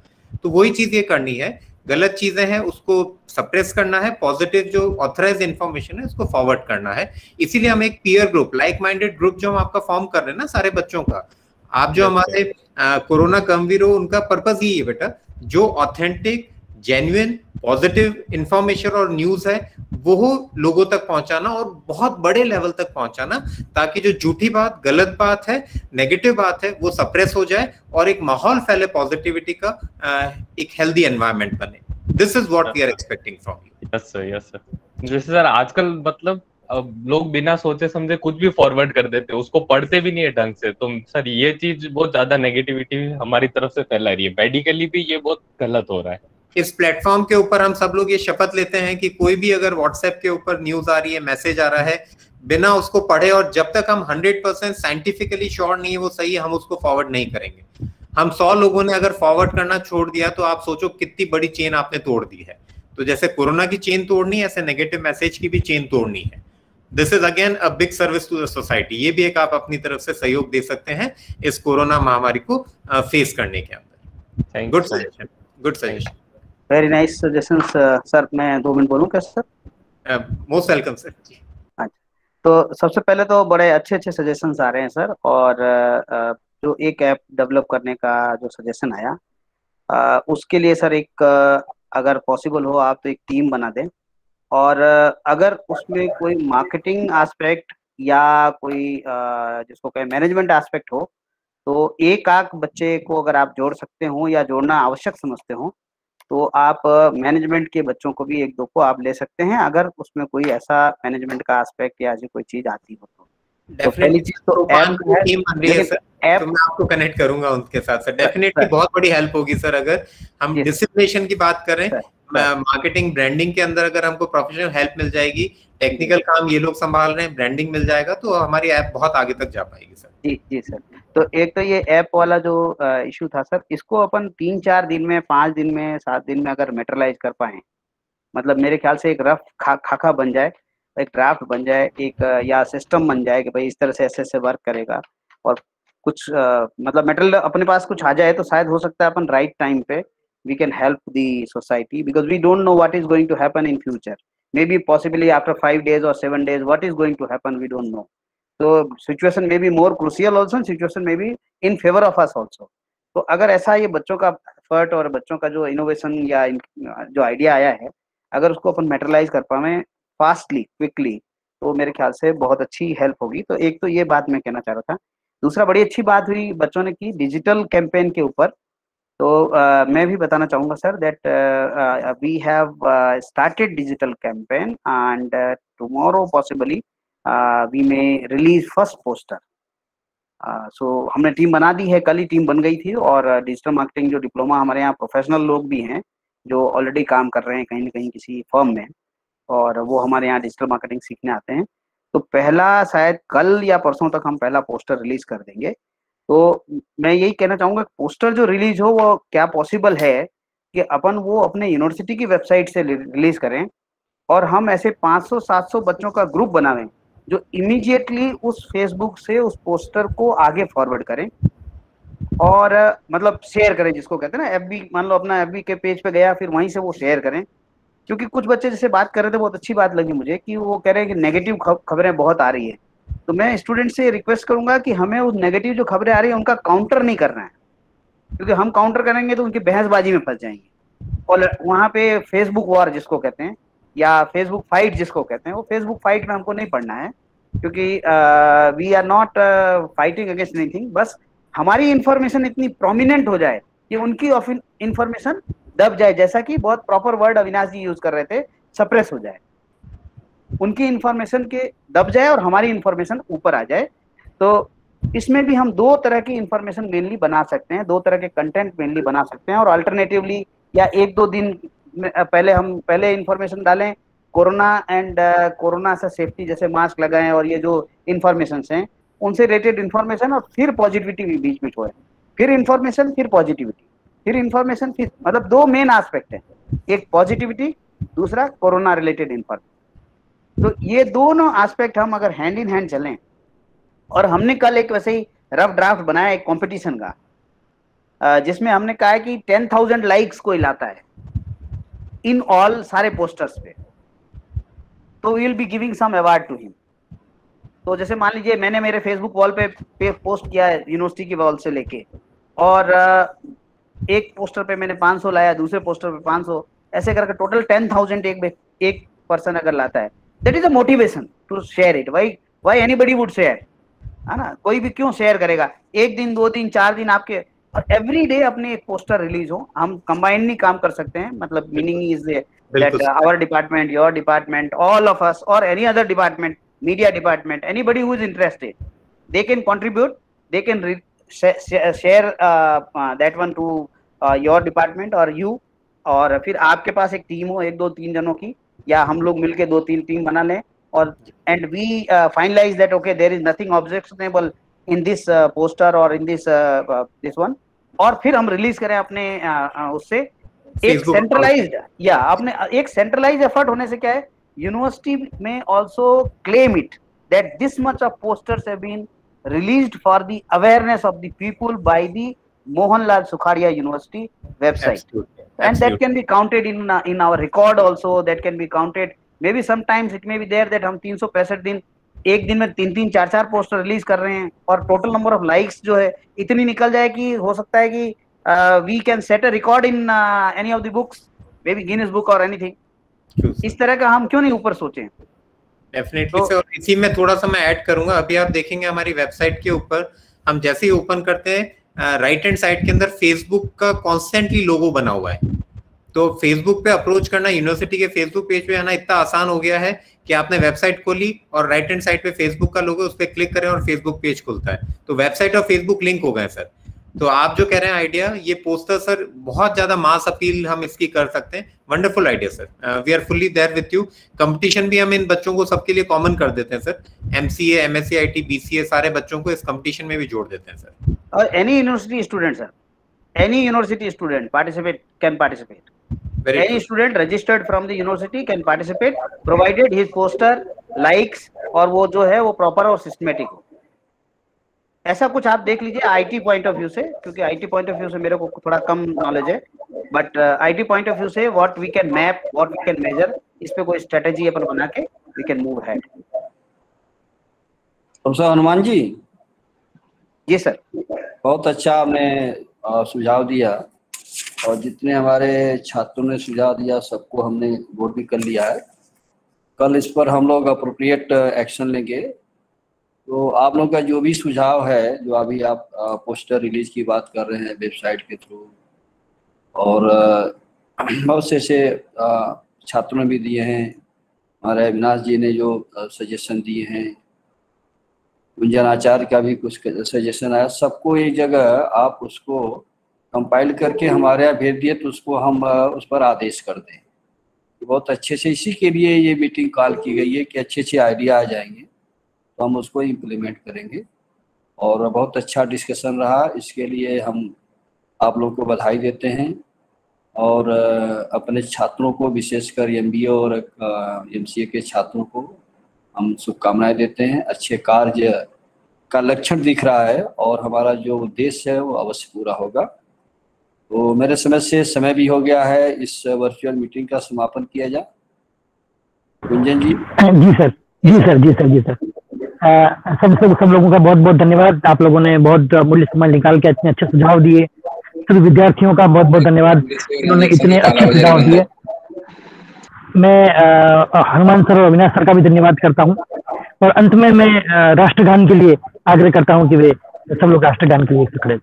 Speaker 3: तो वही चीज ये करनी है, गलत चीजें हैं उसको सप्रेस करना है, पॉजिटिव जो ऑथराइज इन्फॉर्मेशन है उसको फॉरवर्ड करना है। इसीलिए हम एक peer group, like minded group जो हम आपका फॉर्म कर रहे हैं ना सारे बच्चों का, आप जो हमारे कोरोना कर्मवीर हो, उनका पर्पस यही है बेटा, जो ऑथेंटिक जेन्युइन पॉजिटिव इंफॉर्मेशन और न्यूज है वो लोगों तक पहुंचाना और बहुत बड़े लेवल तक पहुंचाना, ताकि जो झूठी बात, गलत बात है, नेगेटिव बात है, वो सप्रेस हो जाए और एक माहौल फैले पॉजिटिविटी का, एक हेल्दी एनवायरनमेंट बने। This is what we are expecting from you.
Speaker 14: Yes sir, yes sir. जैसे सर आजकल मतलब लोग बिना सोचे समझे कुछ भी फॉरवर्ड कर देते, उसको पढ़ते भी नहीं है ढंग से। तो सर ये चीज बहुत ज्यादा नेगेटिविटी हमारी तरफ से फैला रही है, मेडिकली भी ये बहुत गलत हो रहा है।
Speaker 3: इस प्लेटफॉर्म के ऊपर हम सब लोग ये शपथ लेते हैं कि कोई भी अगर व्हाट्सएप के ऊपर न्यूज आ रही है, मैसेज आ रहा है, बिना उसको पढ़े और जब तक हम 100% साइंटिफिकली श्योर नहीं है वो सही है, हम उसको फॉरवर्ड नहीं करेंगे। हम 100 लोगों ने अगर फॉरवर्ड करना छोड़ दिया तो आप सोचो कितनी बड़ी चेन आपने तोड़ दी है। तो जैसे कोरोना की चेन तोड़नी है, ऐसे नेगेटिव मैसेज की भी चेन तोड़नी है। This is again a big service to the society. ये भी एक आप अपनी तरफ से सहयोग दे सकते हैं इस कोरोना महामारी को फेस करने के अंदर। Good suggestion, good suggestion,
Speaker 6: very nice suggestion sir. मैं 2 मिनट बोलूं क्या सर?
Speaker 3: Most welcome sir.
Speaker 6: अच्छा, तो सबसे पहले तो बड़े अच्छे अच्छे सजेशंस आ रहे हैं सर। और जो एक ऐप डेवलप करने का जो सजेशन आया, उसके लिए सर एक अगर पॉसिबल हो आप तो एक टीम बना दें, और अगर उसमें कोई मार्केटिंग एस्पेक्ट या कोई जिसको कहें मैनेजमेंट एस्पेक्ट हो, तो एक आध बच्चे को अगर आप जोड़ सकते हो या जोड़ना आवश्यक समझते हो, तो आप मैनेजमेंट के बच्चों को भी 1-2 को आप ले सकते हैं, अगर उसमें कोई ऐसा मैनेजमेंट का एस्पेक्ट या ऐसी कोई चीज आती हो तो पहली चीज तो
Speaker 3: ऐप तो मैं आपको कनेक्ट करूंगा उनके साथ सर। डेफिनेटली बहुत बड़ी हेल्प होगी सर, अगर हम डिसिप्लिनेशन की बात करें, मार्केटिंग ब्रांडिंग के अंदर अगर हमको प्रोफेशनल हेल्प मिल जाएगी, टेक्निकल काम ये लोग संभाल रहे हैं, ब्रांडिंग मिल जाएगा, तो हमारी ऐप बहुत आगे तक जा पाएगी सर।
Speaker 6: जी जी सर। तो एक तो ये ऐप वाला जो इशू था सर, इसको अपन 3-4 दिन में, 5 दिन में, 7 दिन में अगर मेटरलाइज कर पाए, मतलब मेरे ख्याल से एक रफ खाका बन जाए, एक ड्राफ्ट बन जाए, एक या सिस्टम बन जाए कि भाई इस तरह से ऐसे वर्क करेगा, और कुछ मतलब मटेरियल अपने पास कुछ आ जाए, तो शायद हो सकता है अपन राइट टाइम पे we can help the society, because we don't know what is going to happen in future. Maybe possibly after 5 days or 7 days, what is going to happen, we don't know. So situation may be more crucial also, and situation may be in favor of us also. तो अगर ऐसा ये बच्चों का एफर्ट और बच्चों का जो इनोवेशन या जो आइडिया आया है, अगर उसको अपन मेटरलाइज कर पाए फास्टली, क्विकली, तो मेरे ख्याल से बहुत अच्छी हेल्प होगी। तो एक तो ये बात मैं कहना चाह रहा था। दूसरा, बड़ी अच्छी बात हुई बच्चों ने की डिजिटल कैंपेन के ऊपर। तो मैं भी बताना चाहूँगा sir that we have started digital campaign, and tomorrow possibly we may release first poster. So हमने टीम बना दी है, कल ही टीम बन गई थी, और डिजिटल मार्केटिंग जो डिप्लोमा हमारे यहाँ प्रोफेशनल लोग भी हैं जो ऑलरेडी काम कर रहे हैं कहीं ना कहीं किसी फर्म में, और वो हमारे यहाँ डिजिटल मार्केटिंग सीखने आते हैं। तो पहला शायद कल या परसों तक हम पहला पोस्टर रिलीज कर देंगे। तो मैं यही कहना चाहूँगा, पोस्टर जो रिलीज हो वो क्या पॉसिबल है कि अपन वो अपने यूनिवर्सिटी की वेबसाइट से रिलीज करें, और हम ऐसे 500-700 बच्चों का ग्रुप बनावें जो इमीडिएटली उस फेसबुक से उस पोस्टर को आगे फॉरवर्ड करें, और मतलब शेयर करें, जिसको कहते हैं ना एफबी, मान लो अपना एफबी के पेज पे गया, फिर वहीं से वो शेयर करें। क्योंकि कुछ बच्चे जैसे बात कर रहे थे, बहुत अच्छी बात लगी मुझे कि वो कह रहे हैं कि नेगेटिव खबरें बहुत आ रही है। तो मैं स्टूडेंट से रिक्वेस्ट करूंगा कि हमें उस नेगेटिव जो खबरें आ रही है उनका काउंटर नहीं करना है, क्योंकि हम काउंटर करेंगे तो उनकी बहसबाजी में फंस जाएंगे। और वहाँ पे फेसबुक वॉर जिसको कहते हैं, या फेसबुक फाइट जिसको कहते हैं, वो फेसबुक फाइट में हमको नहीं पढ़ना है, क्योंकि we are not fighting against anything. बस हमारी इंफॉर्मेशन इतनी प्रोमिनेंट हो जाए कि उनकी इंफॉर्मेशन दब जाए, जैसा कि बहुत प्रॉपर वर्ड अविनाश जी यूज कर रहे थे, सप्रेस हो जाए, उनकी इंफॉर्मेशन के दब जाए और हमारी इंफॉर्मेशन ऊपर आ जाए। तो इसमें भी हम 2 तरह की इंफॉर्मेशन मेनली बना सकते हैं, 2 तरह के कंटेंट मेनली बना सकते हैं, और अल्टरनेटिवली या 1-2 दिन पहले हम पहले इंफॉर्मेशन डालें कोरोना एंड कोरोना से सेफ्टी, जैसे मास्क लगाएं और ये जो इंफॉर्मेशन हैं उनसे रिलेटेड इंफॉर्मेशन, और फिर पॉजिटिविटी भी बीच में छोड़े, फिर इंफॉर्मेशन, फिर पॉजिटिविटी, फिर इंफॉर्मेशन, फिर मतलब 2 मेन एस्पेक्ट है, एक पॉजिटिविटी दूसरा कोरोना रिलेटेड इन्फॉर्मेशन। तो ये दोनों एस्पेक्ट हम अगर हैंड इन हैंड चलें, और हमने कल एक वैसे ही रफ ड्राफ्ट बनाया एक कंपटीशन का, जिसमें हमने कहा है कि 10,000 लाइक्स कोई लाता है इन ऑल सारे पोस्टर्स पे, तो we will be giving some award to him. तो जैसे मान लीजिए मैंने मेरे फेसबुक वॉल पे पोस्ट किया है यूनिवर्सिटी की वॉल से लेके, और एक पोस्टर पे मैंने 500 लाया, दूसरे पोस्टर पे 500, ऐसे करके टोटल 10,000 एक पर्सन अगर लाता है, that is a motivation to share it. Why anybody would share, है ना? कोई भी क्यों शेयर करेगा? एक दिन, 2 दिन, 4 दिन आपके, और एवरी डे अपने एक पोस्टर रिलीज हो। हम कंबाइनली काम कर सकते हैं, मतलब meaning is that our department, your department, all of us, और any other department, media department, anybody who is interested, they can contribute, they can share that one to your department or you, और फिर आपके पास एक टीम हो 1, 2, 3 जनों की, या हम लोग मिलके 2-3 टीम बना लें, और and we finalize that okay there is nothing objectionable in this poster or in this one, और फिर हम रिलीज करें अपने उससे एक सेंट्रलाइज्ड, या अपने एक सेंट्रलाइज्ड एफर्ट होने से क्या है, यूनिवर्सिटी में also claim it that this much of posters have been released for the awareness of the people by the Mohanlal Sukhadia University website. Absolutely. And that can be counted in our record also, that can be counted, maybe sometimes it may be there that हम 365 दिन एक दिन में 3-3, 4-4 पोस्टर रिलीज कर रहे हैं, और टोटल नंबर ऑफ लाइक्स जो है इतनी निकल जाए कि हो सकता है कि we can set a record in any of the books, maybe Guinness book or anything। इस तरह का हम क्यों नहीं ऊपर सोचें?
Speaker 3: डेफिनेटली सर, और इसी में थोड़ा सा मैं ऐड करूंगा। अभी आप देखेंगे हमारी वेबसाइट के ऊपर हम जैसे ही ओपन करते हैं, राइट हैंड साइड के अंदर फेसबुक का कॉन्स्टेंटली लोगो बना हुआ है। तो फेसबुक पे अप्रोच करना, यूनिवर्सिटी के फेसबुक पेज पे आना इतना आसान हो गया है कि आपने वेबसाइट खोली और राइट हैंड साइड पे फेसबुक का लोगो, उस पर क्लिक करें और फेसबुक पेज खुलता है। तो वेबसाइट और फेसबुक लिंक हो गए सर। तो आप जो कह रहे हैं आइडिया, ये पोस्टर सर बहुत ज्यादा मास अपील हम इसकी कर सकते हैं। Wonderful idea sir, we are fully there with you. Competition भी हम इन बच्चों को सबके लिए कॉमन कर देते हैं sir, MCA, MSc IT, BCA, सारे बच्चों को इस कंपटीशन में भी जोड़ देते हैं सर।
Speaker 6: और any university student sir, any university student can participate, any student registered from the university can participate, provided his poster likes, और वो जो है वो प्रॉपर और सिस्टमेटिक हो। ऐसा कुछ आप देख लीजिए आईटी पॉइंट ऑफ व्यू से, क्योंकि आईटी पॉइंट ऑफ व्यू से मेरे को थोड़ा कम नॉलेज है, but IT point of view से what we can map, what we can measure, इस पे कोई स्ट्रेटजी अपन बना के we can move ahead.
Speaker 4: Professor Hanuman ji.
Speaker 6: जी सर।
Speaker 4: बहुत अच्छा आपने सुझाव दिया, और जितने हमारे छात्रों ने सुझाव दिया सबको हमने नोट भी कर लिया है। कल इस पर हम लोग अप्रोप्रिएट एक्शन लेंगे। तो आप लोगों का जो भी सुझाव है, जो अभी आप पोस्टर रिलीज की बात कर रहे हैं वेबसाइट के थ्रू, और बहुत से ऐसे छात्रों ने भी दिए हैं, हमारे अविनाश जी ने जो सजेशन दिए हैं, गुंजन आचार्य का भी कुछ सजेशन आया, सबको एक जगह आप उसको कंपाइल करके हमारे यहाँ भेज दिए तो उसको हम उस पर आदेश कर दें। बहुत अच्छे से इसी के लिए ये मीटिंग कॉल की गई है कि अच्छे अच्छे आइडिया आ जाएंगे तो हम उसको इम्प्लीमेंट करेंगे। और बहुत अच्छा डिस्कशन रहा, इसके लिए हम आप लोगों को बधाई देते हैं, और अपने छात्रों को विशेषकर एमबीए और एमसीए के छात्रों को हम शुभकामनाएं देते हैं। अच्छे कार्य का लक्षण दिख रहा है और हमारा जो उद्देश्य है वो अवश्य पूरा होगा। तो मेरे समझ से समय भी हो गया है, इस वर्चुअल मीटिंग का समापन किया जाए। गुंजन जी।
Speaker 1: जी सर, जी सर, जी सर, जी सर। सब लोगों का बहुत बहुत धन्यवाद। आप लोगों ने बहुत मूल्य समय निकाल के इतने अच्छे सुझाव दिए। सभी विद्यार्थियों का बहुत बहुत धन्यवाद, उन्होंने इतने अच्छे सुझाव दिए। मैं हनुमान सर और अविनाश सर का भी धन्यवाद करता हूँ। और अंत में मैं राष्ट्रगान के लिए आग्रह करता हूँ कि वे सब लोग राष्ट्रगान के लिए खड़े।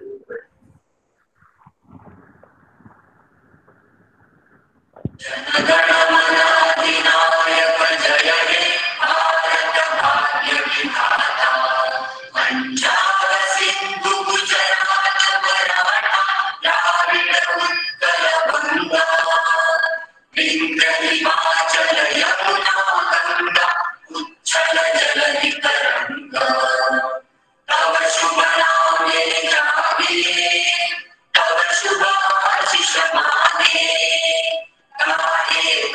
Speaker 5: तव शुभाशिष माने गाहे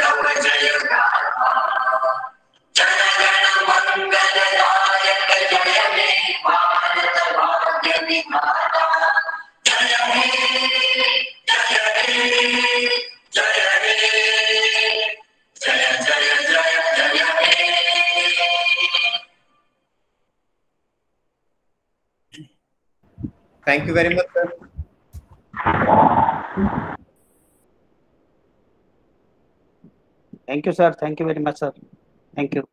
Speaker 3: thank you very much sir.
Speaker 6: Thank you sir, thank you very much sir, thank you.